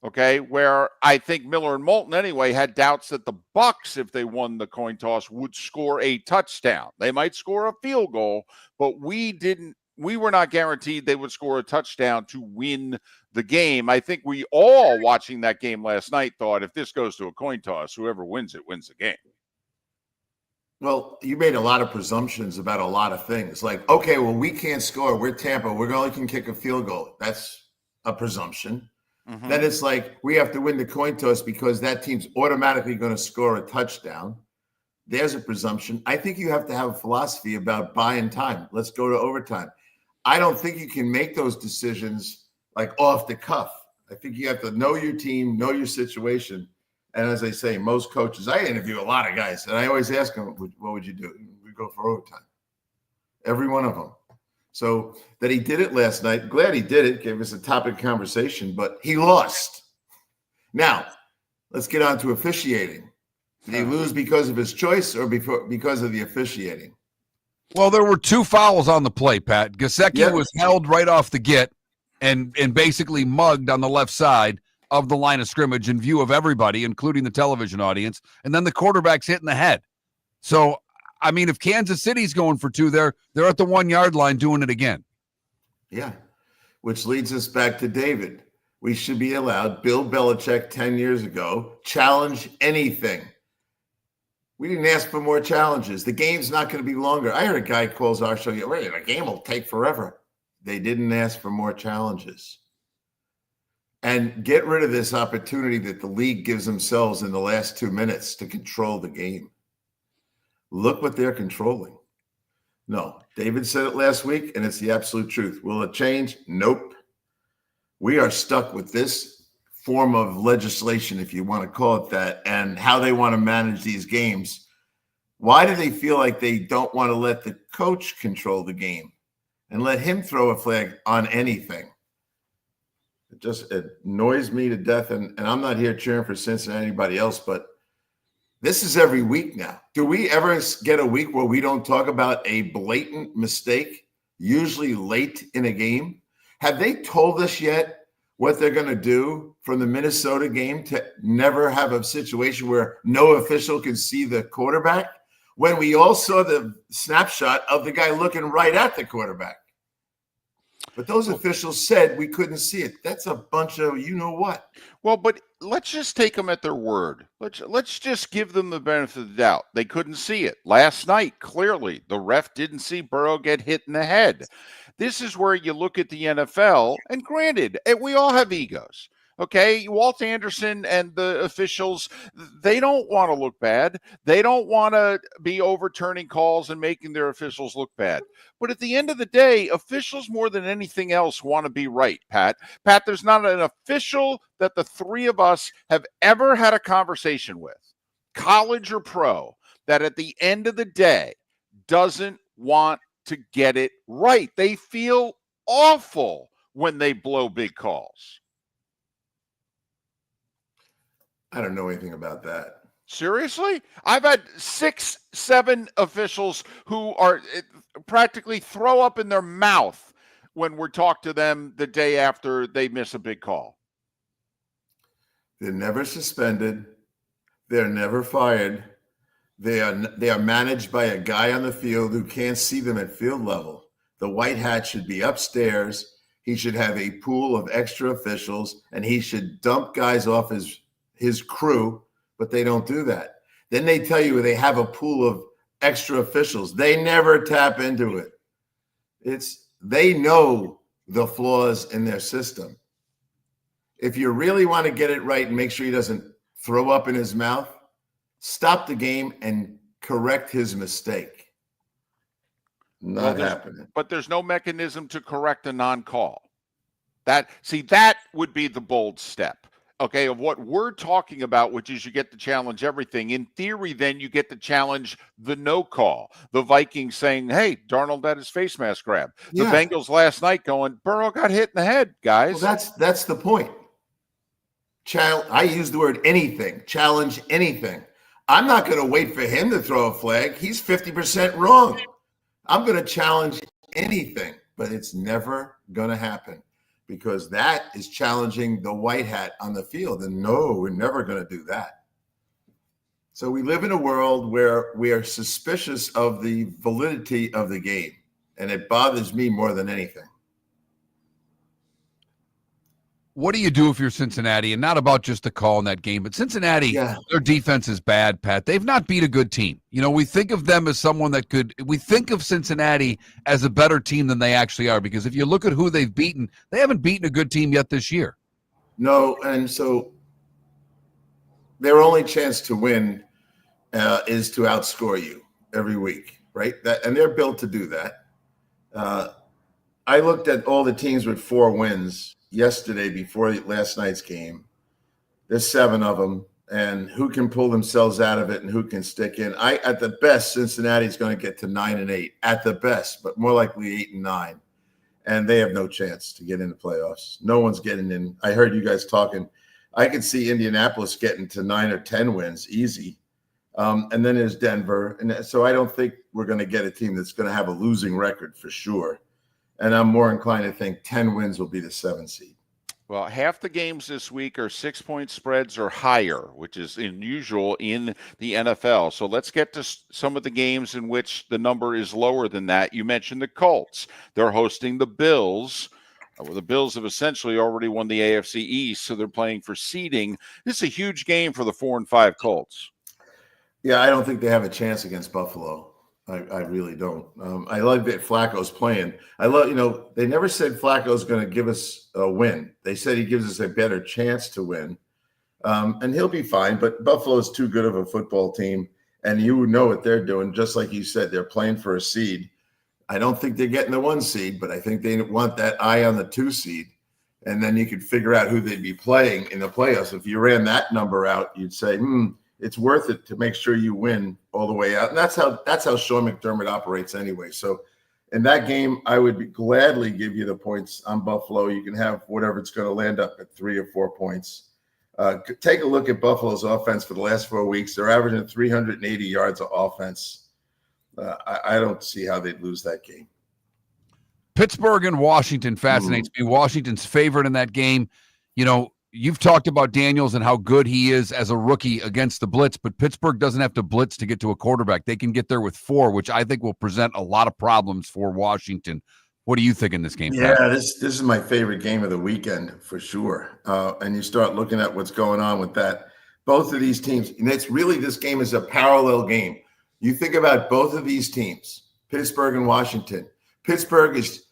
Okay, where I think Miller and Moulton anyway had doubts that the Bucks, if they won the coin toss, would score a touchdown. They might score a field goal, but we didn't. We were not guaranteed they would score a touchdown to win the game. I think we all watching that game last night thought if this goes to a coin toss, whoever wins it wins the game. Well, you made a lot of presumptions about a lot of things. Like, okay, well, we can't score. We're Tampa. We only can kick a field goal. That's a presumption. Mm-hmm. Then it's like we have to win the coin toss because that team's automatically going to score a touchdown. There's a presumption. I think you have to have a philosophy about buying time. Let's go to overtime. I don't think you can make those decisions like off the cuff. I think you have to know your team, know your situation. And as I say, most coaches, I interview a lot of guys, and I always ask them, what would you do? We go for overtime. Every one of them. So that he did it last night, glad he did it, gave us a topic of conversation, but he lost. Now, let's get on to officiating. Did he lose because of his choice or because of the officiating? Well, there were 2 fouls on the play, Pat. Gesicki was held right off the get and basically mugged on the left side of the line of scrimmage in view of everybody, including the television audience, and then the quarterback's hit in the head. So, I mean, if Kansas City's going for 2 there, they're at the 1-yard line doing it again. Yeah, which leads us back to David. We should be allowed, Bill Belichick 10 years ago, challenge anything. We didn't ask for more challenges. The game's not going to be longer. I heard a guy calls our show, wait, the game will take forever. They didn't ask for more challenges. And get rid of this opportunity that the league gives themselves in the last 2 minutes to control the game. Look what they're controlling. No, David said it last week, and it's the absolute truth. Will it change? Nope. We are stuck with this form of legislation, if you want to call it that, and how they want to manage these games. Why do they feel like they don't want to let the coach control the game and let him throw a flag on anything? It annoys me to death, and I'm not here cheering for Cincinnati or anybody else, but this is every week now. Do we ever get a week where we don't talk about a blatant mistake, usually late in a game? Have they told us yet what they're going to do from the Minnesota game to never have a situation where no official can see the quarterback, when we all saw the snapshot of the guy looking right at the quarterback? But those officials said we couldn't see it. That's a bunch of you-know-what. Well, but let's just take them at their word. Let's just give them the benefit of the doubt. They couldn't see it. Last night, clearly, the ref didn't see Burrow get hit in the head. This is where you look at the NFL, and granted, we all have egos. Okay, Walt Anderson and the officials, they don't want to look bad. They don't want to be overturning calls and making their officials look bad. But at the end of the day, officials more than anything else want to be right, Pat. Pat, there's not an official that the 3 of us have ever had a conversation with, college or pro, that at the end of the day doesn't want to get it right. They feel awful when they blow big calls. I don't know anything about that. Seriously? I've had 6, 7 officials who are practically throw up in their mouth when we talk to them the day after they miss a big call. They're never suspended. They're never fired. They are managed by a guy on the field who can't see them at field level. The white hat should be upstairs. He should have a pool of extra officials, and he should dump guys off his crew, but they don't do that. Then they tell you they have a pool of extra officials. They never tap into it. They know the flaws in their system. If you really want to get it right and make sure he doesn't throw up in his mouth, stop the game and correct his mistake. Not happening. But there's no mechanism to correct a non-call. That would be the bold step. okay, of what we're talking about, which is you get to challenge everything. In theory, then you get to challenge the no call. The Vikings saying, hey, Darnold had his face mask grab. The Yeah. Bengals last night going, Burrow got hit in the head, guys. Well, that's the point. I use the word anything. Challenge anything. I'm not going to wait for him to throw a flag. He's 50% wrong. I'm going to challenge anything, but it's never going to happen because that is challenging the white hat on the field. And no, we're never going to do that. So we live in a world where we are suspicious of the validity of the game, and it bothers me more than anything. What do you do if you're Cincinnati? And not about just the call in that game, but Cincinnati, their defense is bad, Pat. They've not beat a good team. You know, we think of them as someone that we think of Cincinnati as a better team than they actually are, because if you look at who they've beaten, they haven't beaten a good team yet this year. No, and so their only chance to win is to outscore you every week, right? And they're built to do that. I looked at all the teams with 4 wins yesterday before last night's game. There's 7 of them, and who can pull themselves out of it and who can stick in. At the best, Cincinnati's going to get to 9-8 at the best, but more likely 8-9, and they have no chance to get in the playoffs. No one's getting in. I heard you guys talking. I could see Indianapolis getting to 9 or 10 wins easy, and then there's Denver, and so I don't think we're going to get a team that's going to have a losing record for sure. And I'm more inclined to think 10 wins will be the 7 seed. Well, half the games this week are 6-point spreads or higher, which is unusual in the NFL. So let's get to some of the games in which the number is lower than that. You mentioned the Colts. They're hosting the Bills. Well, the Bills have essentially already won the AFC East, so they're playing for seeding. This is a huge game for the 4-5 Colts. Yeah, I don't think they have a chance against Buffalo. I really don't. I like that Flacco's playing. I love, they never said Flacco's going to give us a win. They said he gives us a better chance to win. And he'll be fine, but Buffalo's too good of a football team. And you know what they're doing. Just like you said, they're playing for a seed. I don't think they're getting the 1 seed, but I think they want that eye on the 2 seed. And then you could figure out who they'd be playing in the playoffs. If you ran that number out, you'd say, it's worth it to make sure you win all the way out. And that's how Sean McDermott operates anyway. So in that game, I would gladly give you the points on Buffalo. You can have whatever it's going to land up at 3 or 4 points. Take a look at Buffalo's offense for the last 4 weeks. They're averaging 380 yards of offense. I don't see how they'd lose that game. Pittsburgh and Washington fascinates me. Washington's favorite in that game. You've talked about Daniels and how good he is as a rookie against the blitz, but Pittsburgh doesn't have to blitz to get to a quarterback. They can get there with 4, which I think will present a lot of problems for Washington. What do you think in this game, Yeah, Pat? this is my favorite game of the weekend for sure. And you start looking at what's going on with that. Both of these teams, and it's really, this game is a parallel game. You think about both of these teams, Pittsburgh and Washington. Pittsburgh is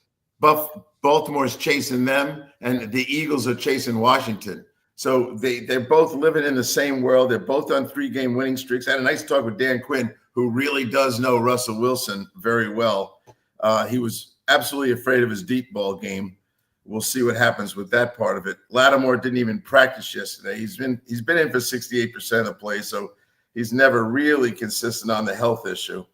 Baltimore's chasing them, and the Eagles are chasing Washington. So they're both living in the same world. They're both on 3-game winning streaks. I had a nice talk with Dan Quinn, who really does know Russell Wilson very well. He was absolutely afraid of his deep ball game. We'll see what happens with that part of it. Lattimore didn't even practice yesterday. He's been in for 68% of the play, so he's never really consistent on the health issue.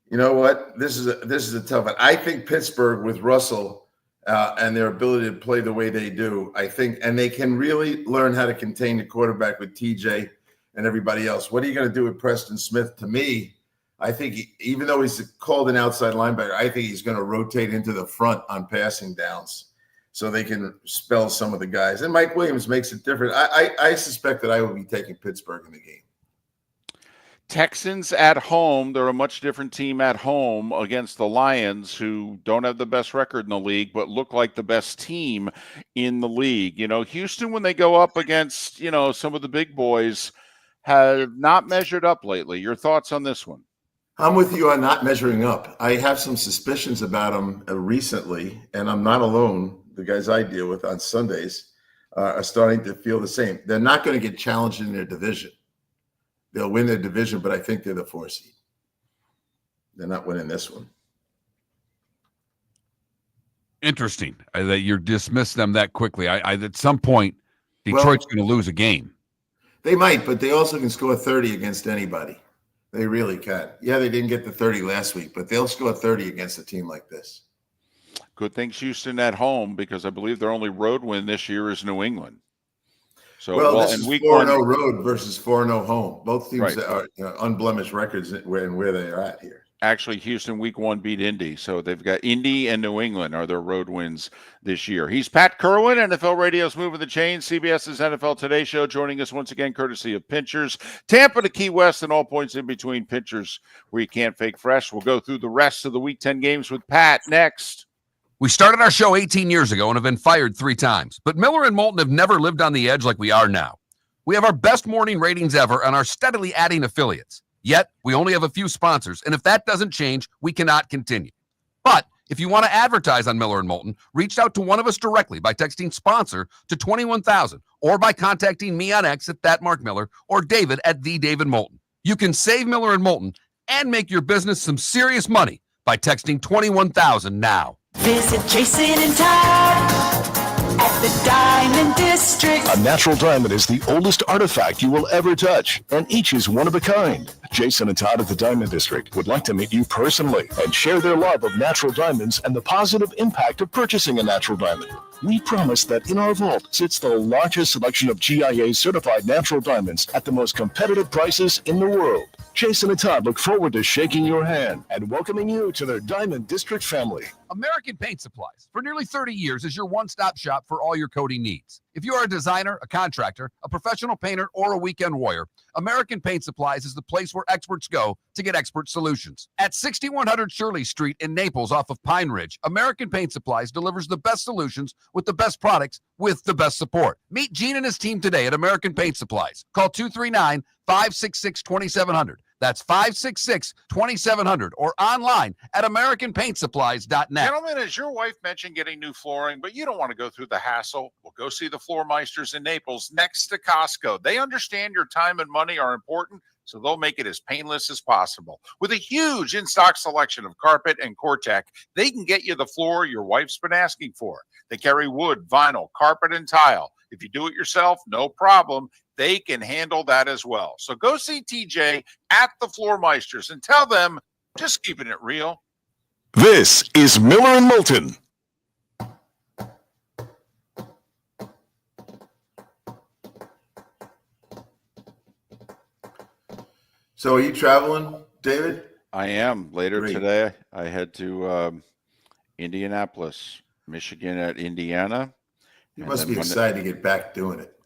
You know what? This is a tough one. I think Pittsburgh with Russell and their ability to play the way they do, I think, and they can really learn how to contain the quarterback with TJ and everybody else. What are you going to do with Preston Smith? To me, I think even though he's called an outside linebacker, I think he's going to rotate into the front on passing downs so they can spell some of the guys. And Mike Williams makes it different. I suspect that I will be taking Pittsburgh in the game. Texans at home. They're a much different team at home against the Lions, who don't have the best record in the league, but look like the best team in the league. Houston, when they go up against, some of the big boys, have not measured up lately. Your thoughts on this one? I'm with you on not measuring up. I have some suspicions about them recently, and I'm not alone. The guys I deal with on Sundays are starting to feel the same. They're not going to get challenged in their division. They'll win their division, but I think they're the 4 seed. They're not winning this one. Interesting that you dismiss them that quickly. I at some point, Detroit's going to lose a game. They might, but they also can score 30 against anybody. They really can. Yeah, they didn't get the 30 last week, but they'll score 30 against a team like this. Good thing Houston at home, because I believe their only road win this year is New England. So, this is 4-0 road versus 4-0 home. Both teams that are unblemished records where they are at here. Actually, Houston week 1 beat Indy. So they've got Indy and New England are their road wins this year. He's Pat Kirwan, NFL Radio's Moving the Chains, CBS's NFL Today Show, joining us once again, courtesy of Pinchers. Tampa to Key West and all points in between. Pinchers, where you can't fake fresh. We'll go through the rest of the Week 10 games with Pat next. We started our show 18 years ago and have been fired 3 times. But Miller and Moulton have never lived on the edge like we are now. We have our best morning ratings ever and are steadily adding affiliates. Yet, we only have a few sponsors, and if that doesn't change, we cannot continue. But if you want to advertise on Miller & Moulton, reach out to one of us directly by texting sponsor to 21,000 or by contacting me on X at @MarkMiller or David at @TheDavidMoulton. You can save Miller & Moulton and make your business some serious money by texting 21,000 now. Visit Jason and Todd at the Diamond District. A natural diamond is the oldest artifact you will ever touch, and each is one of a kind. Jason and Todd at the Diamond District would like to meet you personally and share their love of natural diamonds and the positive impact of purchasing a natural diamond. We promise that in our vault sits the largest selection of GIA-certified natural diamonds at the most competitive prices in the world. Jason and Todd look forward to shaking your hand and welcoming you to their Diamond District family. American Paint Supplies, for nearly 30 years, is your one-stop shop for all your coating needs. If you are a designer, a contractor, a professional painter, or a weekend warrior, American Paint Supplies is the place where experts go to get expert solutions. At 6100 Shirley Street in Naples off of Pine Ridge, American Paint Supplies delivers the best solutions with the best products with the best support. Meet Gene and his team today at American Paint Supplies. Call 239-566-2700. That's 566-2700 or online at AmericanPaintSupplies.net. Gentlemen, as your wife mentioned getting new flooring, but you don't want to go through the hassle, well, go see the Floor Meisters in Naples next to Costco. They understand your time and money are important, so they'll make it as painless as possible. With a huge in-stock selection of carpet and Cortec, they can get you the floor your wife's been asking for. They carry wood, vinyl, carpet, and tile. If you do it yourself, no problem. They can handle that as well. So go see TJ at the Floor Meisters and tell them, just keeping it real. This is Miller & Moulton. So are you traveling, David? I am. Later Great. today, I head to Indianapolis, Michigan at Indiana. You And must then be excited to get back doing it.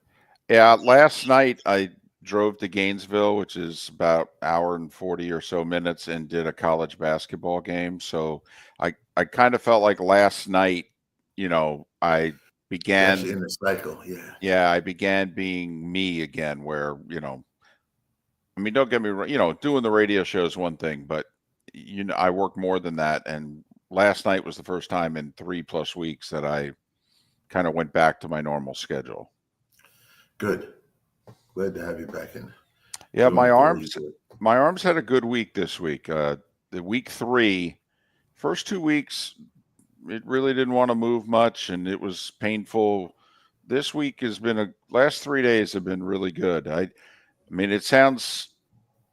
Yeah, last night I drove to Gainesville, which is about an hour and 40 or so minutes, and did a college basketball game. So I kind of felt like last night, I began in the cycle. Yeah, I began being me again, where, don't get me wrong, doing the radio show is one thing, but I work more than that. And last night was the first time in 3+ weeks that I kind of went back to my normal schedule. Good. Glad to have you back in. Yeah, my arms had a good week this week. The week 3, first 2 weeks, it really didn't want to move much, and it was painful. This week last 3 days have been really good. It sounds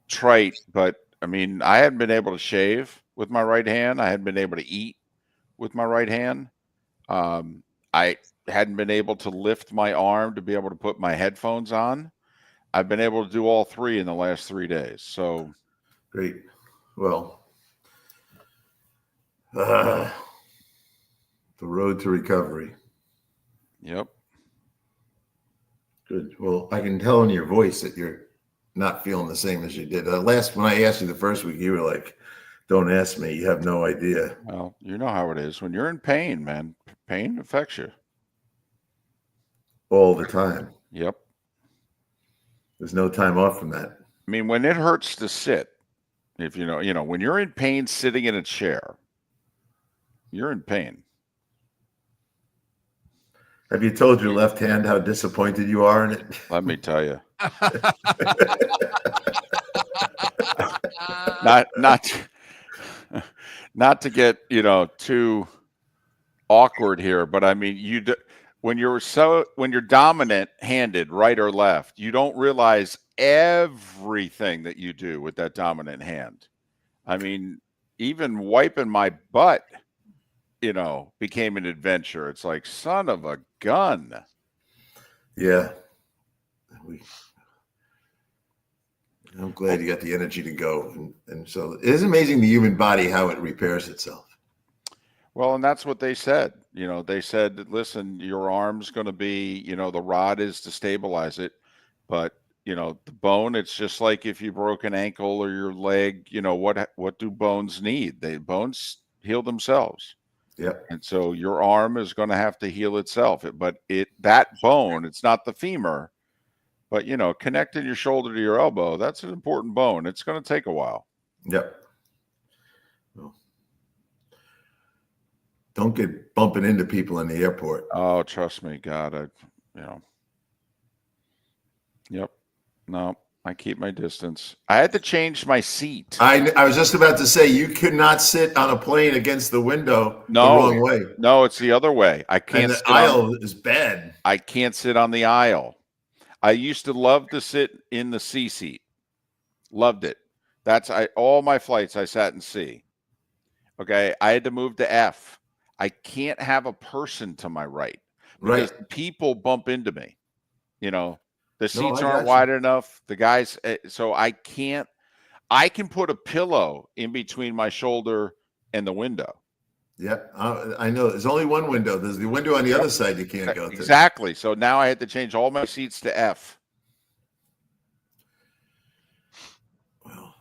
trite, but I hadn't been able to shave with my right hand. I hadn't been able to eat with my right hand. I hadn't been able to lift my arm to be able to put my headphones on. I've been able to do all 3 in the last 3 days. So great. Well, the road to recovery. Yep. Good. Well, I can tell in your voice that you're not feeling the same as you did. When I asked you the first week, you were like, don't ask me. You have no idea. Well, you know how it is. When you're in pain, man, pain affects you. All the time. Yep. There's no time off from that. When it hurts to sit, if when you're in pain sitting in a chair, you're in pain. Have you told your left hand how disappointed you are in it? Let me tell you. not to get, too awkward here, but I mean, when you're dominant handed, right or left, you don't realize everything that you do with that dominant hand. I mean, even wiping my butt, became an adventure. It's like, son of a gun. Yeah. I'm glad you got the energy to go. And so it is amazing the human body, how it repairs itself. Well, and that's what they said. They said, listen, your arm's going to be, the rod is to stabilize it. But, the bone, it's just like if you broke an ankle or your leg, what do bones need? Bones heal themselves. Yep. And so your arm is going to have to heal itself. That bone, it's not the femur, but, connecting your shoulder to your elbow, that's an important bone. It's going to take a while. Yep. Well, don't get bumping into people in the airport. Oh, trust me, God, Yep. No, I keep my distance. I had to change my seat. I was just about to say, you could not sit on a plane against the window the wrong way. No, it's the other way. I can't. And the aisle is bad. I can't sit on the aisle. I used to love to sit in the C seat. Loved it. All my flights I sat in C. Okay, I had to move to F. I can't have a person to my right because people bump into me. The seats aren't wide enough. The guys, so I can't. I can put a pillow in between my shoulder and the window. Yep, I know. There's only one window. There's the window on the other side you can't go to. Exactly. So now I had to change all my seats to F. Well,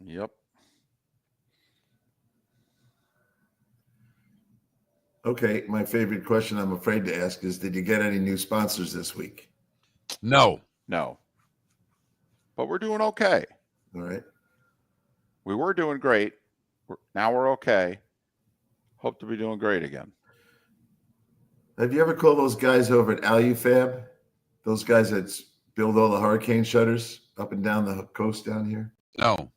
yep. Okay, my favorite question I'm afraid to ask is, did you get any new sponsors this week? No. But we're doing okay. All right. We were doing great. Now we're okay. Hope to be doing great again. Have you ever called those guys over at Alufab? Those guys that build all the hurricane shutters up and down the coast down here? No.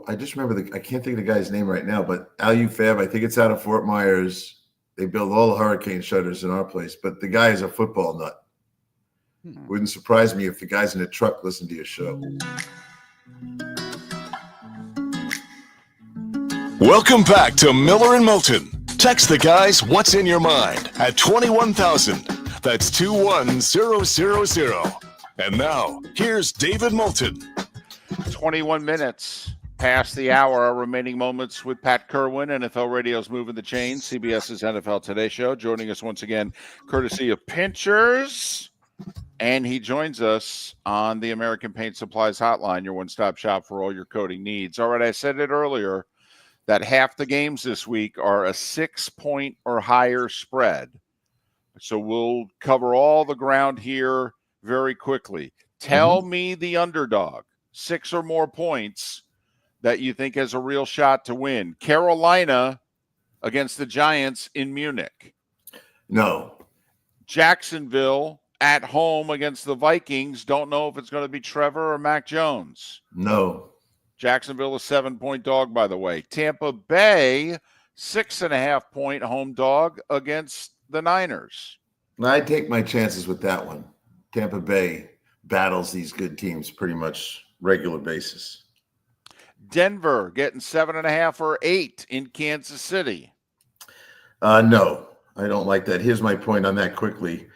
I just remember I can't think of the guy's name right now, but Alufab, I think it's out of Fort Myers. They build all the hurricane shutters in our place, but the guy is a football nut. Wouldn't surprise me if the guys in the truck listen to your show. Welcome back to Miller and Moulton. Text the guys what's in your mind at 21,000. That's 21000. And now, here's David Moulton. 21 minutes past the hour. Our remaining moments with Pat Kirwan, NFL Radio's Moving the Chain, CBS's NFL Today Show. Joining us once again, courtesy of Pinchers. And he joins us on the American Paint Supplies Hotline, your one-stop shop for all your coating needs. All right, I said it earlier that half the games this week are a 6-point or higher spread. So we'll cover all the ground here very quickly. Tell me the underdog, 6 or more points, that you think has a real shot to win. Carolina against the Giants in Munich. No. Jacksonville at home against the Vikings. Don't know if it's going to be Trevor or Mac Jones. No. Jacksonville, a 7-point dog, by the way. Tampa Bay, 6.5-point home dog against the Niners. I take my chances with that one. Tampa Bay battles these good teams pretty much regular basis. Denver getting 7.5 or 8 in Kansas City. No, I don't like that. Here's my point on that quickly.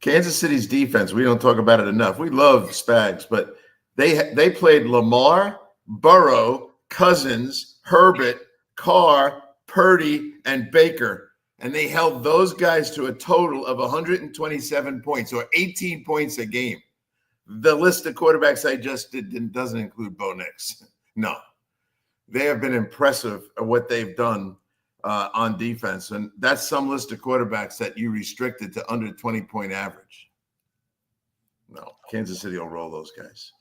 Kansas City's defense, we don't talk about it enough. We love Spags, but they played Lamar, Burrow, Cousins, Herbert, Carr, Purdy, and Baker, and they held those guys to a total of 127 points, or 18 points a game. The list of quarterbacks I just did doesn't include Bo Nix. No. They have been impressive at what they've done on defense, and that's some list of quarterbacks that you restricted to under 20-point average. No, Kansas City will roll those guys.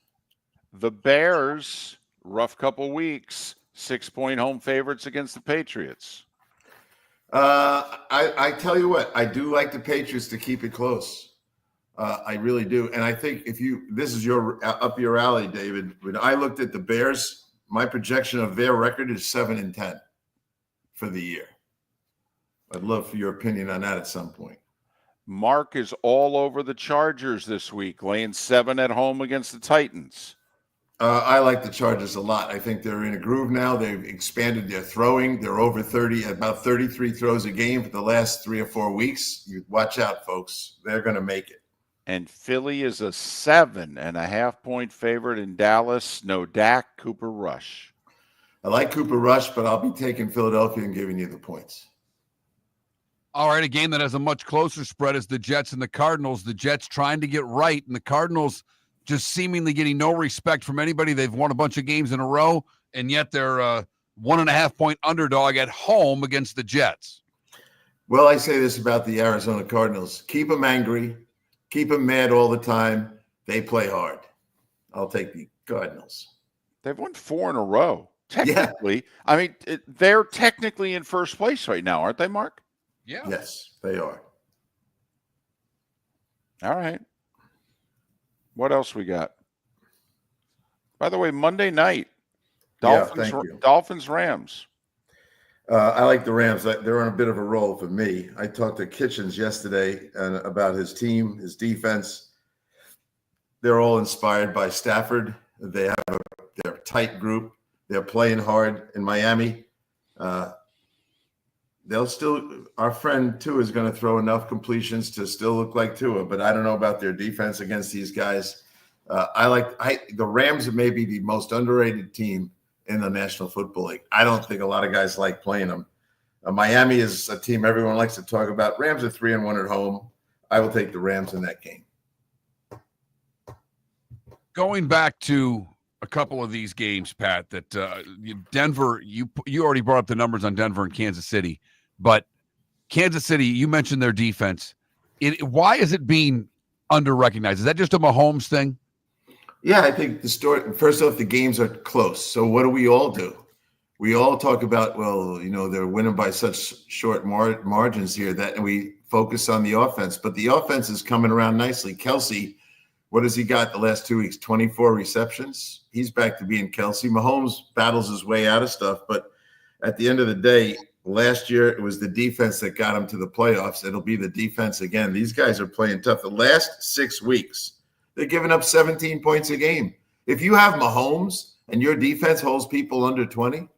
The Bears, rough couple weeks, 6-point home favorites against the Patriots. I tell you what, I do like the Patriots to keep it close. I really do. And I think this is up your alley, David. When I looked at the Bears, my projection of their record is 7-10 for the year. I'd love for your opinion on that at some point. Mark is all over the Chargers this week, laying 7 at home against the Titans. I like the Chargers a lot. I think they're in a groove now. They've expanded their throwing. They're over 30, about 33 throws a game for the last 3 or 4 weeks. You watch out, folks. They're going to make it. And Philly is a 7.5-point favorite in Dallas. No Dak, Cooper Rush. I like Cooper Rush, but I'll be taking Philadelphia and giving you the points. All right, a game that has a much closer spread is the Jets and the Cardinals. The Jets trying to get right, and the Cardinals just seemingly getting no respect from anybody. They've won a bunch of games in a row, and yet they're a 1.5-point underdog at home against the Jets. Well, I say this about the Arizona Cardinals. Keep them angry. Keep them mad all the time. They play hard. I'll take the Cardinals. They've won 4 in a row. Technically, yeah. I mean, they're technically in first place right now, aren't they, Mark? Yeah. Yes, they are. All right. What else we got? By the way, Monday night, Dolphins, Rams. I like the Rams. They're on a bit of a roll for me. I talked to Kitchens yesterday about his team, his defense. They're all inspired by Stafford. They're a tight group. They're playing hard in Miami. Our friend Tua is going to throw enough completions to still look like Tua, but I don't know about their defense against these guys. The Rams may be the most underrated team in the National Football League. I don't think a lot of guys like playing them. Miami is a team everyone likes to talk about. Rams are 3-1 at home. I will take the Rams in that game. Going back to a couple of these games, Pat, that Denver, you already brought up the numbers on Denver and Kansas City, but Kansas City, you mentioned their defense. Why is it being under-recognized? Is that just a Mahomes thing? Yeah, I think the story, first off, the games are close. So what do we all do? We all talk about, they're winning by such short margins here and we focus on the offense. But the offense is coming around nicely. Kelsey, what has he got the last 2 weeks? 24 receptions. He's back to being Kelsey. Mahomes battles his way out of stuff. But at the end of the day, last year it was the defense that got him to the playoffs. It'll be the defense again. These guys are playing tough. The last 6 weeks, they're giving up 17 points a game. If you have Mahomes and your defense holds people under 20,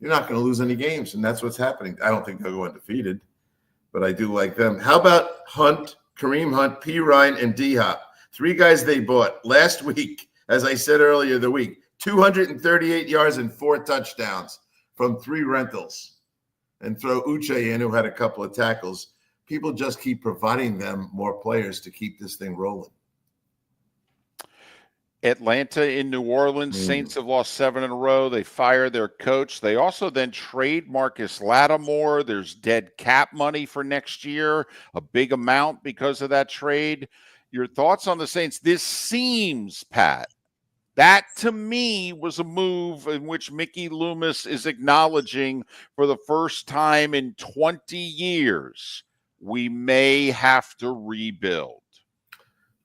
you're not going to lose any games, and that's what's happening. I don't think they'll go undefeated, but I do like them. How about Hunt, Kareem Hunt, P. Ryan, and D-Hop? 3 guys they bought last week, as I said earlier the week, 238 yards and 4 touchdowns from 3 rentals. And throw Uche in, who had a couple of tackles. People just keep providing them more players to keep this thing rolling. Atlanta in New Orleans. Saints have lost 7 in a row. They fire their coach. They also then trade Marcus Lattimore. There's dead cap money for next year, a big amount because of that trade. Your thoughts on the Saints? This seems, Pat, that to me was a move in which Mickey Loomis is acknowledging for the first time in 20 years, we may have to rebuild.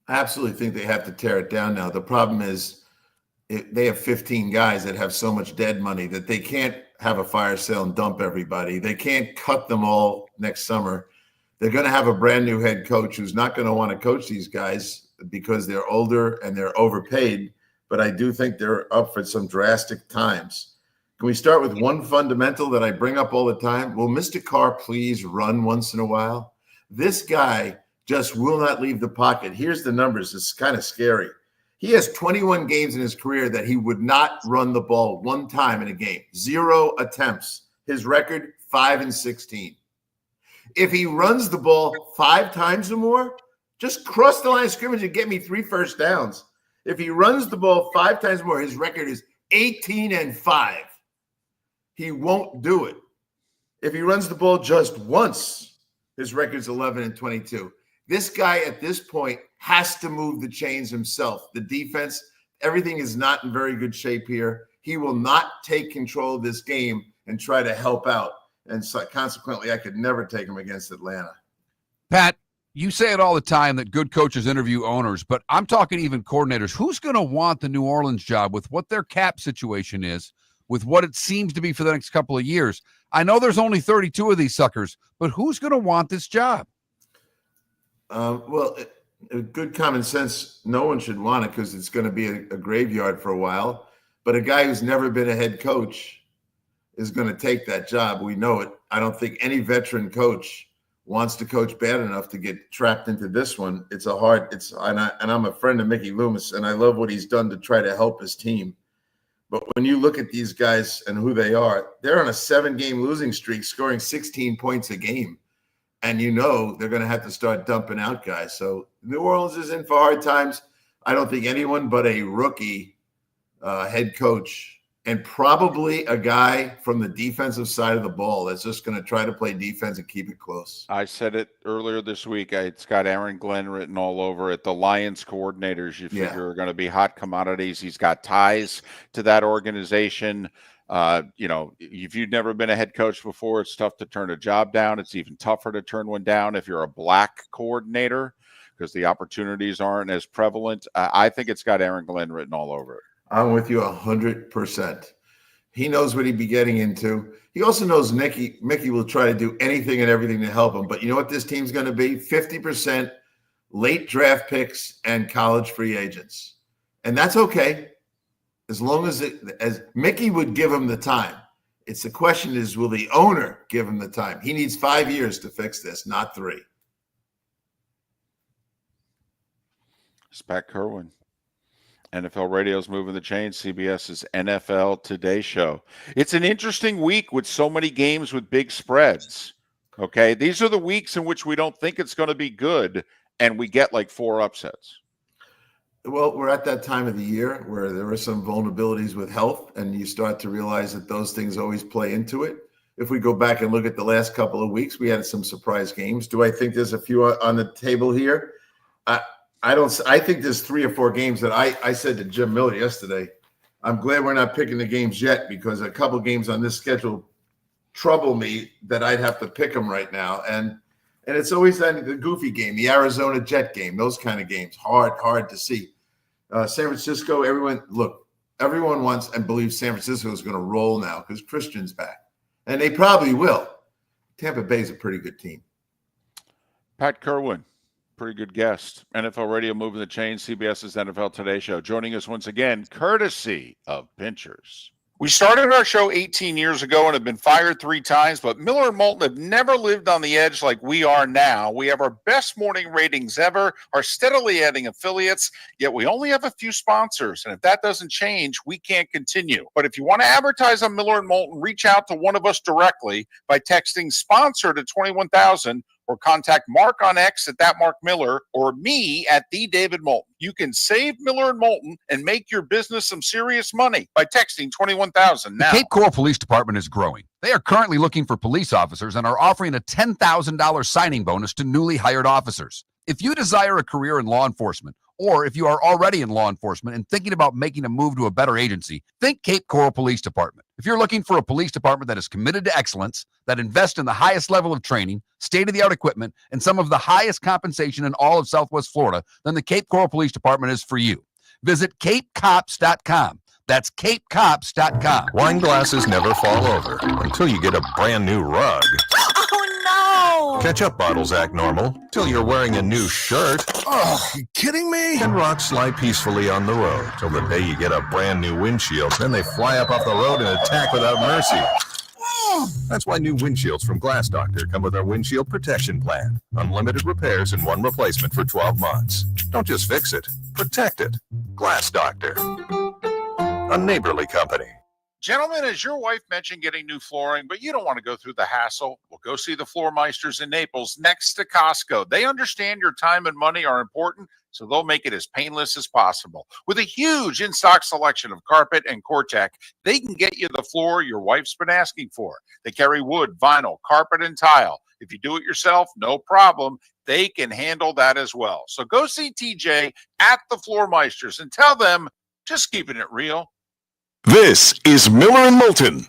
I absolutely think they have to tear it down now. The problem is they have 15 guys that have so much dead money that they can't have a fire sale and dump everybody. They can't cut them all next summer. They're going to have a brand new head coach who's not going to want to coach these guys because they're older and they're overpaid. But I do think they're up for some drastic times. Can we start with one fundamental that I bring up all the time? Will Mr. Carr please run once in a while? This guy just will not leave the pocket. Here's the numbers. It's kind of scary. He has 21 games in his career that he would not run the ball one time in a game. 0 attempts. His record, 5-16. If he runs the ball 5 times or more, just cross the line of scrimmage and get me 3 first downs. If he runs the ball 5 times more, his record is 18-5. He won't do it. If he runs the ball just once, his record's 11-22. This guy at this point has to move the chains himself. The defense, everything is not in very good shape here. He will not take control of this game and try to help out. And so consequently, I could never take him against Atlanta. Pat, You say it all the time that good coaches interview owners, but I'm talking even coordinators. Who's going to want the New Orleans job with what their cap situation is, with what it seems to be for the next couple of years? I know there's only 32 of these suckers, but who's going to want this job? Good common sense, no one should want it because it's going to be a graveyard for a while. But a guy who's never been a head coach is going to take that job. We know it. I don't think any veteran coach wants to coach bad enough to get trapped into this one. I'm a friend of Mickey Loomis, and I love what he's done to try to help his team. But when you look at these guys and who they are, they're on a 7-game losing streak, scoring 16 points a game. And they're going to have to start dumping out guys. So New Orleans is in for hard times. I don't think anyone but a rookie head coach and probably a guy from the defensive side of the ball that's just going to try to play defense and keep it close. I said it earlier this week. It's got Aaron Glenn written all over it. The Lions coordinators, you figure, are going to be hot commodities. He's got ties to that organization. If you've never been a head coach before, it's tough to turn a job down. It's even tougher to turn one down if you're a black coordinator because the opportunities aren't as prevalent. I think it's got Aaron Glenn written all over it. I'm with you 100%. He knows what he'd be getting into. He also knows Mickey will try to do anything and everything to help him. But you know what this team's going to be? 50% late draft picks and college free agents. And that's okay. As long as Mickey would give him the time. It's the question is, will the owner give him the time? He needs 5 years to fix this, not 3. It's Pat Kirwan. NFL Radio's moving the chain. CBS's NFL Today show. It's an interesting week with so many games with big spreads. Okay, these are the weeks in which we don't think it's going to be good, and we get like 4 upsets. Well, we're at that time of the year where there are some vulnerabilities with health, and you start to realize that those things always play into it. If we go back and look at the last couple of weeks, we had some surprise games. Do I think there's a few on the table here? I don't. I think there's 3 or 4 games that I said to Jim Miller yesterday, I'm glad we're not picking the games yet because a couple games on this schedule trouble me that I'd have to pick them right now. And it's always the goofy game, the Arizona Jet game, those kind of games, hard to see. San Francisco, everyone wants and believes San Francisco is going to roll now because Christian's back. And they probably will. Tampa Bay is a pretty good team. Pat Kirwan. Pretty good guest. NFL Radio moving the chain, CBS's NFL Today show. Joining us once again, courtesy of Pinchers. We started our show 18 years ago and have been fired 3 times, but Miller and Moulton have never lived on the edge like we are now. We have our best morning ratings ever, are steadily adding affiliates, yet we only have a few sponsors. And if that doesn't change, we can't continue. But if you want to advertise on Miller and Moulton, reach out to one of us directly by texting sponsor to 21,000 or contact Mark on X at that Mark Miller or me at the David Moulton. You can save Miller and Moulton and make your business some serious money by texting 21,000 now. The Cape Coral Police Department is growing. They are currently looking for police officers and are offering a $10,000 signing bonus to newly hired officers. If you desire a career in law enforcement, or if you are already in law enforcement and thinking about making a move to a better agency, think Cape Coral Police Department. If you're looking for a police department that is committed to excellence, that invests in the highest level of training, state-of-the-art equipment, and some of the highest compensation in all of Southwest Florida, then the Cape Coral Police Department is for you. Visit capecops.com. That's capecops.com. Wine glasses never fall over until you get a brand new rug. Oh, no! Ketchup bottles act normal till you're wearing a new shirt. Oh, you kidding me? And rocks slide peacefully on the road till the day you get a brand new windshield. Then they fly up off the road and attack without mercy. That's why new windshields from Glass Doctor come with our windshield protection plan. Unlimited repairs and 1 replacement for 12 months. Don't just fix it, protect it. Glass Doctor. A neighborly company. Gentlemen, as your wife mentioned getting new flooring, but you don't want to go through the hassle, well, go see the Floor Meisters in Naples next to Costco. They understand your time and money are important, so they'll make it as painless as possible. With a huge in-stock selection of carpet and Cortec, they can get you the floor your wife's been asking for. They carry wood, vinyl, carpet, and tile. If you do it yourself, no problem. They can handle that as well. So go see TJ at the Floor Meisters and tell them, just keeping it real. This is Miller and Moulton.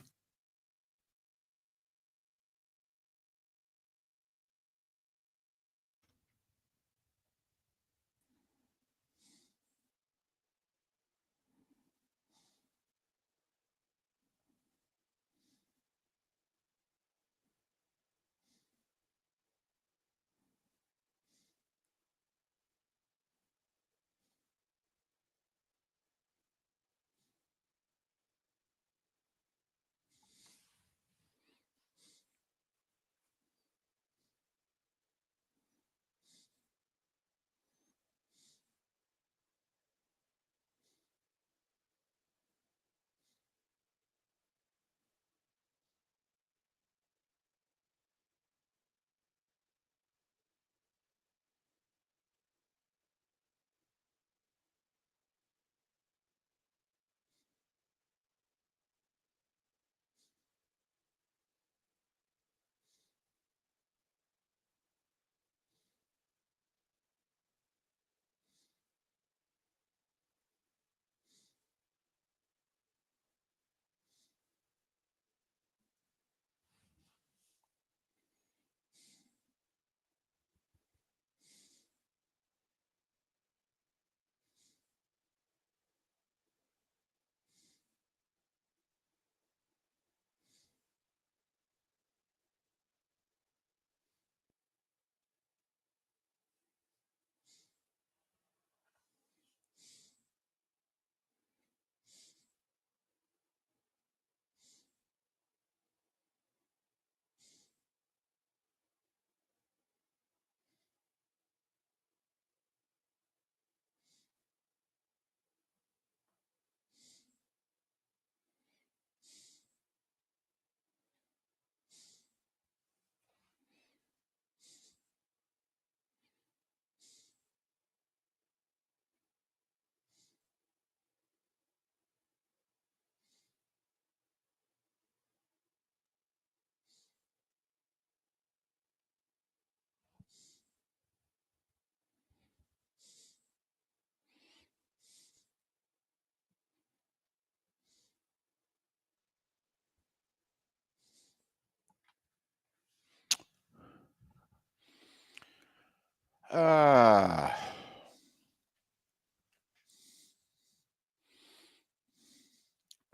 All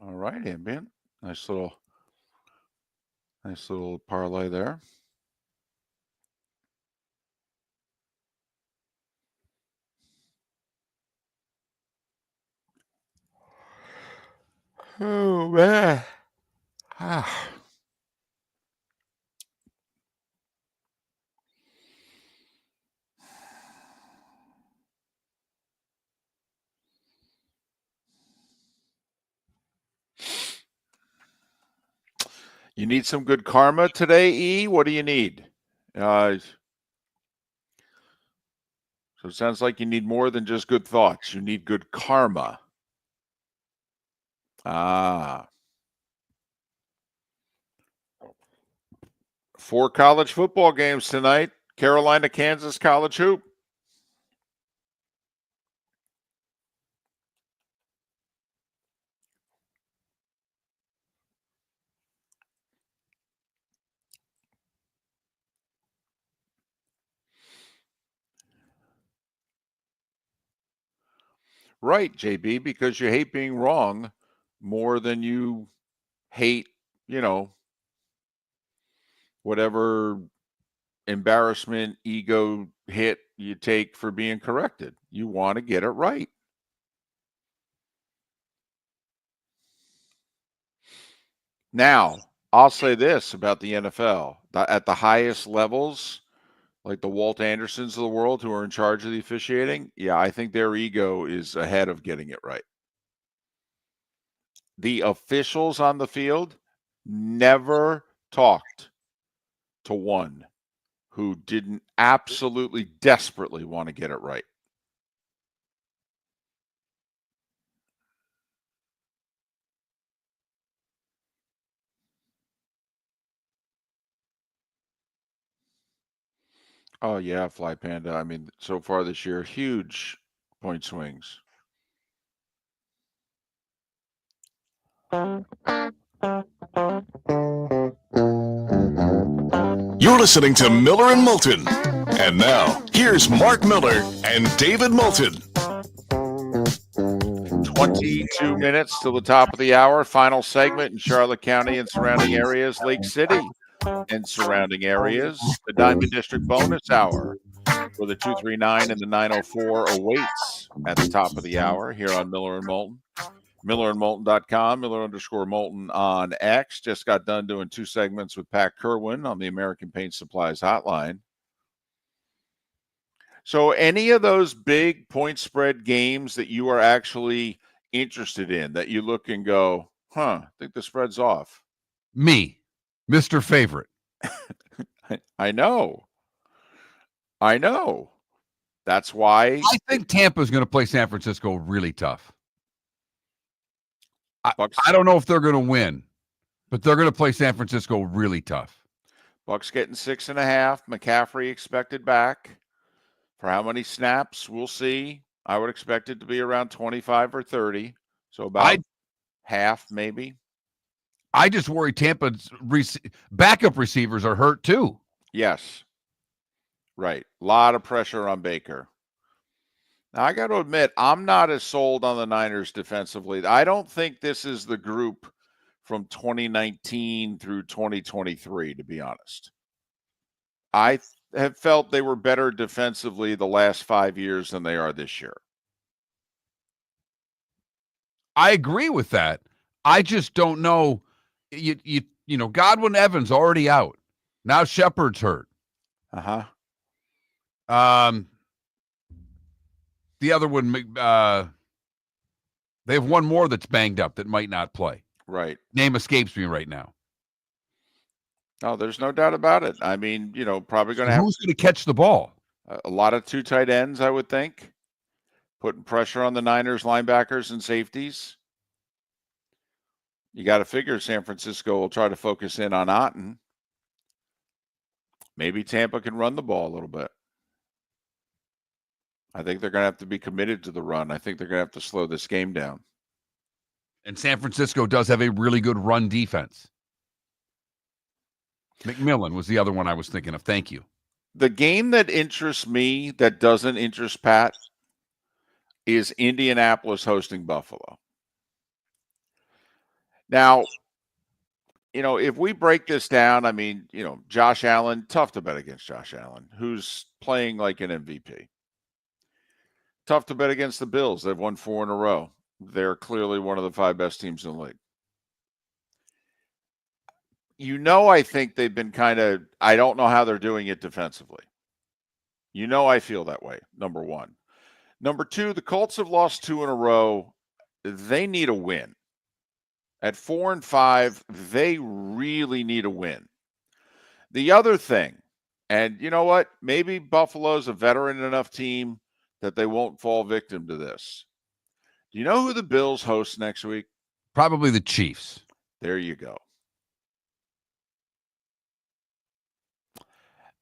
right, ambient. Nice little parlay there. Oh man. You need some good karma today, E? What do you need? So it sounds like you need more than just good thoughts. You need good karma. Ah. 4 college football games tonight. Carolina, Kansas college hoop. Right, JB, because you hate being wrong more than you hate, whatever embarrassment, ego hit you take for being corrected. You want to get it right. Now, I'll say this about the NFL. At the highest levels, like the Walt Andersons of the world who are in charge of the officiating, yeah, I think their ego is ahead of getting it right. The officials on the field never talked to one who didn't absolutely desperately want to get it right. Oh, yeah, Fly Panda. I mean, so far this year, huge point swings. You're listening to Miller and Moulton. And now, here's Mark Miller and David Moulton. 22 minutes till the top of the hour. Final segment in Charlotte County and surrounding areas, Lake City and surrounding areas. The Diamond District bonus hour for the 239 and the 904 awaits at the top of the hour here on Miller and Moulton. MillerandMoulton.com, Miller_Moulton on X. Just got done doing 2 segments with Pat Kirwan on the American Paint Supplies hotline. So any of those big point spread games that you are actually interested in, that you look and go, I think the spread's off? Me, Mr. Favorite. I know. That's why I think Tampa's going to play San Francisco really tough. I don't know if they're going to win, but they're going to play San Francisco really tough. Bucks getting 6.5. McCaffrey expected back. For how many snaps, we'll see. I would expect it to be around 25 or 30. So about half, maybe. I just worry Tampa's backup receivers are hurt too. Yes. Right. A lot of pressure on Baker. Now, I got to admit, I'm not as sold on the Niners defensively. I don't think this is the group from 2019 through 2023, to be honest. I have felt they were better defensively the last 5 years than they are this year. I agree with that. I just don't know. You know, Godwin Evans already out. Now Shepard's hurt. The other one, they have one more that's banged up that might not play. Right. Name escapes me right now. No, there's no doubt about it. I mean, probably going to have. Who's going to catch the ball? A lot of 2 tight ends, I would think. Putting pressure on the Niners linebackers and safeties. You got to figure San Francisco will try to focus in on Otten. Maybe Tampa can run the ball a little bit. I think they're going to have to be committed to the run. I think they're going to have to slow this game down. And San Francisco does have a really good run defense. McMillan was the other one I was thinking of. Thank you. The game that interests me that doesn't interest Pat is Indianapolis hosting Buffalo. Now, if we break this down, I mean, Josh Allen, tough to bet against Josh Allen, who's playing like an MVP. Tough to bet against the Bills. They've won 4 in a row. They're clearly one of the 5 best teams in the league. I think they've been I don't know how they're doing it defensively. I feel that way, number one. Number two, the Colts have lost 2 in a row. They need a win. At 4-5, they really need a win. The other thing, and you know what? Maybe Buffalo's a veteran enough team that they won't fall victim to this. Do you know who the Bills host next week? Probably the Chiefs. There you go.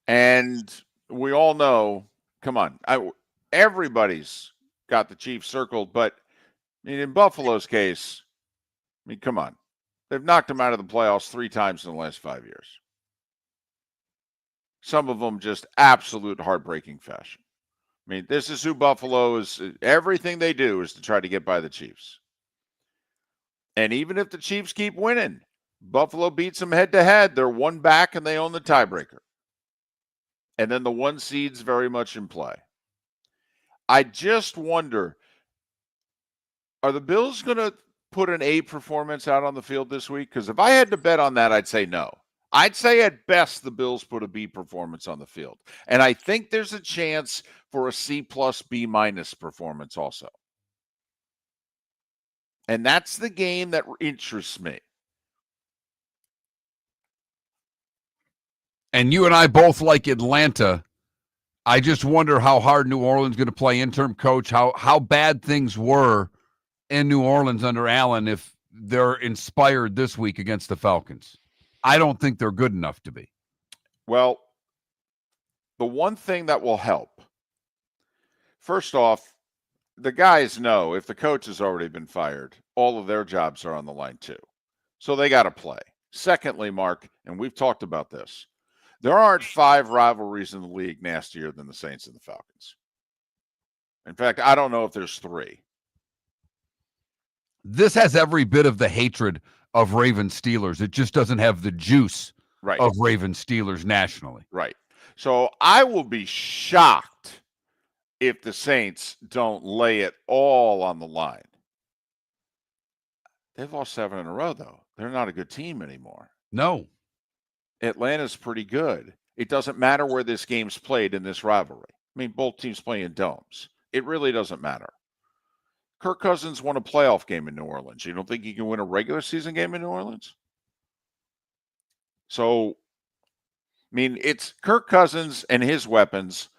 And we all know, come on, everybody's got the Chiefs circled, but in Buffalo's case, come on. They've knocked them out of the playoffs 3 times in the last 5 years. Some of them just absolute heartbreaking fashion. This is who Buffalo is. Everything they do is to try to get by the Chiefs. And even if the Chiefs keep winning, Buffalo beats them head-to-head. They're 1 back and they own the tiebreaker. And then the 1 seed's very much in play. I just wonder, are the Bills going to put an A performance out on the field this week? Because if I had to bet on that, I'd say no. I'd say at best the Bills put a B performance on the field. And I think there's a chance for a C+, B- performance also. And that's the game that interests me. And you and I both like Atlanta. I just wonder how hard New Orleans is going to play interim coach, how bad things were in New Orleans under Allen if they're inspired this week against the Falcons. I don't think they're good enough to be. Well, the one thing that will help, first off, the guys know if the coach has already been fired, all of their jobs are on the line too. So they got to play. Secondly, Mark, and we've talked about this, there aren't 5 rivalries in the league nastier than the Saints and the Falcons. In fact, I don't know if there's 3. This has every bit of the hatred of Ravens Steelers. It just doesn't have the juice of Ravens Steelers nationally. Right. So I will be shocked if the Saints don't lay it all on the line. They've lost 7 in a row, though. They're not a good team anymore. No. Atlanta's pretty good. It doesn't matter where this game's played in this rivalry. Both teams play in domes. It really doesn't matter. Kirk Cousins won a playoff game in New Orleans. You don't think he can win a regular season game in New Orleans? So, it's Kirk Cousins and his weapons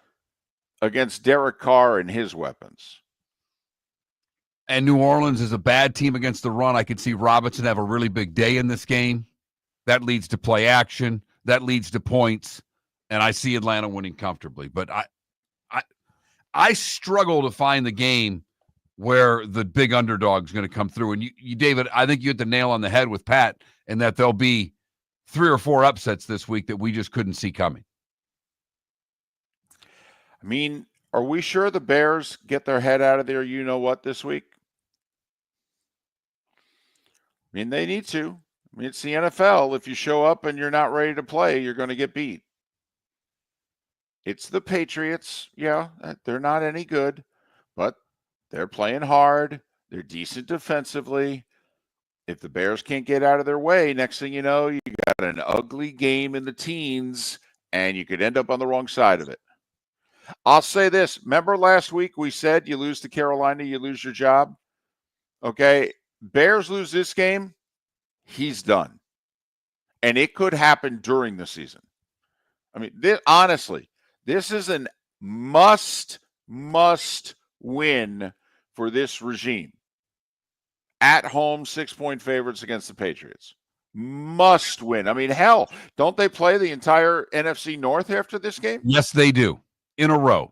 against Derek Carr and his weapons. And New Orleans is a bad team against the run. I could see Robinson have a really big day in this game. That leads to play action. That leads to points. And I see Atlanta winning comfortably. But I struggle to find the game where the big underdog is going to come through. And you, David, I think you hit the nail on the head with Pat, and that there'll be 3 or 4 upsets this week that we just couldn't see coming. Are we sure the Bears get their head out of there you-know-what this week? They need to. It's the NFL. If you show up and you're not ready to play, you're going to get beat. It's the Patriots. Yeah, they're not any good, but they're playing hard. They're decent defensively. If the Bears can't get out of their way, next thing you know, you got an ugly game in the teens, and you could end up on the wrong side of it. I'll say this. Remember last week we said you lose to Carolina, you lose your job? Okay, Bears lose this game, he's done. And it could happen during the season. Honestly, this is a must win for this regime. At home, 6-point favorites against the Patriots. Must win. Hell, don't they play the entire NFC North after this game? Yes, they do. In a row.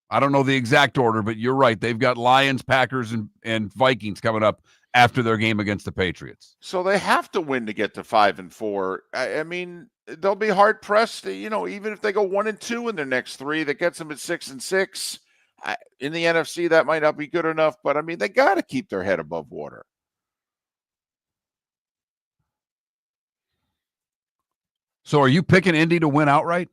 I don't know the exact order, but you're right. They've got Lions, Packers, and Vikings coming up after their game against the Patriots. So they have to win to get to 5-4. I mean, they'll be hard pressed. Even if they go 1-2 in their next 3, that gets them at 6-6. In the NFC, that might not be good enough, but I mean, they got to keep their head above water. So are you picking Indy to win outright?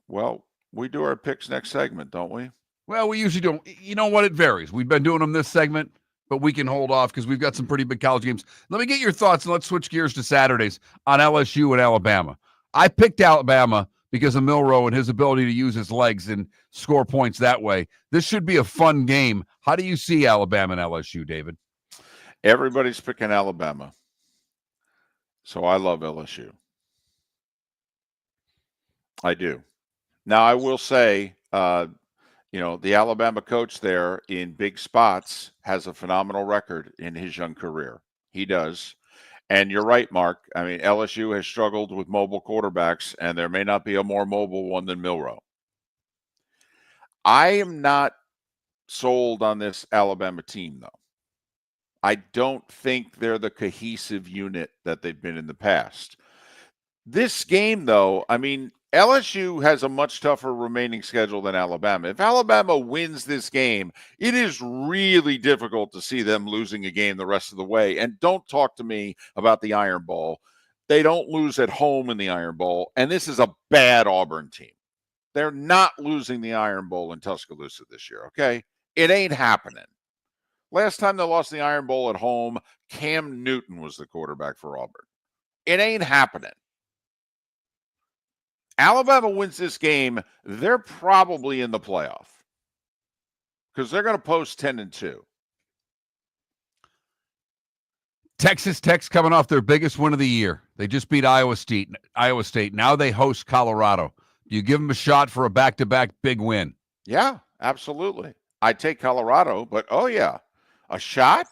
Well, we do our picks next segment, don't we? Well, we usually don't. You know what? It varies. We've been doing them this segment, but we can hold off because we've got some pretty big college games. Let me get your thoughts, and let's switch gears to Saturdays on LSU and Alabama. I picked Alabama because of Milroe and his ability to use his legs and score points that way. This should be a fun game. How do you see Alabama and LSU, David? Everybody's picking Alabama. So I love LSU. I do. Now, I will say, the Alabama coach there in big spots has a phenomenal record in his young career. He does. And you're right, Mark. I mean, LSU has struggled with mobile quarterbacks, and there may not be a more mobile one than Milroe. I am not sold on this Alabama team, though. I don't think they're the cohesive unit that they've been in the past. This game, though, I mean, LSU has a much tougher remaining schedule than Alabama. If Alabama wins this game, it is really difficult to see them losing a game the rest of the way. And don't talk to me about the Iron Bowl. They don't lose at home in the Iron Bowl, and this is a bad Auburn team. They're not losing the Iron Bowl in Tuscaloosa this year, okay? It ain't happening. Last time they lost the Iron Bowl at home, Cam Newton was the quarterback for Auburn. It ain't happening. Alabama wins this game, they're probably in the playoff because they're going to post 10-2. Texas Tech's coming off their biggest win of the year. They just beat Iowa State. Now they host Colorado. Do you give them a shot for a back-to-back big win? Yeah, absolutely. I take Colorado, but a shot?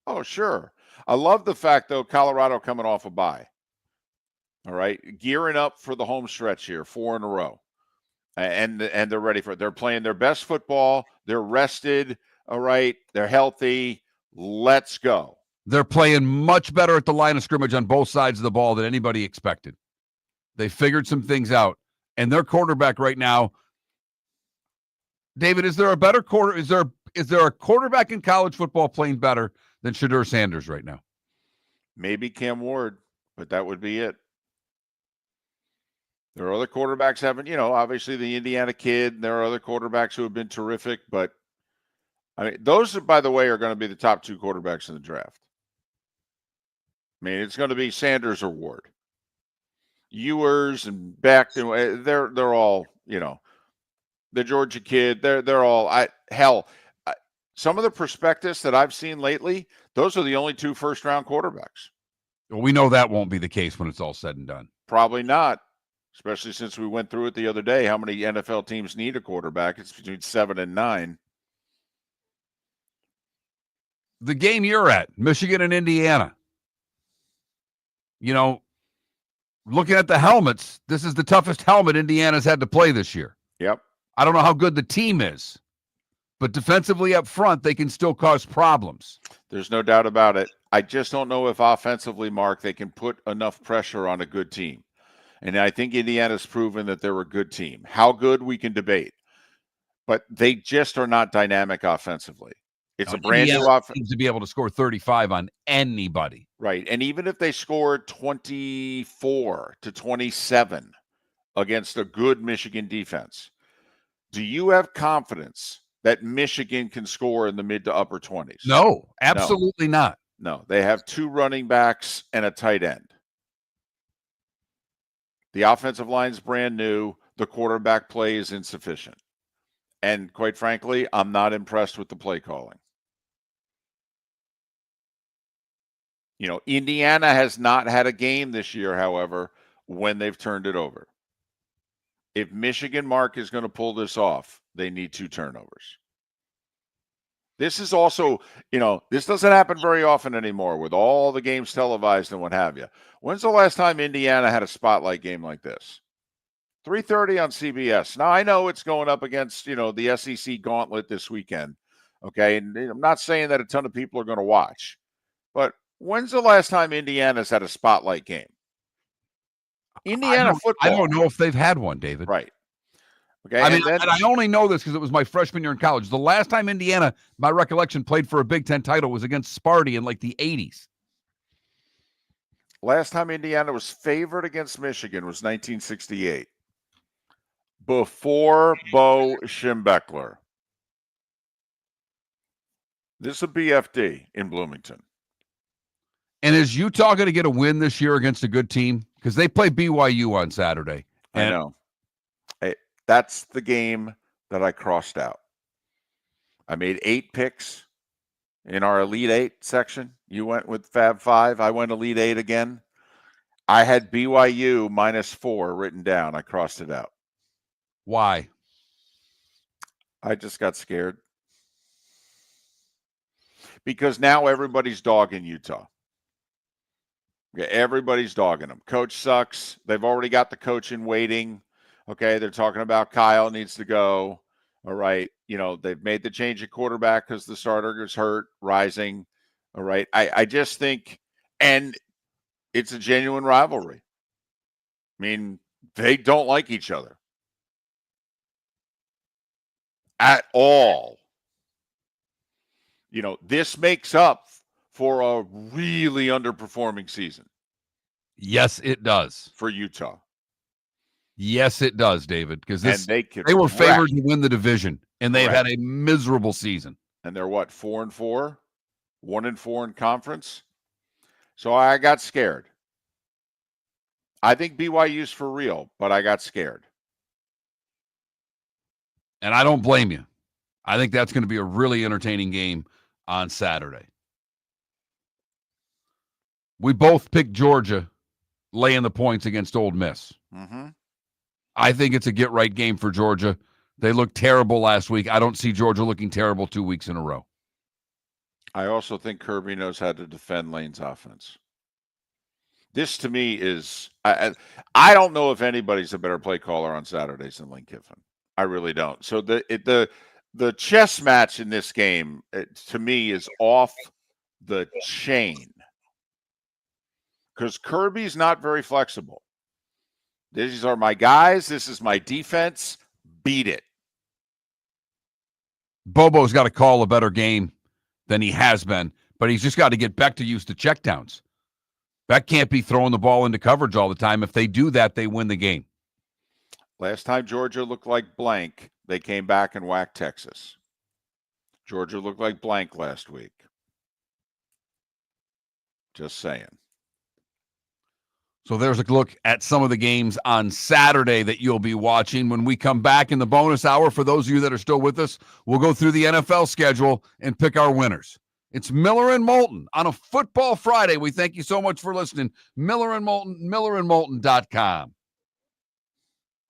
Oh, sure. I love the fact, though, Colorado coming off a bye. All right, gearing up for the home stretch here, 4 in a row, and they're ready for it. They're playing their best football. They're rested. All right, they're healthy. Let's go. They're playing much better at the line of scrimmage on both sides of the ball than anybody expected. They figured some things out, and their quarterback right now. David, is there a better quarter? Is there a quarterback in college football playing better than Shedeur Sanders right now? Maybe Cam Ward, but that would be it. There are other quarterbacks obviously the Indiana kid. There are other quarterbacks who have been terrific, but I mean, those, by the way, are going to be the top 2 quarterbacks in the draft. I mean, it's going to be Sanders or Ward. Ewers and Beck, they're all, the Georgia kid. They're all some of the prospectus that I've seen lately, those are the only 2 first-round quarterbacks. Well, we know that won't be the case when it's all said and done. Probably not. Especially since we went through it the other day. How many NFL teams need a quarterback? It's between 7 and 9. The game you're at, Michigan and Indiana. Looking at the helmets, this is the toughest helmet Indiana's had to play this year. Yep. I don't know how good the team is, but defensively up front, they can still cause problems. There's no doubt about it. I just don't know if offensively, Mark, they can put enough pressure on a good team. And I think Indiana's proven that they're a good team. How good, we can debate. But they just are not dynamic offensively. It's a brand new offense. To be able to score 35 on anybody. Right. And even if they scored 24-27 against a good Michigan defense, do you have confidence that Michigan can score in the mid to upper 20s? No, absolutely not. No, they have 2 running backs and a tight end. The offensive line's brand new. The quarterback play is insufficient. And quite frankly, I'm not impressed with the play calling. Indiana has not had a game this year, however, when they've turned it over. If Michigan, Mark, is going to pull this off, they need 2 turnovers. This is also, this doesn't happen very often anymore with all the games televised and what have you. When's the last time Indiana had a spotlight game like this? 3:30 on CBS. Now, I know it's going up against, the SEC gauntlet this weekend. Okay, and I'm not saying that a ton of people are going to watch, but when's the last time Indiana's had a spotlight game? Indiana football. I don't know if they've had one, David. Right. Okay. I mean, and I only know this because it was my freshman year in college. The last time Indiana, my recollection, played for a Big Ten title was against Sparty in like the 80s. Last time Indiana was favored against Michigan was 1968. Before Bo Schembechler. This will BFD in Bloomington. And is Utah going to get a win this year against a good team? Because they play BYU on Saturday. I know. That's the game that I crossed out. I made 8 picks in our Elite 8 section. You went with Fab 5. I went Elite 8 again. I had BYU -4 written down. I crossed it out. Why? I just got scared. Because now everybody's dogging Utah. Okay, everybody's dogging them. Coach sucks. They've already got the coach in waiting. Okay, they're talking about Kyle needs to go. All right, they've made the change at quarterback because the starter is hurt, Rising. All right, I just think, and it's a genuine rivalry. I mean, they don't like each other at all. This makes up for a really underperforming season. Yes, it does. For Utah. Yes, it does, David, because they were favored to win the division, and they've had a miserable season. And they're what, 4-4? 1-4 in conference? So I got scared. I think BYU's for real, but I got scared. And I don't blame you. I think that's going to be a really entertaining game on Saturday. We both picked Georgia laying the points against Ole Miss. Mm-hmm. I think it's a get-right game for Georgia. They looked terrible last week. I don't see Georgia looking terrible 2 weeks in a row. I also think Kirby knows how to defend Lane's offense. This, to me, is I don't know if anybody's a better play caller on Saturdays than Lane Kiffin. I really don't. So the chess match in this game, to me, is off the chain. Because Kirby's not very flexible. These are my guys. This is my defense. Beat it. Bobo's got to call a better game than he has been, but he's just got to get Beck to use the checkdowns. Beck can't be throwing the ball into coverage all the time. If they do that, they win the game. Last time Georgia looked like blank, they came back and whacked Texas. Georgia looked like blank last week. Just saying. So there's a look at some of the games on Saturday that you'll be watching. When we come back in the bonus hour, for those of you that are still with us, we'll go through the NFL schedule and pick our winners. It's Miller and Moulton on a Football Friday. We thank you so much for listening. Miller and Moulton, millerandmoulton.com.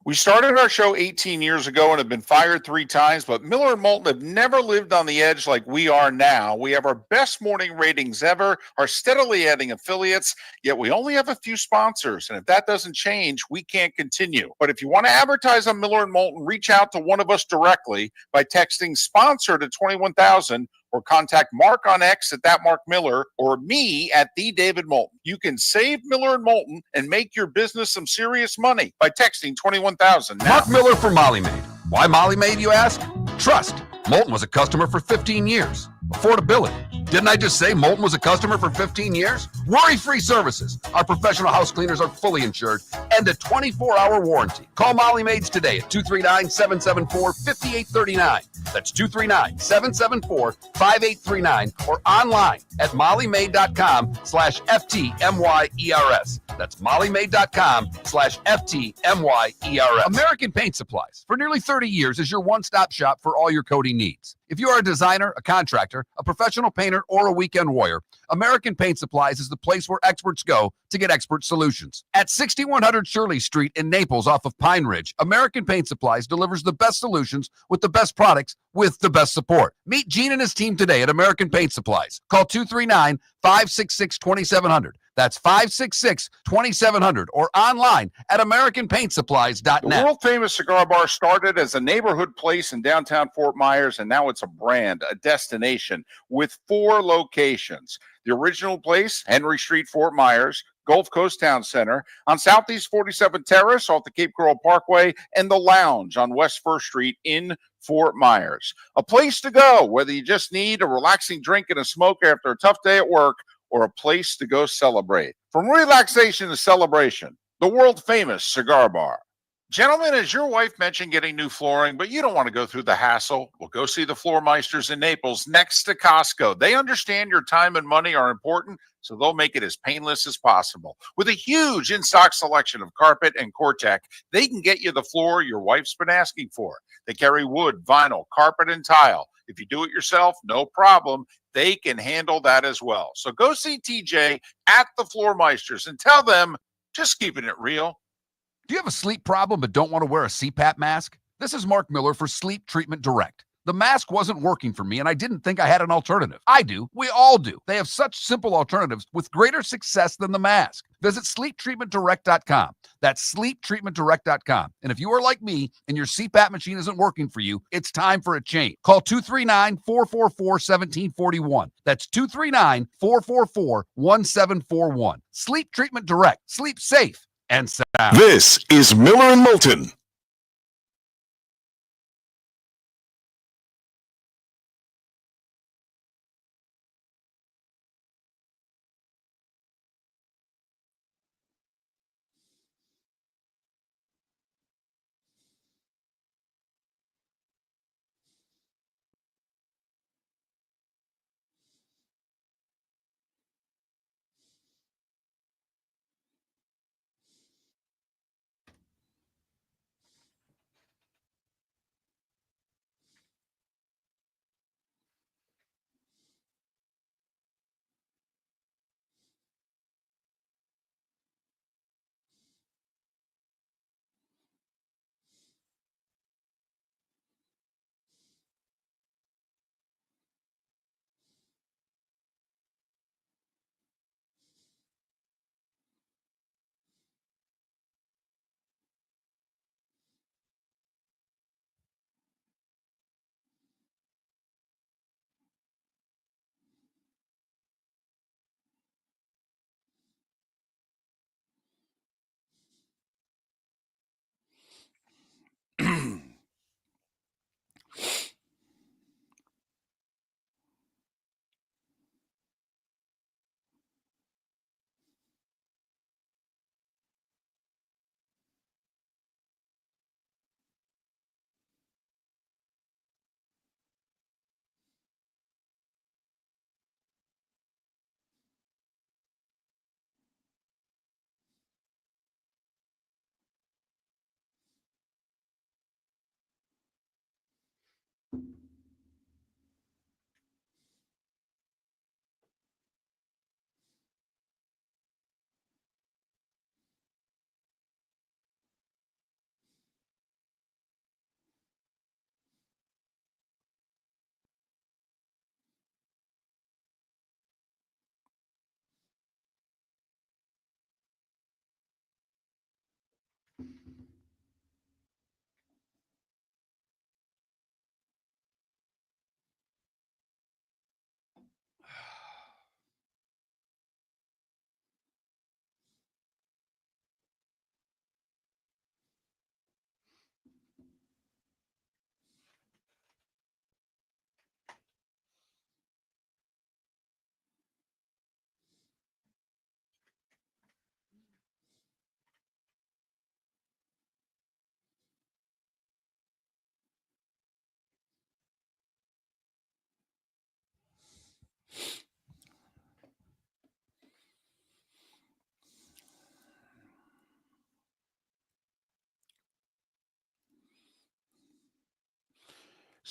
We started our show 18 years ago and have been fired 3 times, but Miller and Moulton have never lived on the edge like we are now. We have our best morning ratings ever, are steadily adding affiliates, yet we only have a few sponsors. And if that doesn't change, we can't continue. But if you want to advertise on Miller and Moulton, reach out to one of us directly by texting sponsor to 21,000 or contact Mark on X at that Mark Miller or me at the David Moulton. You can save Miller and Moulton and make your business some serious money by texting 21,000 now. Mark Miller for Molly Maid. Why Molly Maid, you ask? Trust. Moulton was a customer for 15 years. Affordability. Didn't I just say Moulton was a customer for 15 years? Worry-free services. Our professional house cleaners are fully insured and a 24-hour warranty. Call Molly Maids today at 239-774-5839. That's 239-774-5839 or online at mollymaid.com/FTMYERS. That's mollymaid.com/FTMYERS. American Paint Supplies. For nearly 30 years is your one-stop shop for all your coating needs. If you are a designer, a contractor, a professional painter, or a weekend warrior, American Paint Supplies is the place where experts go to get expert solutions. At 6100 Shirley Street in Naples off of Pine Ridge, American Paint Supplies delivers the best solutions with the best products with the best support. Meet Gene and his team today at American Paint Supplies. Call 239-566-2700. That's 566-2700 or online at AmericanPaintSupplies.net. The world-famous cigar bar started as a neighborhood place in downtown Fort Myers, and now it's a brand, a destination with 4 locations. The original place, Henry Street, Fort Myers, Gulf Coast Town Center, on Southeast 47th Terrace off the Cape Coral Parkway, and the Lounge on West 1st Street in Fort Myers. A place to go, whether you just need a relaxing drink and a smoke after a tough day at work, or a place to go celebrate. From relaxation to celebration, the world-famous cigar bar. Gentlemen, as your wife mentioned getting new flooring, but you don't want to go through the hassle, well, go see the Floor Meisters in Naples next to Costco. They understand your time and money are important, so they'll make it as painless as possible. With a huge in-stock selection of carpet and Cortec, they can get you the floor your wife's been asking for. They carry wood, vinyl, carpet, and tile. If you do it yourself, no problem. They can handle that as well. So go see TJ at the Floor Meisters and tell them, just keeping it real. Do you have a sleep problem but don't want to wear a CPAP mask? This is Mark Miller for Sleep Treatment Direct. The mask wasn't working for me, and I didn't think I had an alternative. I do. We all do. They have such simple alternatives with greater success than the mask. Visit sleeptreatmentdirect.com. That's sleeptreatmentdirect.com. And if you are like me and your CPAP machine isn't working for you, it's time for a change. Call 239-444-1741. That's 239-444-1741. Sleep Treatment Direct. Sleep safe and sound. This is Miller and Moulton.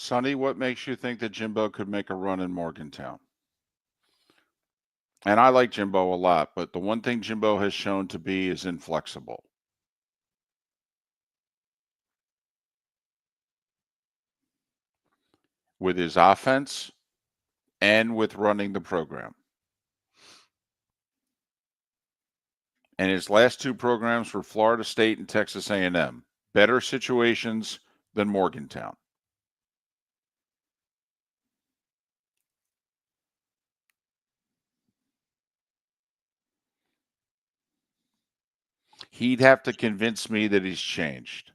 Sonny, what makes you think that Jimbo could make a run in Morgantown? And I like Jimbo a lot, but the one thing Jimbo has shown to be is inflexible. With his offense and with running the program. And his last two programs were Florida State and Texas A&M. Better situations than Morgantown. He'd have to convince me that he's changed.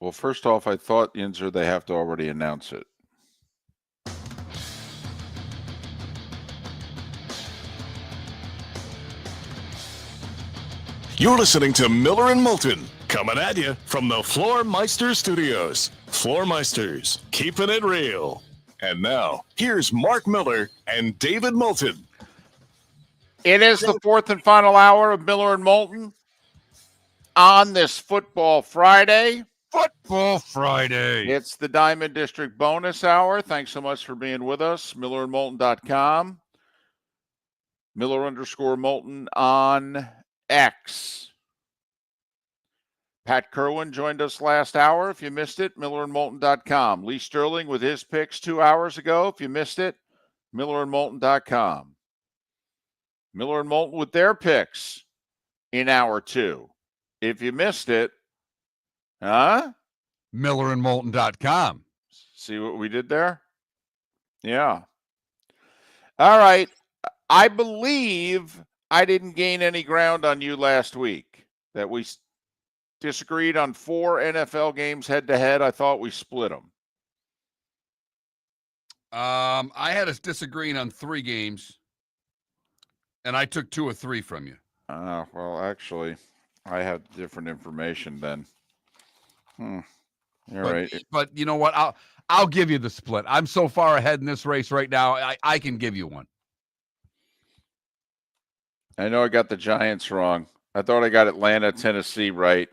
Well, first off, I thought, Yinzer, they have to already announce it. You're listening to Miller and Moulton, coming at you from the Floor Meister Studios. Floor Meisters, keeping it real. And now, here's Mark Miller and David Moulton. It is the fourth and final hour of Miller and Moulton on this Football Friday. Football Friday. It's the Diamond District bonus hour. Thanks so much for being with us. MillerandMoulton.com. Miller_Moulton on X. Pat Kirwan joined us last hour. If you missed it, MillerandMoulton.com. Lee Sterling with his picks 2 hours ago. If you missed it, MillerandMoulton.com. Miller and Moulton with their picks in hour 2. If you missed it, MillerandMoulton.com. See what we did there? Yeah. All right. I believe I didn't gain any ground on you last week. That we disagreed on 4 NFL games head-to-head. I thought we split them. I had us disagreeing on 3 games, and I took 2 or 3 from you. Well, actually, I have different information then. You're right. But you know what? I'll give you the split. I'm so far ahead in this race right now. I can give you one. I know I got the Giants wrong. I thought I got Atlanta, Tennessee right.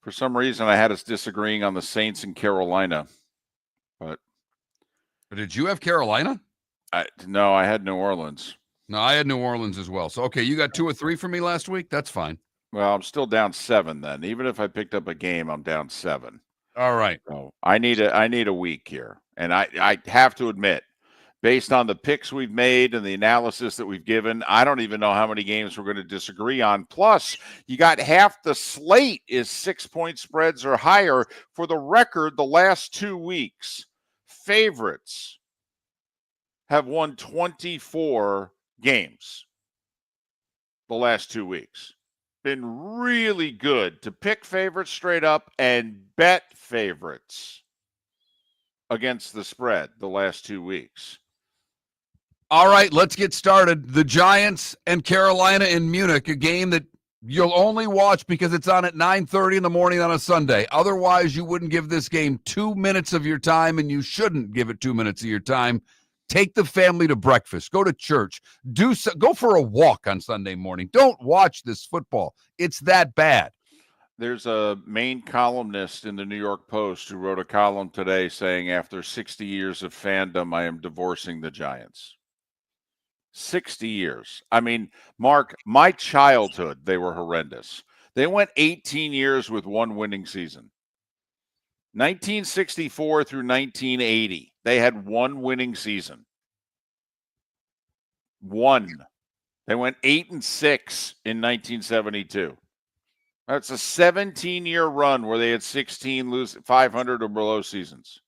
For some reason, I had us disagreeing on the Saints and Carolina. But did you have Carolina? No, I had New Orleans. No, I had New Orleans as well. So, okay, you got 2 or 3 for me last week? That's fine. Well, I'm still down 7 then. Even if I picked up a game, I'm down 7. All right. So I need a week here. And I have to admit, based on the picks we've made and the analysis that we've given, I don't even know how many games we're going to disagree on. Plus, you got half the slate is 6-point spreads or higher. For the record, the last 2 weeks, favorites have won 24 games the last 2 weeks. Been really good to pick favorites straight up and bet favorites against the spread the last 2 weeks. All right, let's get started. The Giants and Carolina in Munich, a game that you'll only watch because it's on at 9:30 in the morning on a Sunday. Otherwise, you wouldn't give this game 2 minutes of your time, and you shouldn't give it 2 minutes of your time. Take the family to breakfast. Go to church. Go for a walk on Sunday morning. Don't watch this football. It's that bad. There's a main columnist in the New York Post who wrote a column today saying, after 60 years of fandom, I am divorcing the Giants. 60 years. I mean, Mark, my childhood, they were horrendous. They went 18 years with 1 winning season. 1964 through 1980, they had 1 winning season. 1. They went 8-6 in 1972. That's a 17-year run where they had 16 500 or below seasons.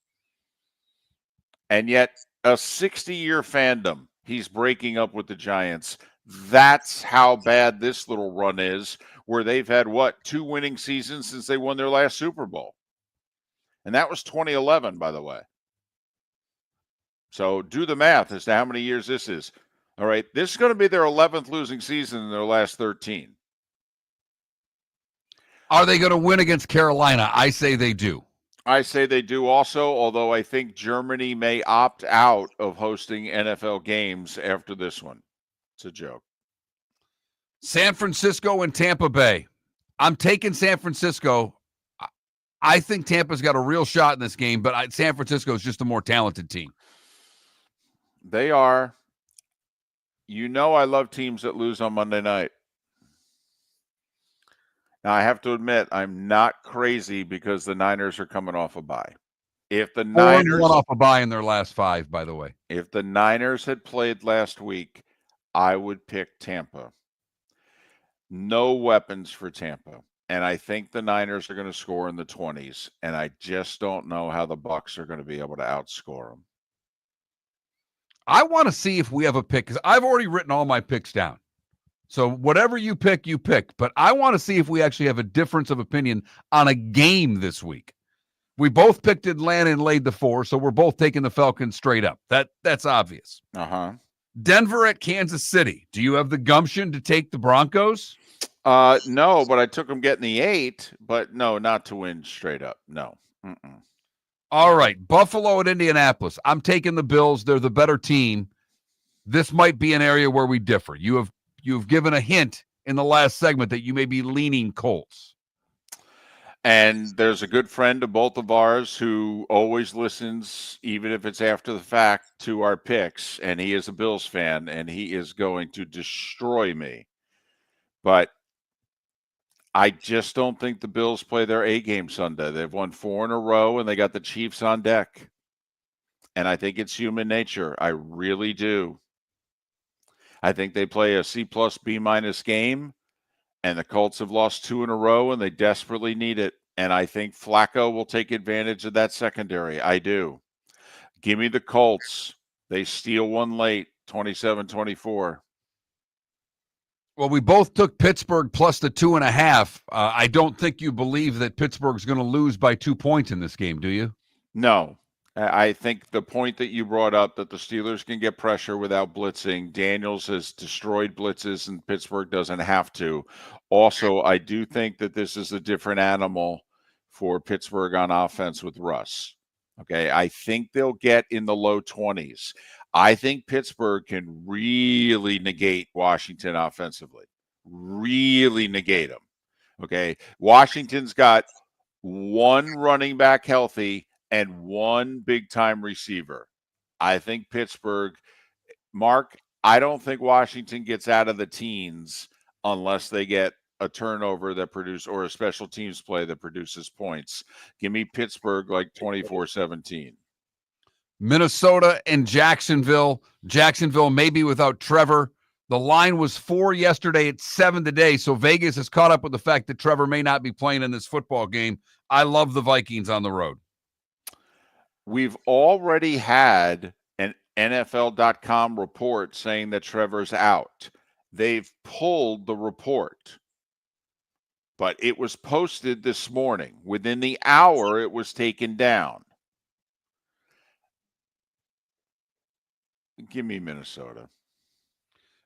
And yet, a 60-year fandom, he's breaking up with the Giants. That's how bad this little run is, where they've had, 2 winning seasons since they won their last Super Bowl. And that was 2011, by the way. So do the math as to how many years this is. All right, this is going to be their 11th losing season in their last 13. Are they going to win against Carolina? I say they do. I say they do also, although I think Germany may opt out of hosting NFL games after this one. It's a joke. San Francisco and Tampa Bay. I'm taking San Francisco. I think Tampa's got a real shot in this game, but San Francisco is just a more talented team. They are. You know I love teams that lose on Monday night. Now, I have to admit, I'm not crazy because the Niners are coming off a bye. If the 4-1 Niners off a bye in their last 5, by the way. if the Niners had played last week, I would pick Tampa. No weapons for Tampa. And I think the Niners are going to score in the 20s, and I just don't know how the Bucs are going to be able to outscore them. I want to see if we have a pick, because I've already written all my picks down. So whatever you pick, you pick. But I want to see if we actually have a difference of opinion on a game this week. We both picked Atlanta and laid the 4, so we're both taking the Falcons straight up. That's obvious. Denver at Kansas City. Do you have the gumption to take the Broncos? No, but I took them getting the 8, but no, not to win straight up. No. Mm-mm. All right, Buffalo at Indianapolis. I'm taking the Bills. They're the better team. This might be an area where we differ. You've given a hint in the last segment that you may be leaning Colts. And there's a good friend of both of ours who always listens, even if it's after the fact, to our picks, and he is a Bills fan, and he is going to destroy me. But I just don't think the Bills play their A game Sunday. They've won 4 in a row, and they got the Chiefs on deck. And I think it's human nature. I really do. I think they play a C+, B- game, and the Colts have lost 2 in a row, and they desperately need it. And I think Flacco will take advantage of that secondary. I do. Give me the Colts. They steal one late, 27-24. Well, we both took Pittsburgh plus the 2.5. I don't think you believe that Pittsburgh's going to lose by 2 points in this game, do you? No. I think the point that you brought up, that the Steelers can get pressure without blitzing. Daniels has destroyed blitzes, and Pittsburgh doesn't have to. Also, I do think that this is a different animal for Pittsburgh on offense with Russ. Okay, I think they'll get in the low 20s. I think Pittsburgh can really negate Washington offensively. Really negate them. Okay, Washington's got one running back healthy and one big-time receiver. I think Pittsburgh, Mark, I don't think Washington gets out of the teens unless they get a turnover that produces, or a special teams play that produces points. Give me Pittsburgh like 24-17. Minnesota and Jacksonville. Jacksonville maybe without Trevor. The line was 4 yesterday. It's 7 today. So Vegas has caught up with the fact that Trevor may not be playing in this football game. I love the Vikings on the road. We've already had an NFL.com report saying that Trevor's out. They've pulled the report, but it was posted this morning. Within the hour, it was taken down. Give me Minnesota.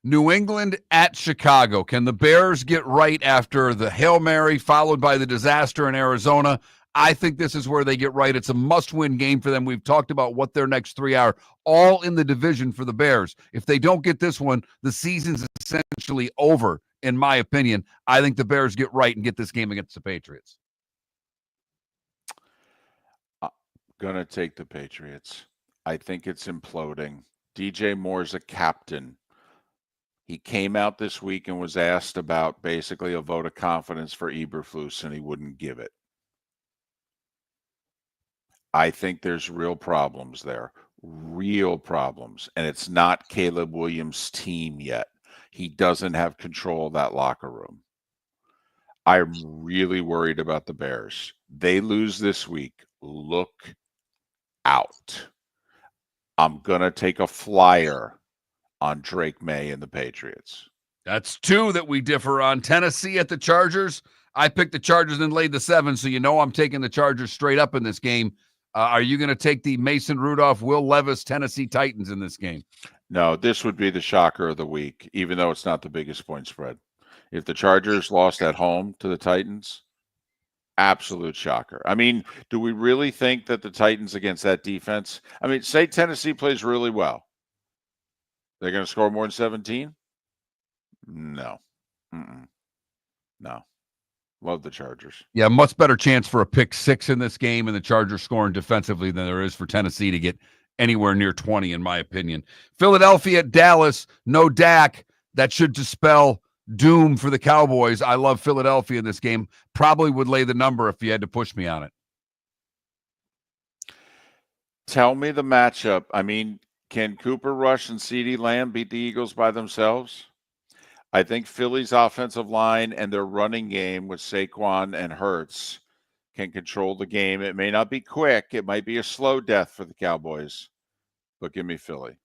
New England at Chicago. Can the Bears get right after the Hail Mary followed by the disaster in Arizona? I think this is where they get right. It's a must-win game for them. We've talked about what their next 3 are, all in the division for the Bears. If they don't get this one, the season's essentially over, in my opinion. I think the Bears get right and get this game against the Patriots. I'm going to take the Patriots. I think it's imploding. DJ Moore's a captain. He came out this week and was asked about basically a vote of confidence for Eberflus, and he wouldn't give it. I think there's real problems there. Real problems. And it's not Caleb Williams' team yet. He doesn't have control of that locker room. I'm really worried about the Bears. They lose this week. Look out. I'm going to take a flyer on Drake May and the Patriots. That's 2 that we differ on. Tennessee at the Chargers. I picked the Chargers and laid the 7, so you know I'm taking the Chargers straight up in this game. Are you going to take the Mason Rudolph, Will Levis, Tennessee Titans in this game? No, this would be the shocker of the week, even though it's not the biggest point spread. If the Chargers lost at home to the Titans, absolute shocker. I mean, do we really think that the Titans against that defense? I mean, say Tennessee plays really well. They're going to score more than 17? No. No. Love the Chargers. Yeah, much better chance for a pick 6 in this game and the Chargers scoring defensively than there is for Tennessee to get anywhere near 20, in my opinion. Philadelphia at Dallas, no Dak. That should dispel doom for the Cowboys. I love Philadelphia in this game. Probably would lay the number if you had to push me on it. Tell me the matchup. I mean, can Cooper Rush and CeeDee Lamb beat the Eagles by themselves? I think Philly's offensive line and their running game with Saquon and Hurts can control the game. It may not be quick. It might be a slow death for the Cowboys, but give me Philly.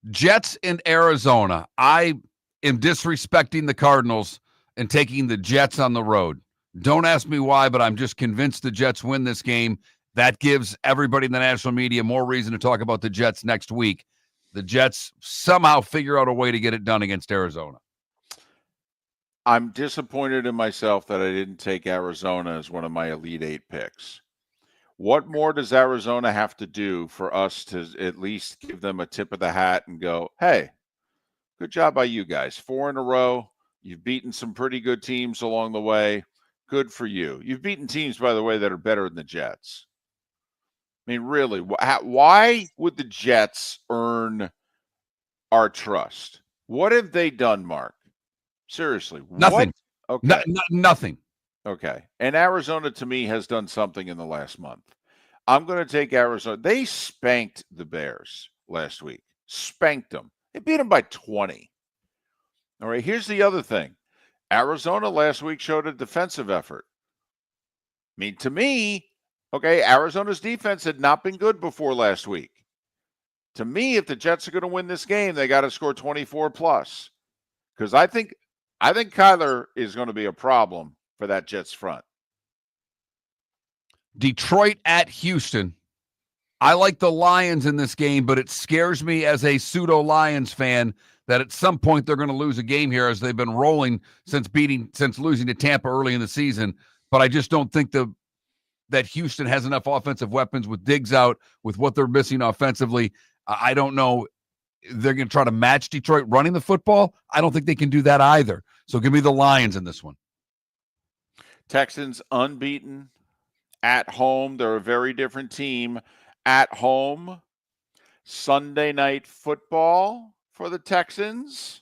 Jets in Arizona. I am disrespecting the Cardinals and taking the Jets on the road. Don't ask me why, but I'm just convinced the Jets win this game. That gives everybody in the national media more reason to talk about the Jets next week. The Jets somehow figure out a way to get it done against Arizona. I'm disappointed in myself that I didn't take Arizona as one of my Elite Eight picks. What more does Arizona have to do for us to at least give them a tip of the hat and go, hey, good job by you guys. 4 in a row. You've beaten some pretty good teams along the way. Good for you. You've beaten teams, by the way, that are better than the Jets. I mean, really, why would the Jets earn our trust? What have they done, Mark? Seriously. Nothing. What? Okay. Nothing. Okay. And Arizona, to me, has done something in the last month. I'm going to take Arizona. They spanked the Bears last week. Spanked them. They beat them by 20. All right. Here's the other thing. Arizona last week showed a defensive effort. I mean, to me, okay, Arizona's defense had not been good before last week. To me, if the Jets are going to win this game, they got to score 24 plus. Because I think Kyler is going to be a problem for that Jets front. Detroit at Houston. I like the Lions in this game, but it scares me as a pseudo-Lions fan that at some point they're going to lose a game here, as they've been rolling since losing to Tampa early in the season. But I just don't think that Houston has enough offensive weapons with Diggs out, with what they're missing offensively. I don't know. They're going to try to match Detroit running the football. I don't think they can do that either. So give me the Lions in this one. Texans unbeaten at home. They're a very different team at home. Sunday night football for the Texans.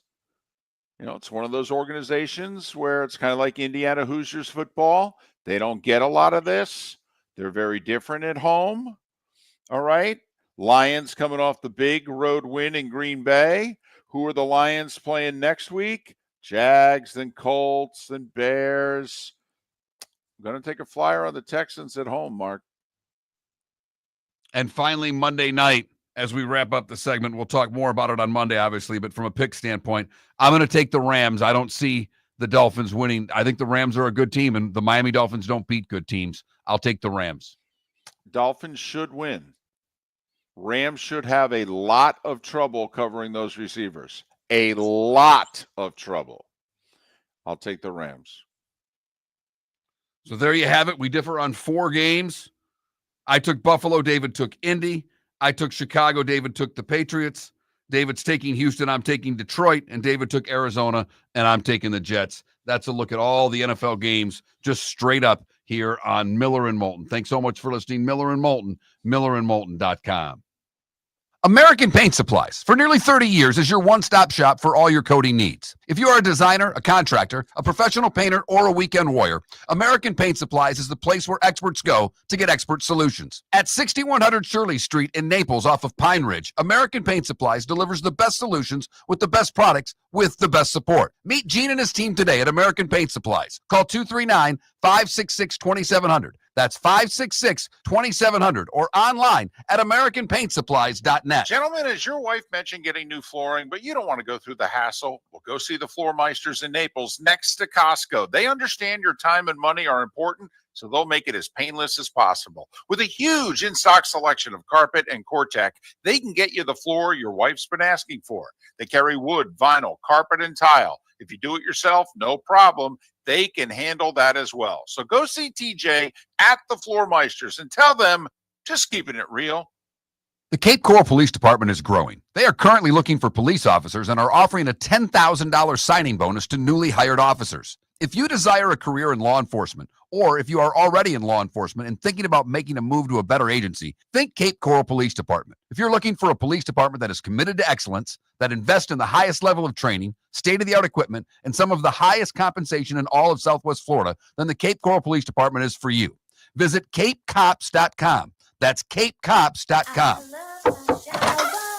You know, it's one of those organizations where it's kind of like Indiana Hoosiers football. They don't get a lot of this. They're very different at home. All right. Lions coming off the big road win in Green Bay. Who are the Lions playing next week? Jags, then Colts, then Bears. I'm going to take a flyer on the Texans at home, Mark. And finally, Monday night, as we wrap up the segment, we'll talk more about it on Monday, obviously, but from a pick standpoint, I'm going to take the Rams. I don't see the Dolphins winning. I think the Rams are a good team, and the Miami Dolphins don't beat good teams. I'll take the Rams. Dolphins should win. Rams should have a lot of trouble covering those receivers. A lot of trouble. I'll take the Rams. So there you have it. We differ on 4 games. I took Buffalo. David took Indy. I took Chicago. David took the Patriots. David's taking Houston. I'm taking Detroit. And David took Arizona. And I'm taking the Jets. That's a look at all the NFL games just straight up here on Miller and Moulton. Thanks so much for listening. Miller and Moulton, millerandmoulton.com. American Paint Supplies, for nearly 30 years, is your one-stop shop for all your coating needs. If you are a designer, a contractor, a professional painter, or a weekend warrior, American Paint Supplies is the place where experts go to get expert solutions. At 6100 Shirley Street in Naples off of Pine Ridge, American Paint Supplies delivers the best solutions with the best products with the best support. Meet Gene and his team today at American Paint Supplies. Call 239-566-2700. That's 566-2700 or online at AmericanPaintSupplies.net. Gentlemen, as your wife mentioned getting new flooring, but you don't want to go through the hassle, well, go see the Floor Meisters in Naples next to Costco. They understand your time and money are important, so they'll make it as painless as possible. With a huge in-stock selection of carpet and Cortec, they can get you the floor your wife's been asking for. They carry wood, vinyl, carpet, and tile. If you do it yourself, no problem. They can handle that as well. So go see TJ at the Floor Meisters and tell them, just keeping it real. The Cape Coral Police Department is growing. They are currently looking for police officers and are offering a $10,000 signing bonus to newly hired officers. If you desire a career in law enforcement, or if you are already in law enforcement and thinking about making a move to a better agency, think Cape Coral Police Department. If you're looking for a police department that is committed to excellence, that invests in the highest level of training, state-of-the-art equipment, and some of the highest compensation in all of Southwest Florida, then the Cape Coral Police Department is for you. Visit capecops.com. That's capecops.com.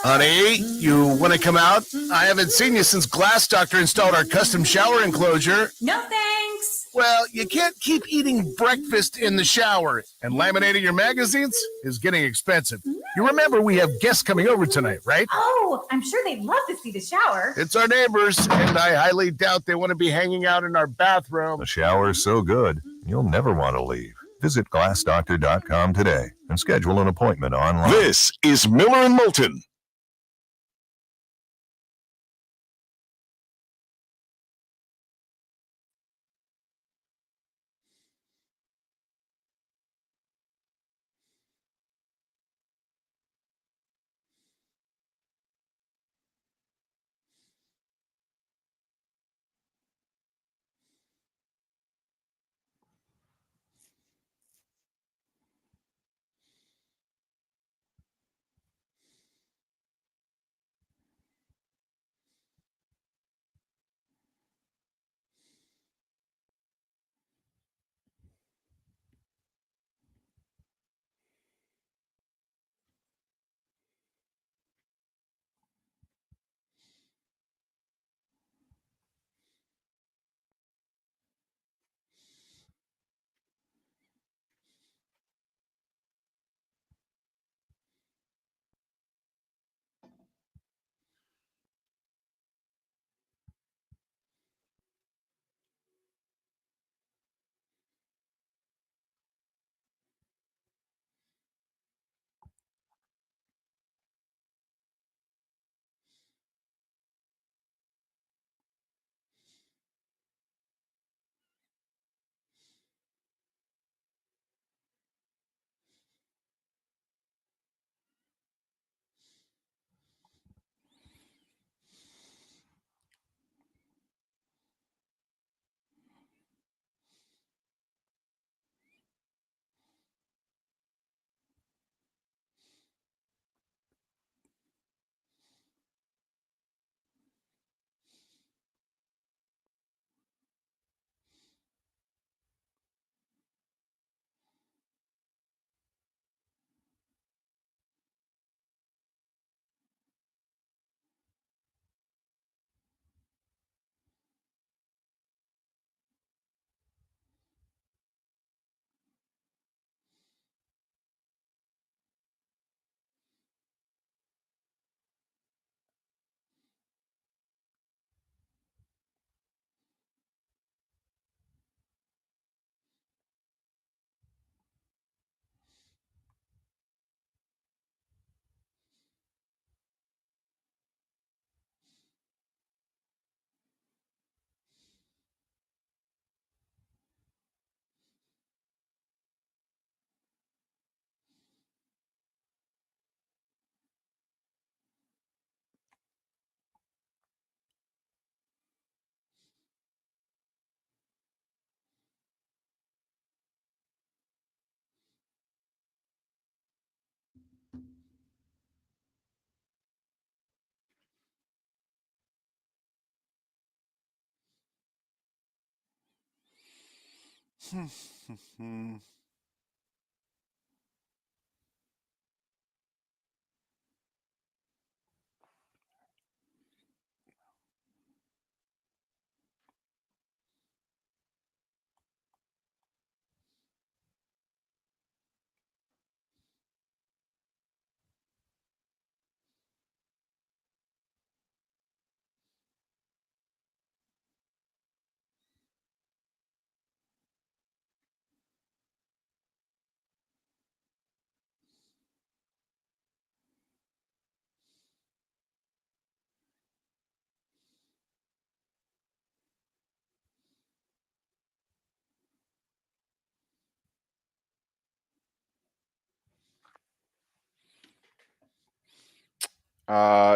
Honey, you want to come out? I haven't seen you since Glass Doctor installed our custom shower enclosure. No thanks. Well, you can't keep eating breakfast in the shower, and laminating your magazines is getting expensive. You remember we have guests coming over tonight, right? Oh, I'm sure they'd love to see the shower. It's our neighbors, and I highly doubt they want to be hanging out in our bathroom. The shower is so good, you'll never want to leave. Visit glassdoctor.com today and schedule an appointment online. This is Miller and Moulton.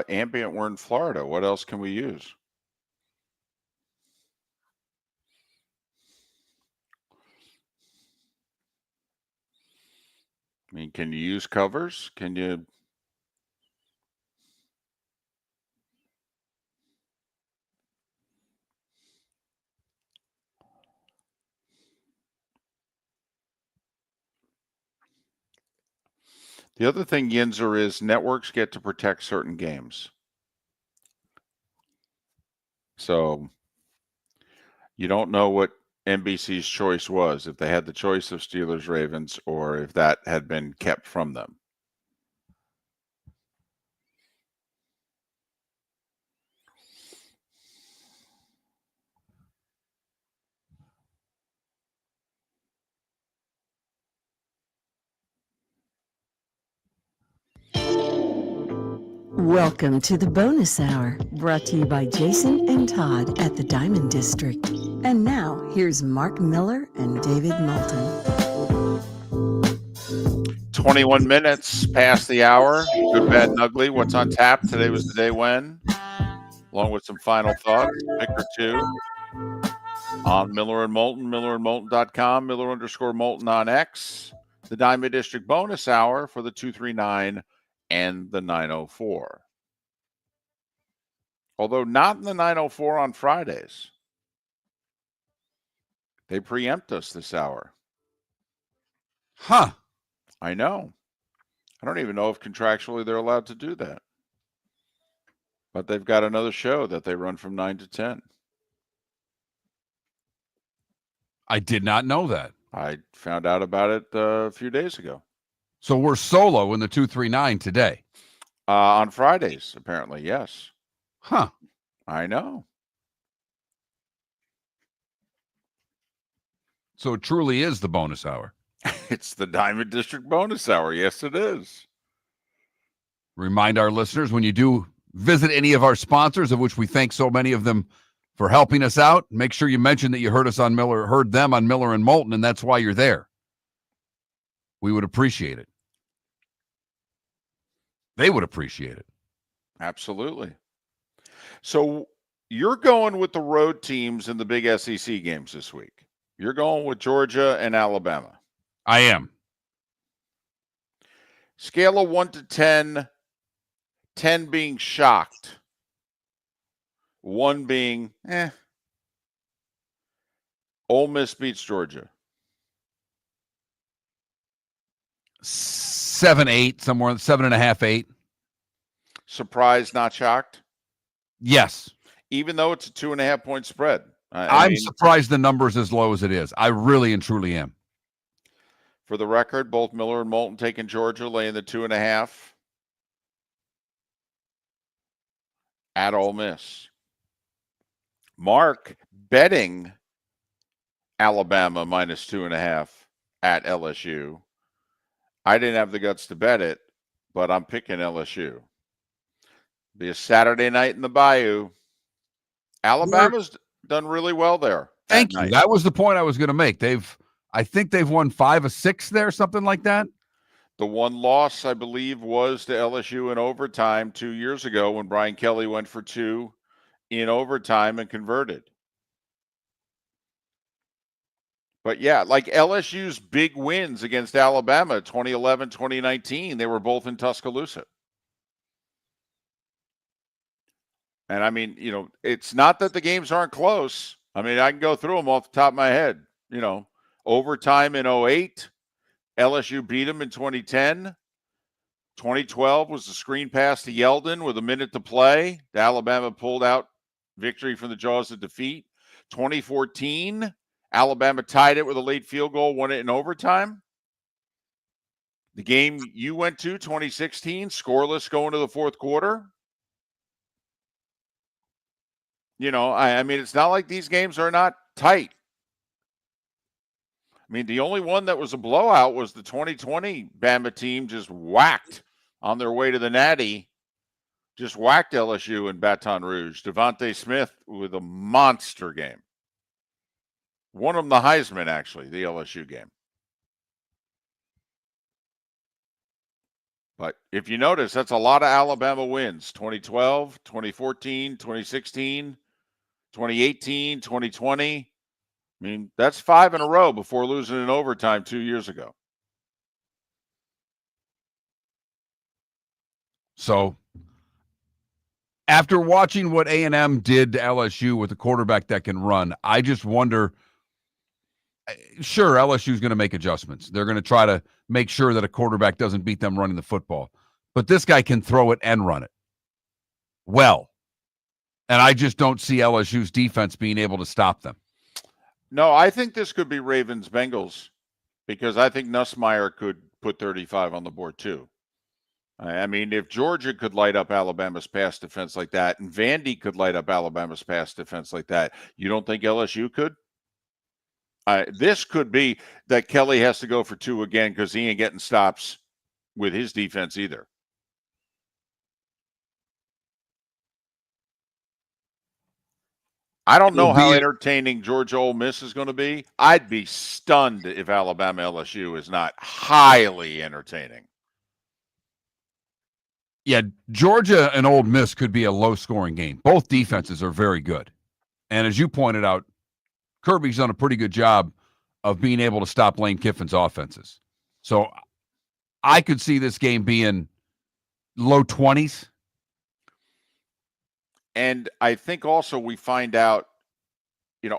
Ambient, we're in Florida. What else can we use? I mean, can you use covers? Can you? The other thing, Yinzer, is networks get to protect certain games. So you don't know what NBC's choice was, if they had the choice of Steelers Ravens or if that had been kept from them. Welcome to the bonus hour, brought to you by Jason and Todd at the Diamond District. And now, here's Mark Miller and David Moulton. 21 minutes past the hour. Good, bad, and ugly. What's on tap? Today was the day when, along with some final thoughts, pick or two on Miller and Moulton, millerandmoulton.com, Miller_Moulton on X, the Diamond District bonus hour for the 239 and the 904. Although not in the 904 on Fridays. They preempt us this hour. Huh. I know. I don't even know if contractually they're allowed to do that. But they've got another show that they run from 9 to 10. I did not know that. I found out about it a few days ago. So we're solo in the 239 today. On Fridays, apparently, yes. Huh. I know. So it truly is the bonus hour. It's the Diamond District bonus hour. Yes, it is. Remind our listeners, when you do visit any of our sponsors, of which we thank so many of them for helping us out, make sure you mention that you heard them on Miller and Moulton, and that's why you're there. We would appreciate it. They would appreciate it. Absolutely. So you're going with the road teams in the big SEC games this week. You're going with Georgia and Alabama. I am. Scale of 1 to 10, 10 being shocked, 1 being, Ole Miss beats Georgia. 7, 8, somewhere 7.5, 8. Surprised, not shocked? Yes. Even though it's a 2.5-point spread. I'm surprised the number's as low as it is. I really and truly am. For the record, both Miller and Moulton taking Georgia, laying the 2.5 at Ole Miss. Mark betting Alabama minus 2.5 at LSU. I didn't have the guts to bet it, but I'm picking LSU. Be a Saturday night in the Bayou. Alabama's done really well there. Thank you. That was the point I was going to make. I think they've won 5 of 6 there, something like that. The one loss, I believe, was to LSU in overtime 2 years ago when Brian Kelly went for 2 in overtime and converted. But yeah, like LSU's big wins against Alabama, 2011, 2019, they were both in Tuscaloosa. And I mean, it's not that the games aren't close. I mean, I can go through them off the top of my head. Overtime in 2008, LSU beat them in 2010. 2012 was the screen pass to Yeldon with a minute to play. The Alabama pulled out victory from the jaws of defeat. 2014, Alabama tied it with a late field goal, won it in overtime. The game you went to, 2016, scoreless going to the fourth quarter. I mean, it's not like these games are not tight. I mean, the only one that was a blowout was the 2020 Bama team just whacked on their way to the Natty, just whacked LSU in Baton Rouge. Devontae Smith with a monster game. Won them the Heisman, actually, the LSU game. But if you notice, that's a lot of Alabama wins. 2012, 2014, 2016, 2018, 2020. I mean, that's 5 in a row before losing in overtime 2 years ago. So after watching what A&M did to LSU with a quarterback that can run, I just wonder, sure, LSU is going to make adjustments. They're going to try to make sure that a quarterback doesn't beat them running the football. But this guy can throw it and run it well. And I just don't see LSU's defense being able to stop them. No, I think this could be Ravens-Bengals because I think Nussmeier could put 35 on the board too. I mean, if Georgia could light up Alabama's pass defense like that, and Vandy could light up Alabama's pass defense like that, you don't think LSU could? This could be that Kelly has to go for 2 again because he ain't getting stops with his defense either. I don't know how entertaining Georgia Ole Miss is going to be. I'd be stunned if Alabama LSU is not highly entertaining. Yeah, Georgia and Ole Miss could be a low-scoring game. Both defenses are very good. And as you pointed out, Kirby's done a pretty good job of being able to stop Lane Kiffin's offenses. So I could see this game being low 20s. And I think also we find out,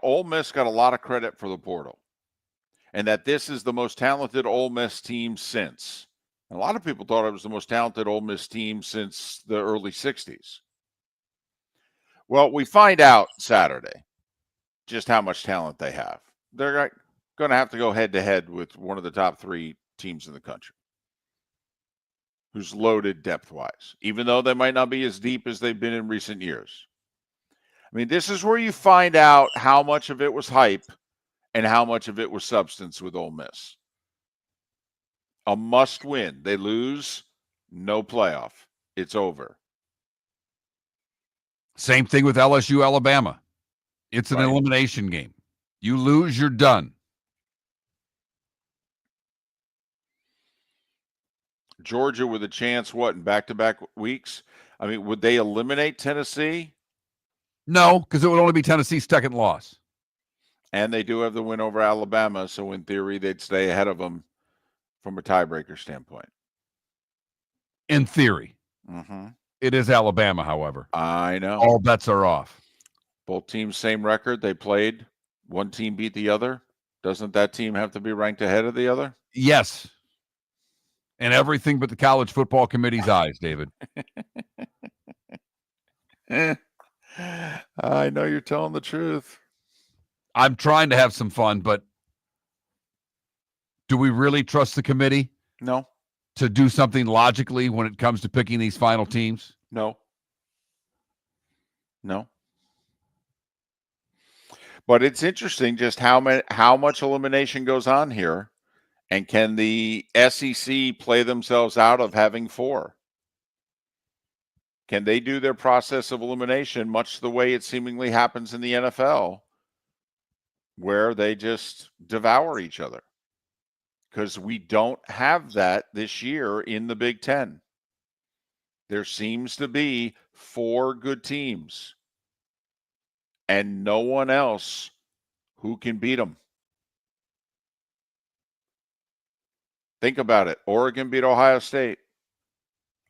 Ole Miss got a lot of credit for the portal and that this is the most talented Ole Miss team since. And a lot of people thought it was the most talented Ole Miss team since the early 60s. Well, we find out Saturday just how much talent they have. They're going to have to go head-to-head with one of the top 3 teams in the country who's loaded depth-wise, even though they might not be as deep as they've been in recent years. I mean, this is where you find out how much of it was hype and how much of it was substance with Ole Miss. A must-win. They lose, no playoff. It's over. Same thing with LSU, Alabama. It's an elimination game. You lose, you're done. Georgia with a chance, in back-to-back weeks? I mean, would they eliminate Tennessee? No, because it would only be Tennessee's second loss. And they do have the win over Alabama, so in theory, they'd stay ahead of them from a tiebreaker standpoint. In theory. Mm-hmm. It is Alabama, however. I know. All bets are off. Both teams, same record. They played. One team beat the other. Doesn't that team have to be ranked ahead of the other? Yes. And everything but the college football committee's eyes, David. I know you're telling the truth. I'm trying to have some fun, but do we really trust the committee? No. To do something logically when it comes to picking these final teams? No. But it's interesting just how much elimination goes on here. And can the SEC play themselves out of having 4? Can they do their process of elimination much the way it seemingly happens in the NFL, where they just devour each other? Because we don't have that this year in the Big Ten. There seems to be 4 good teams and no one else who can beat them. Think about it. Oregon beat Ohio State.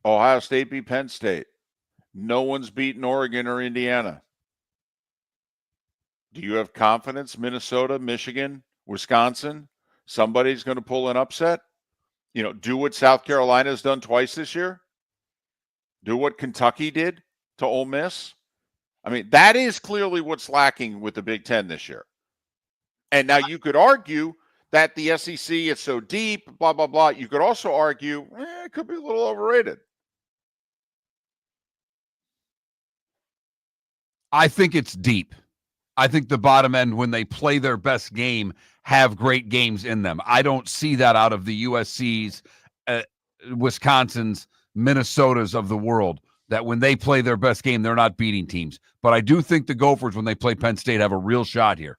Ohio State beat Penn State. No one's beaten Oregon or Indiana. Do you have confidence Minnesota, Michigan, Wisconsin, somebody's going to pull an upset? Do what South Carolina's done twice this year? Do what Kentucky did to Ole Miss? I mean, that is clearly what's lacking with the Big Ten this year. And now you could argue that the SEC is so deep, blah, blah, blah. You could also argue it could be a little overrated. I think it's deep. I think the bottom end, when they play their best game, have great games in them. I don't see that out of the USC's, Wisconsin's, Minnesota's of the world, that when they play their best game, they're not beating teams. But I do think the Gophers, when they play Penn State, have a real shot here.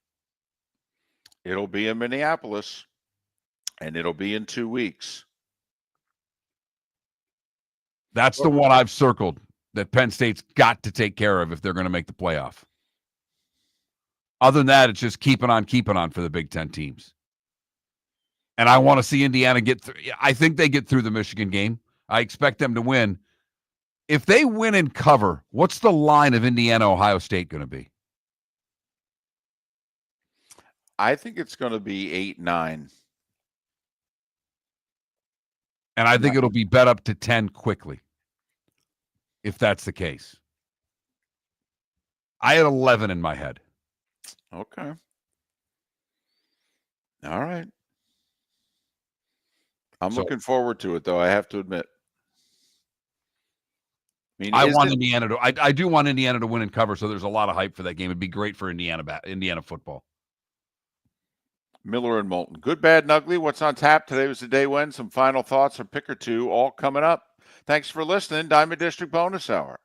It'll be in Minneapolis, and it'll be in 2 weeks. That's the one I've circled that Penn State's got to take care of if they're going to make the playoff. Other than that, it's just keeping on for the Big Ten teams. And I want to see Indiana get through. I think they get through the Michigan game. I expect them to win. If they win and cover, what's the line of Indiana, Ohio State going to be? I think it's going to be 8-9. And I think it'll be bet up to 10 quickly, if that's the case. I had 11 in my head. Okay. All right. I'm looking forward to it, though, I have to admit. I want Indiana to. I do want Indiana to win and cover, so there's a lot of hype for that game. It'd be great for Indiana football. Miller and Moulton. Good, bad, and ugly. What's on tap? Today was the day when. Some final thoughts, a pick or two, all coming up. Thanks for listening. Diamond District Bonus Hour.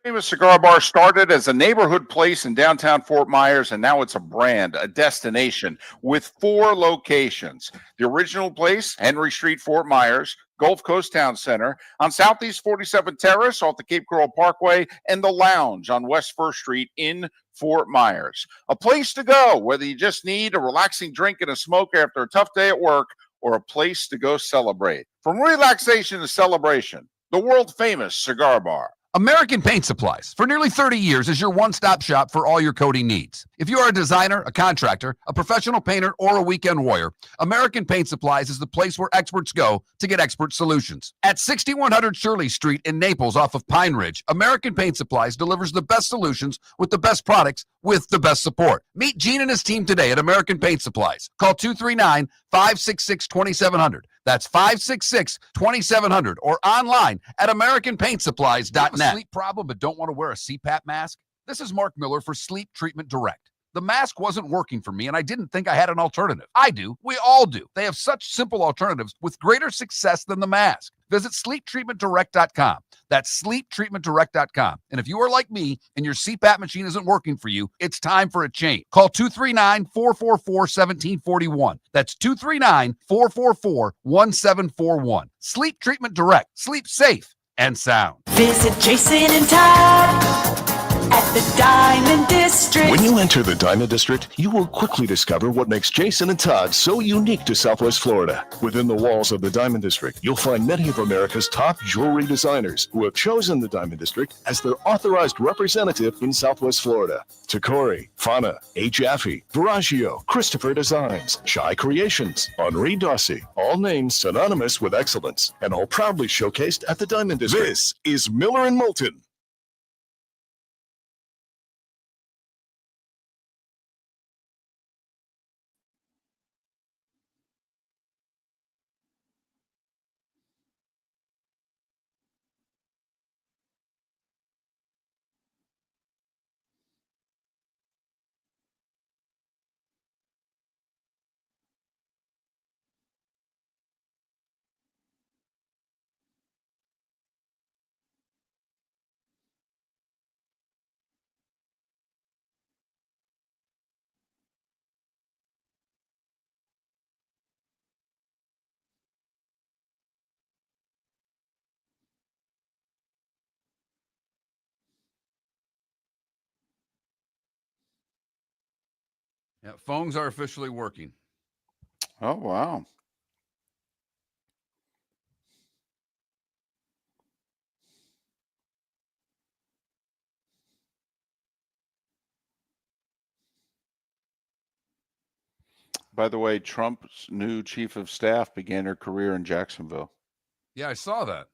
Famous Cigar Bar started as a neighborhood place in downtown Fort Myers, and now it's a brand, a destination with 4 locations. The original place, Henry Street, Fort Myers, Gulf Coast Town Center, on Southeast 47th Terrace off the Cape Coral Parkway, and the Lounge on West 1st Street in Fort Myers. A place to go, whether you just need a relaxing drink and a smoke after a tough day at work, or a place to go celebrate. From relaxation to celebration, the world-famous Cigar Bar. American Paint Supplies, for nearly 30 years, is your one-stop shop for all your coating needs. If you are a designer, a contractor, a professional painter, or a weekend warrior, American Paint Supplies is the place where experts go to get expert solutions. At 6100 Shirley Street in Naples off of Pine Ridge, American Paint Supplies delivers the best solutions with the best products with the best support. Meet Gene and his team today at American Paint Supplies. Call 239-566-2700. That's 566-2700 or online at AmericanPaintSupplies.net. Sleep problem but don't want to wear a CPAP mask? This is Mark Miller for Sleep Treatment Direct. The mask wasn't working for me, and I didn't think I had an alternative. I do. We all do. They have such simple alternatives with greater success than the mask. Visit SleepTreatmentDirect.com. That's SleepTreatmentDirect.com. And if you are like me and your CPAP machine isn't working for you, it's time for a change. Call 239-444-1741. That's 239-444-1741. Sleep Treatment Direct. Sleep safe and sound. Visit Jason and Todd at the Diamond District. When you enter the Diamond District, you will quickly discover what makes Jason and Todd so unique to Southwest Florida. Within the walls of the Diamond District, you'll find many of America's top jewelry designers who have chosen the Diamond District as their authorized representative in Southwest Florida. Takori, Fana, A. Jaffe, Veragio, Christopher Designs, Shy Creations, Henri Dossi, all names synonymous with excellence, and all proudly showcased at the Diamond District. This is Miller and Moulton. Yeah, phones are officially working. Oh, wow. By the way, Trump's new chief of staff began her career in Jacksonville. Yeah, I saw that.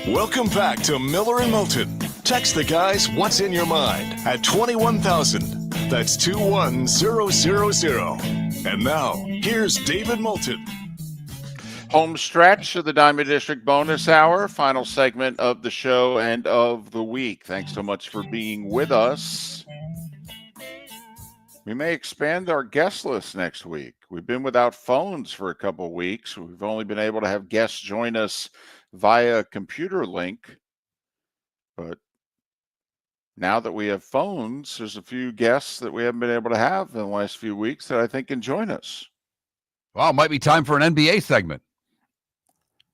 Welcome back to Miller and Moulton. Text the guys what's in your mind at 21,000. That's 21000. And now, here's David Moulton. Home stretch of the Diamond District bonus hour, final segment of the show and of the week. Thanks so much for being with us. We may expand our guest list next week. We've been without phones for a couple of weeks. We've only been able to have guests join us via computer link. But now that we have phones, there's a few guests that we haven't been able to have in the last few weeks that I think can join us. Well, it might be time for an NBA segment.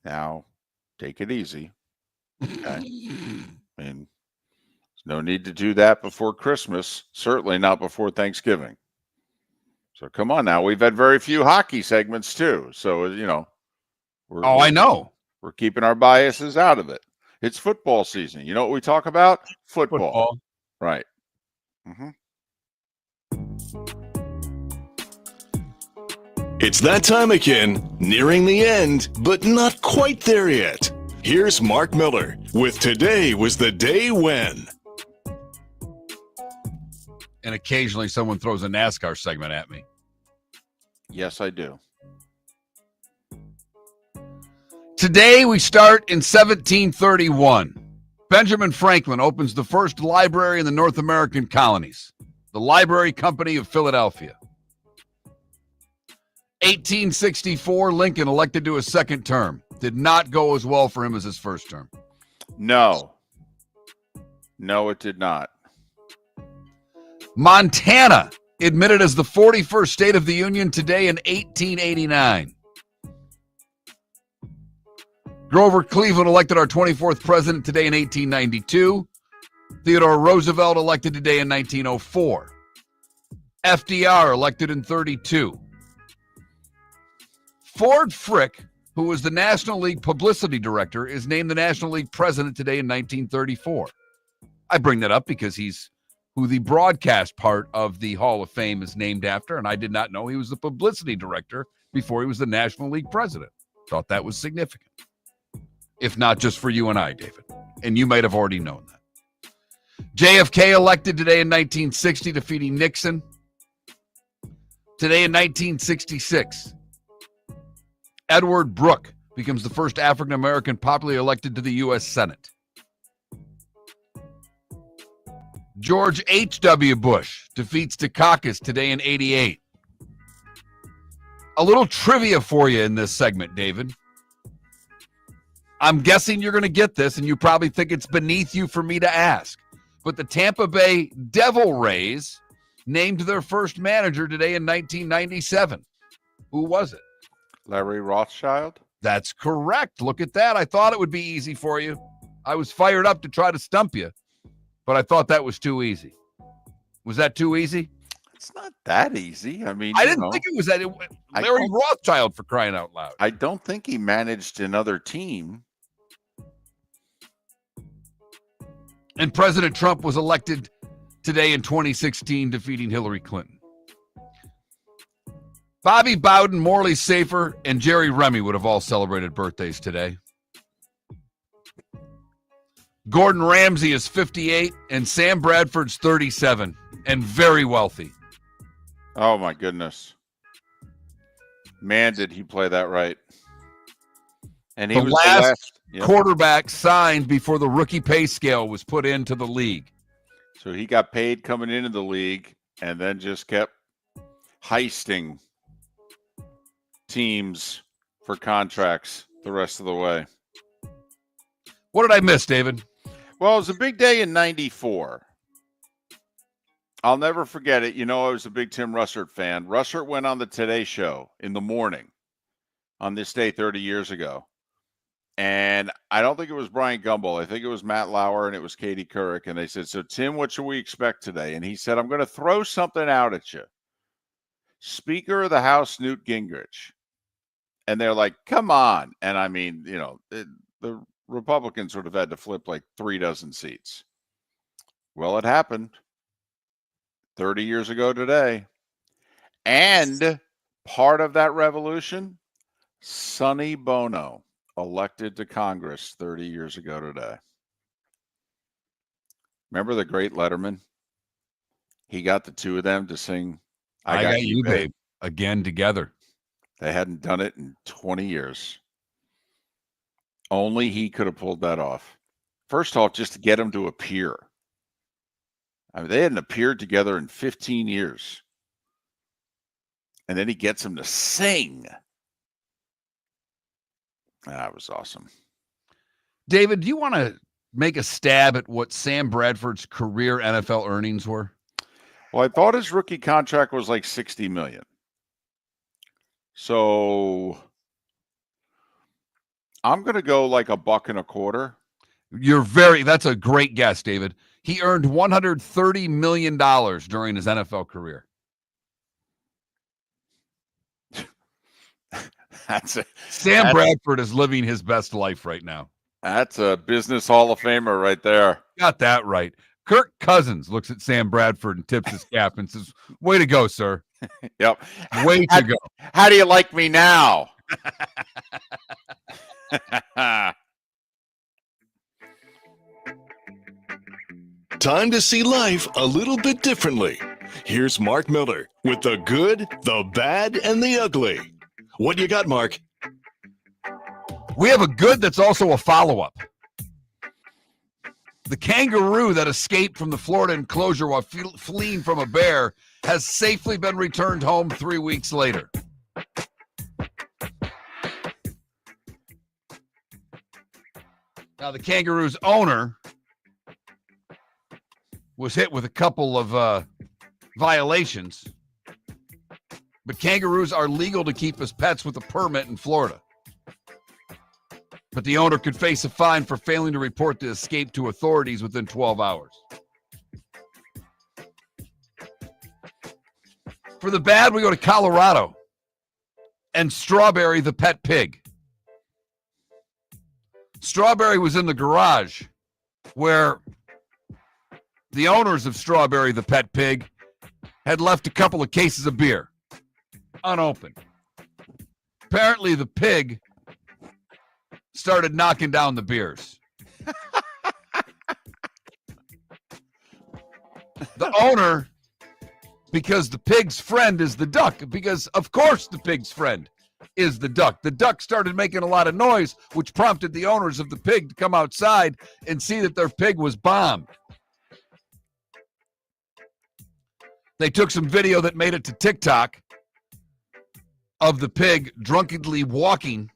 Now, take it easy. Okay. I mean, there's no need to do that before Christmas, certainly not before Thanksgiving. So come on now. We've had very few hockey segments too. So, you know. I know. We're keeping our biases out of it. It's football season. You know what we talk about? Football. Right. Mm-hmm. It's that time again, nearing the end, but not quite there yet. Here's Mark Miller with Today Was the Day When. And occasionally someone throws a NASCAR segment at me. Yes, I do. Today we start in 1731. Benjamin Franklin opens the first library in the North American colonies, the Library Company of Philadelphia. 1864, Lincoln elected to a second term. Did not go as well for him as his first term. No, it did not. Montana admitted as the 41st state of the Union today in 1889. Grover Cleveland elected our 24th president today in 1892. Theodore Roosevelt elected today in 1904. FDR elected in 32. Ford Frick, who was the National League publicity director, is named the National League president today in 1934. I bring that up because he's who the broadcast part of the Hall of Fame is named after, and I did not know he was the publicity director before he was the National League president. Thought that was significant. If not just for you and I, David. And you might have already known that. JFK elected today in 1960, defeating Nixon. Today in 1966, Edward Brooke becomes the first African-American popularly elected to the U.S. Senate. George H.W. Bush defeats Dukakis today in 88. A little trivia for you in this segment, David. I'm guessing you're going to get this, and you probably think it's beneath you for me to ask. But the Tampa Bay Devil Rays named their first manager today in 1997. Who was it? Larry Rothschild? That's correct. Look at that. I thought it would be easy for you. I was fired up to try to stump you, but I thought that was too easy. Was that too easy? It's not that easy. I mean, I didn't think it was that. Larry Rothschild, for crying out loud. I don't think he managed another team. And President Trump was elected today in 2016, defeating Hillary Clinton. Bobby Bowden, Morley Safer, and Jerry Remy would have all celebrated birthdays today. Gordon Ramsay is 58, and Sam Bradford's 37, and very wealthy. Oh, my goodness. Man, did he play that right. And he was the last quarterback signed before the rookie pay scale was put into the league. So he got paid coming into the league and then just kept heisting teams for contracts the rest of the way. What did I miss, David? Well, it was a big day in 94. I'll never forget it. You know, I was a big Tim Russert fan. Russert went on the Today Show in the morning on this day 30 years ago. And I don't think it was Brian Gumbel. I think it was Matt Lauer and it was Katie Couric. And they said, so Tim, what should we expect today? And he said, I'm going to throw something out at you. Speaker of the House, Newt Gingrich. And they're like, come on. And I mean, you know, the Republicans would have had to flip like 3 dozen seats. Well, it happened 30 years ago today. And part of that revolution, Sonny Bono. elected to Congress 30 years ago today. Remember the great Letterman? He got the two of them to sing I Got You, Babe, again together. They hadn't done it in 20 years. Only he could have pulled that off. First off, just to get them to appear. I mean, they hadn't appeared together in 15 years. And then he gets them to sing. That was awesome. David, do you want to make a stab at what Sam Bradford's career NFL earnings were? Well, I thought his rookie contract was like $60 million. So I'm going to go like $1.25. That's a great guess, David. He earned $130 million during his NFL career. Sam Bradford is living his best life right now. That's a business Hall of Famer right there. Got that right. Kirk Cousins looks at Sam Bradford and tips his cap and says, way to go, sir. Yep. Way to go. How do you like me now? Time to see life a little bit differently. Here's Mark Miller with the good, the bad, and the ugly. What you got, Mark? We have a good that's also a follow-up. The kangaroo that escaped from the Florida enclosure while fleeing from a bear has safely been returned home 3 weeks later. Now, the kangaroo's owner was hit with a couple of violations, but kangaroos are legal to keep as pets with a permit in Florida. But the owner could face a fine for failing to report the escape to authorities within 12 hours. For the bad, we go to Colorado and Strawberry the pet pig. Strawberry was in the garage where the owners of Strawberry the pet pig had left a couple of cases of beer unopened. Apparently, the pig started knocking down the beers. The owner, because the pig's friend is the duck, because of course the pig's friend is the duck. The duck started making a lot of noise, which prompted the owners of the pig to come outside and see that their pig was bombed. They took some video that made it to TikTok of the pig drunkenly walking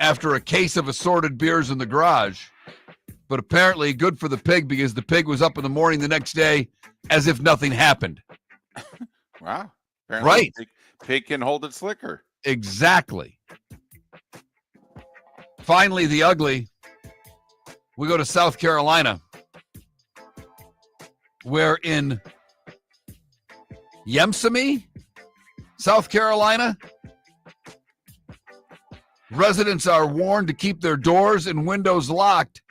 after a case of assorted beers in the garage, but apparently good for the pig because the pig was up in the morning the next day as if nothing happened. Wow. Apparently right. Pig can hold its liquor. Exactly. Finally, the ugly. We go to South Carolina, where in Yemsami, South Carolina, residents are warned to keep their doors and windows locked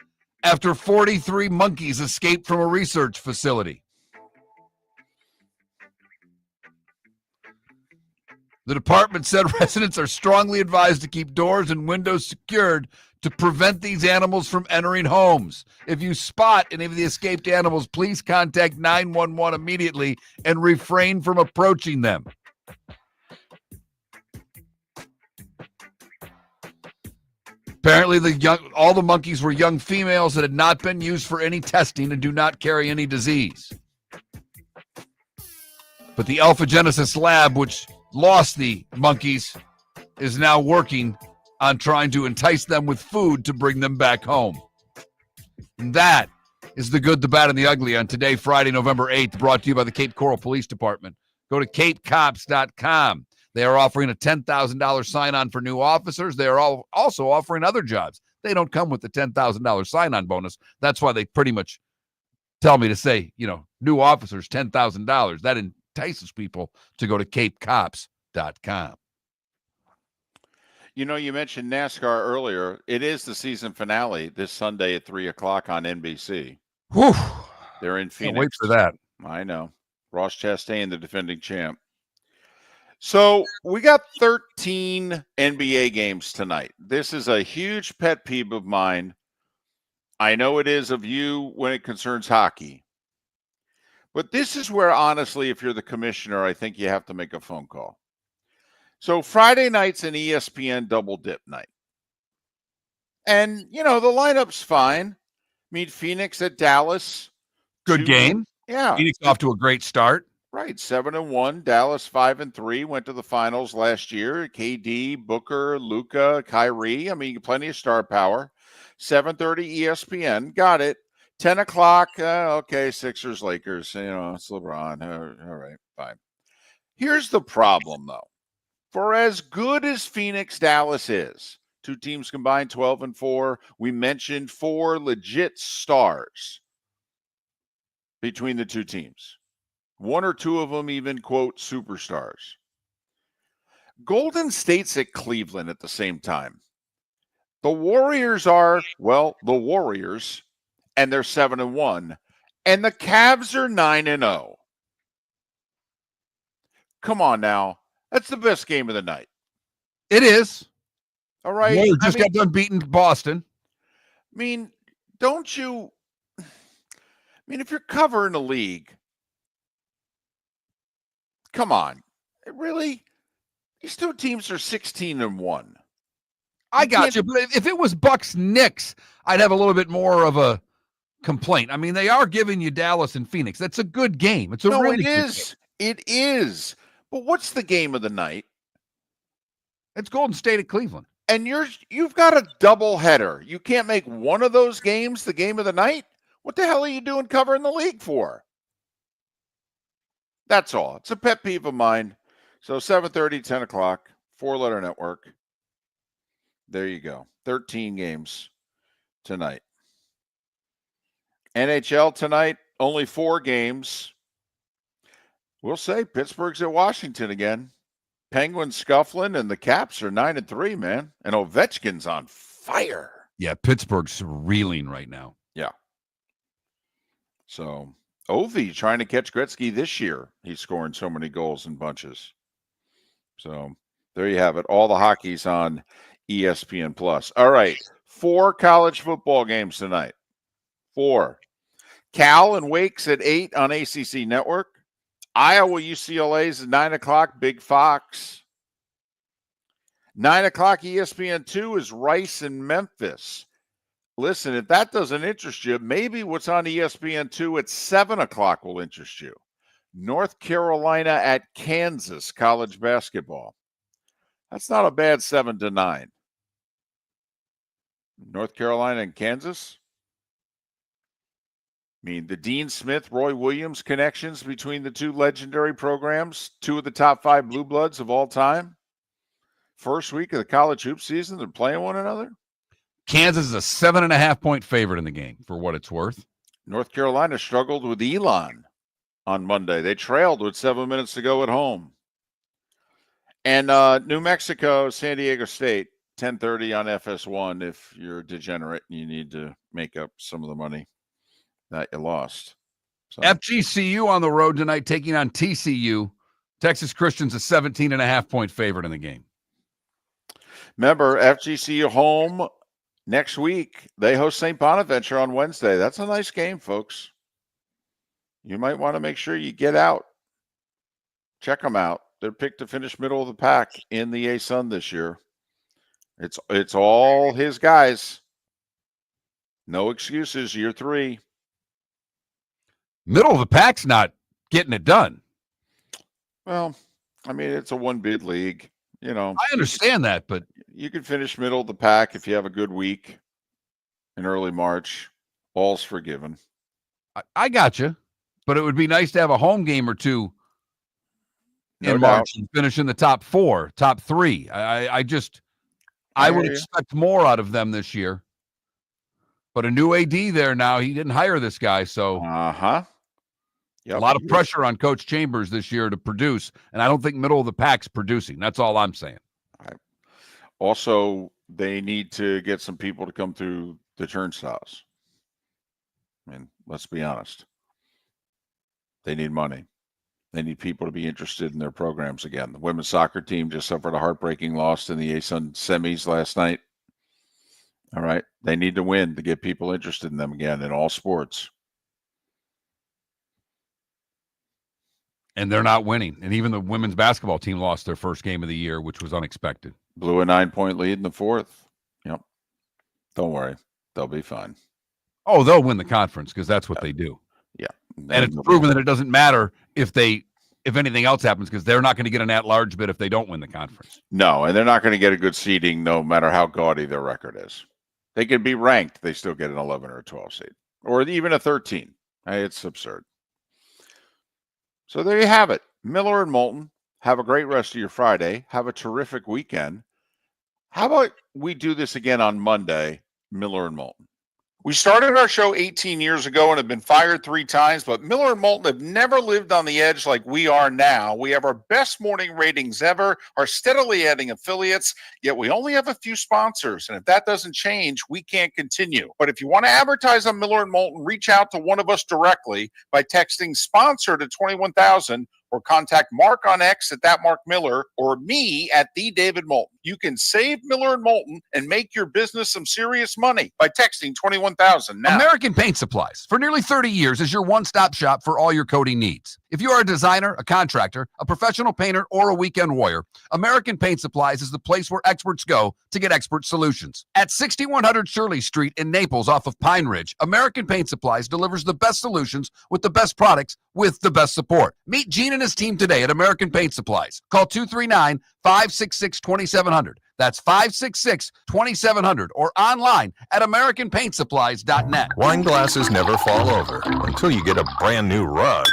after 43 monkeys escaped from a research facility. The department said residents are strongly advised to keep doors and windows secured to prevent these animals from entering homes. If you spot any of the escaped animals, please contact 911 immediately and refrain from approaching them. Apparently, all the monkeys were young females that had not been used for any testing and do not carry any disease. But the Alpha Genesis lab, which lost the monkeys, is now working on trying to entice them with food to bring them back home. And that is the good, the bad, and the ugly on today, Friday, November 8th, brought to you by the Cape Coral Police Department. Go to capecops.com. They are offering a $10,000 sign-on for new officers. They are also offering other jobs. They don't come with the $10,000 sign-on bonus. That's why they pretty much tell me to say, new officers, $10,000. That entices people to go to capecops.com. You mentioned NASCAR earlier. It is the season finale this Sunday at 3:00 on NBC. Whew. They're in Phoenix. Can't wait for that. I know. Ross Chastain, the defending champ. So we got 13 NBA games tonight. This is a huge pet peeve of mine. I know it is of you when it concerns hockey. But this is where, honestly, if you're the commissioner, I think you have to make a phone call. So Friday night's an ESPN double dip night. And, the lineup's fine. Meet Phoenix at Dallas. Good game. Yeah. Phoenix off to a great start. Right. 7-1. Dallas 5-3. Went to the finals last year. KD, Booker, Luka, Kyrie. I mean, plenty of star power. 7:30 ESPN. Got it. 10 o'clock. Okay. Sixers, Lakers. It's LeBron. All right. Fine. Here's the problem, though. For as good as Phoenix, Dallas is, two teams combined 12-4. We mentioned 4 legit stars between the two teams. One or two of them even, quote, superstars. Golden State's at Cleveland at the same time. The Warriors are, the Warriors, and they're 7-1. And the Cavs are 9-0. Come on now. That's the best game of the night. It is. All right. Warriors just got done beating Boston. I mean, don't you... if you're covering the league, come on. Really? These two teams are 16-1. I got you. But if it was Bucks Knicks, I'd have a little bit more of a complaint. I mean, they are giving you Dallas and Phoenix. That's a good game. It's a really good game. It is. But what's the game of the night? It's Golden State at Cleveland. And you've got a double header. You can't make one of those games the game of the night? What the hell are you doing covering the league for? That's all. It's a pet peeve of mine. So 7:30, 10 o'clock, 4-letter network. There you go. 13 games tonight. NHL tonight, only 4 games. We'll say Pittsburgh's at Washington again. Penguins scuffling, and the Caps are 9-3, man. And Ovechkin's on fire. Yeah, Pittsburgh's reeling right now. Yeah. So Ovi trying to catch Gretzky this year. He's scoring so many goals in bunches. So there you have it. All the hockey's on ESPN Plus. All right. 4 college football games tonight. 4. Cal and Wake's at 8 on ACC Network. Iowa UCLA's at 9 o'clock, Big Fox. 9 o'clock ESPN2 is Rice and Memphis. Listen, if that doesn't interest you, maybe what's on ESPN2 at 7 o'clock will interest you. North Carolina at Kansas, college basketball. That's not a bad 7-9. North Carolina and Kansas? I mean, the Dean Smith, Roy Williams connections between the two legendary programs, 2 of the top 5 blue bloods of all time. First week of the college hoop season, they're playing one another. Kansas is a 7.5-point favorite in the game, for what it's worth. North Carolina struggled with Elon on Monday. They trailed with 7 minutes to go at home. And New Mexico, San Diego State, 10:30 on FS1 if you're a degenerate and you need to make up some of the money that you lost. So. FGCU on the road tonight taking on TCU. Texas Christian's a 17.5-point favorite in the game. Remember, FGCU home next week. They host St. Bonaventure on Wednesday. That's a nice game, folks. You might want to make sure you get out. Check them out. They're picked to finish middle of the pack in the A-Sun this year. It's all his guys. No excuses. Year 3. Middle of the pack's not getting it done. Well, I mean, it's a 1-bid league. I understand that, but you can finish middle of the pack if you have a good week in early March. All's forgiven. I got you, but it would be nice to have a home game or two in March and finish in the top 4, top 3. I would expect more out of them this year. But a new AD there now. He didn't hire this guy, so Yep. A lot of pressure on Coach Chambers this year to produce, and I don't think middle of the pack's producing. That's all I'm saying. Also, they need to get some people to come through the turnstiles. I mean, let's be honest. They need money. They need people to be interested in their programs again. The women's soccer team just suffered a heartbreaking loss in the ASUN semis last night. All right. They need to win to get people interested in them again in all sports. And they're not winning. And even the women's basketball team lost their first game of the year, which was unexpected. Blew a 9-point lead in the fourth. Yep. Don't worry. They'll be fine. Oh, they'll win the conference because that's what they do. Yeah. And it's proven that it doesn't matter if anything else happens because they're not going to get an at-large bid if they don't win the conference. No, and they're not going to get a good seeding no matter how gaudy their record is. They could be ranked. They still get an 11 or a 12 seed or even a 13. It's absurd. So there you have it. Miller and Moulton. Have a great rest of your Friday. Have a terrific weekend. How about we do this again on Monday, Miller and Moulton? We started our show 18 years ago and have been fired 3 times, but Miller and Moulton have never lived on the edge like we are now. We have our best morning ratings ever, are steadily adding affiliates, yet we only have a few sponsors. And if that doesn't change, we can't continue. But if you want to advertise on Miller and Moulton, reach out to one of us directly by texting sponsor to 21,000 or contact Mark on X at that Mark Miller or me at the David Moulton. You can save Miller and Moulton and make your business some serious money by texting 21,000 now. American Paint Supplies, for nearly 30 years, is your one-stop shop for all your coating needs. If you are a designer, a contractor, a professional painter, or a weekend warrior, American Paint Supplies is the place where experts go to get expert solutions. At 6100 Shirley Street in Naples off of Pine Ridge, American Paint Supplies delivers the best solutions with the best products with the best support. Meet Gene and his team today at American Paint Supplies. Call 239-566-2700. That's 566-2700 or online at AmericanPaintSupplies.net. Wine glasses never fall over until you get a brand new rug.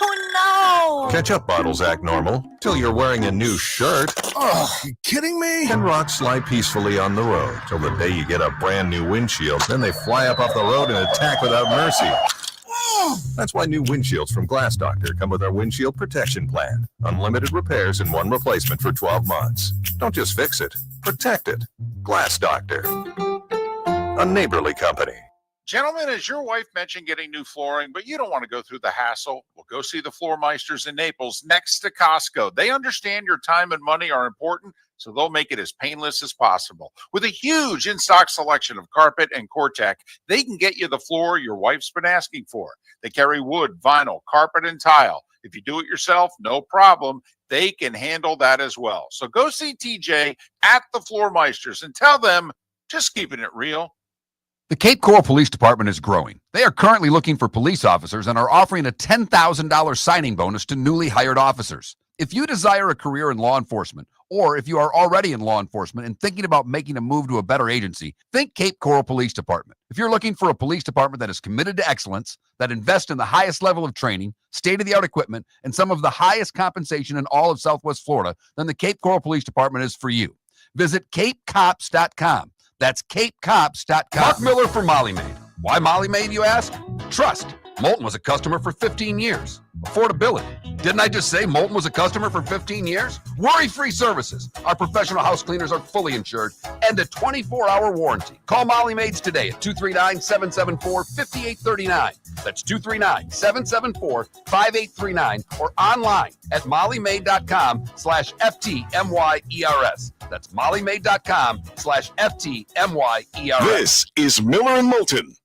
Oh, no! Ketchup bottles act normal till you're wearing a new shirt. Oh, you kidding me? And rocks slide peacefully on the road till the day you get a brand new windshield. Then they fly up off the road and attack without mercy. That's why new windshields from Glass Doctor come with our windshield protection plan. Unlimited repairs and 1 replacement for 12 months. Don't just fix it, protect it. Glass Doctor, a neighborly company. Gentlemen, as your wife mentioned getting new flooring, but you don't want to go through the hassle, well, go see the Floor Meisters in Naples next to Costco. They understand your time and money are important, so they'll make it as painless as possible. With a huge in-stock selection of carpet and Cortec, they can get you the floor your wife's been asking for. They carry wood, vinyl, carpet, and tile. If you do it yourself, no problem. They can handle that as well. So go see TJ at the Floor Meisters and tell them, just keeping it real. The Cape Coral Police Department is growing. They are currently looking for police officers and are offering a $10,000 signing bonus to newly hired officers. If you desire a career in law enforcement, or if you are already in law enforcement and thinking about making a move to a better agency, think Cape Coral Police Department. If you're looking for a police department that is committed to excellence, that invests in the highest level of training, state-of-the-art equipment, and some of the highest compensation in all of Southwest Florida, then the Cape Coral Police Department is for you. Visit capecops.com. That's capecops.com. Mark Miller for Molly Maid. Why Molly Maid, you ask? Trust. Moulton was a customer for 15 years. Affordability. Didn't I just say Moulton was a customer for 15 years? Worry-free services. Our professional house cleaners are fully insured and a 24-hour warranty. Call Molly Maids today at 239-774-5839. That's 239-774-5839 or online at mollymaid.com/FTMYERS. That's mollymaid.com/FTMYERS. This is Miller and Moulton.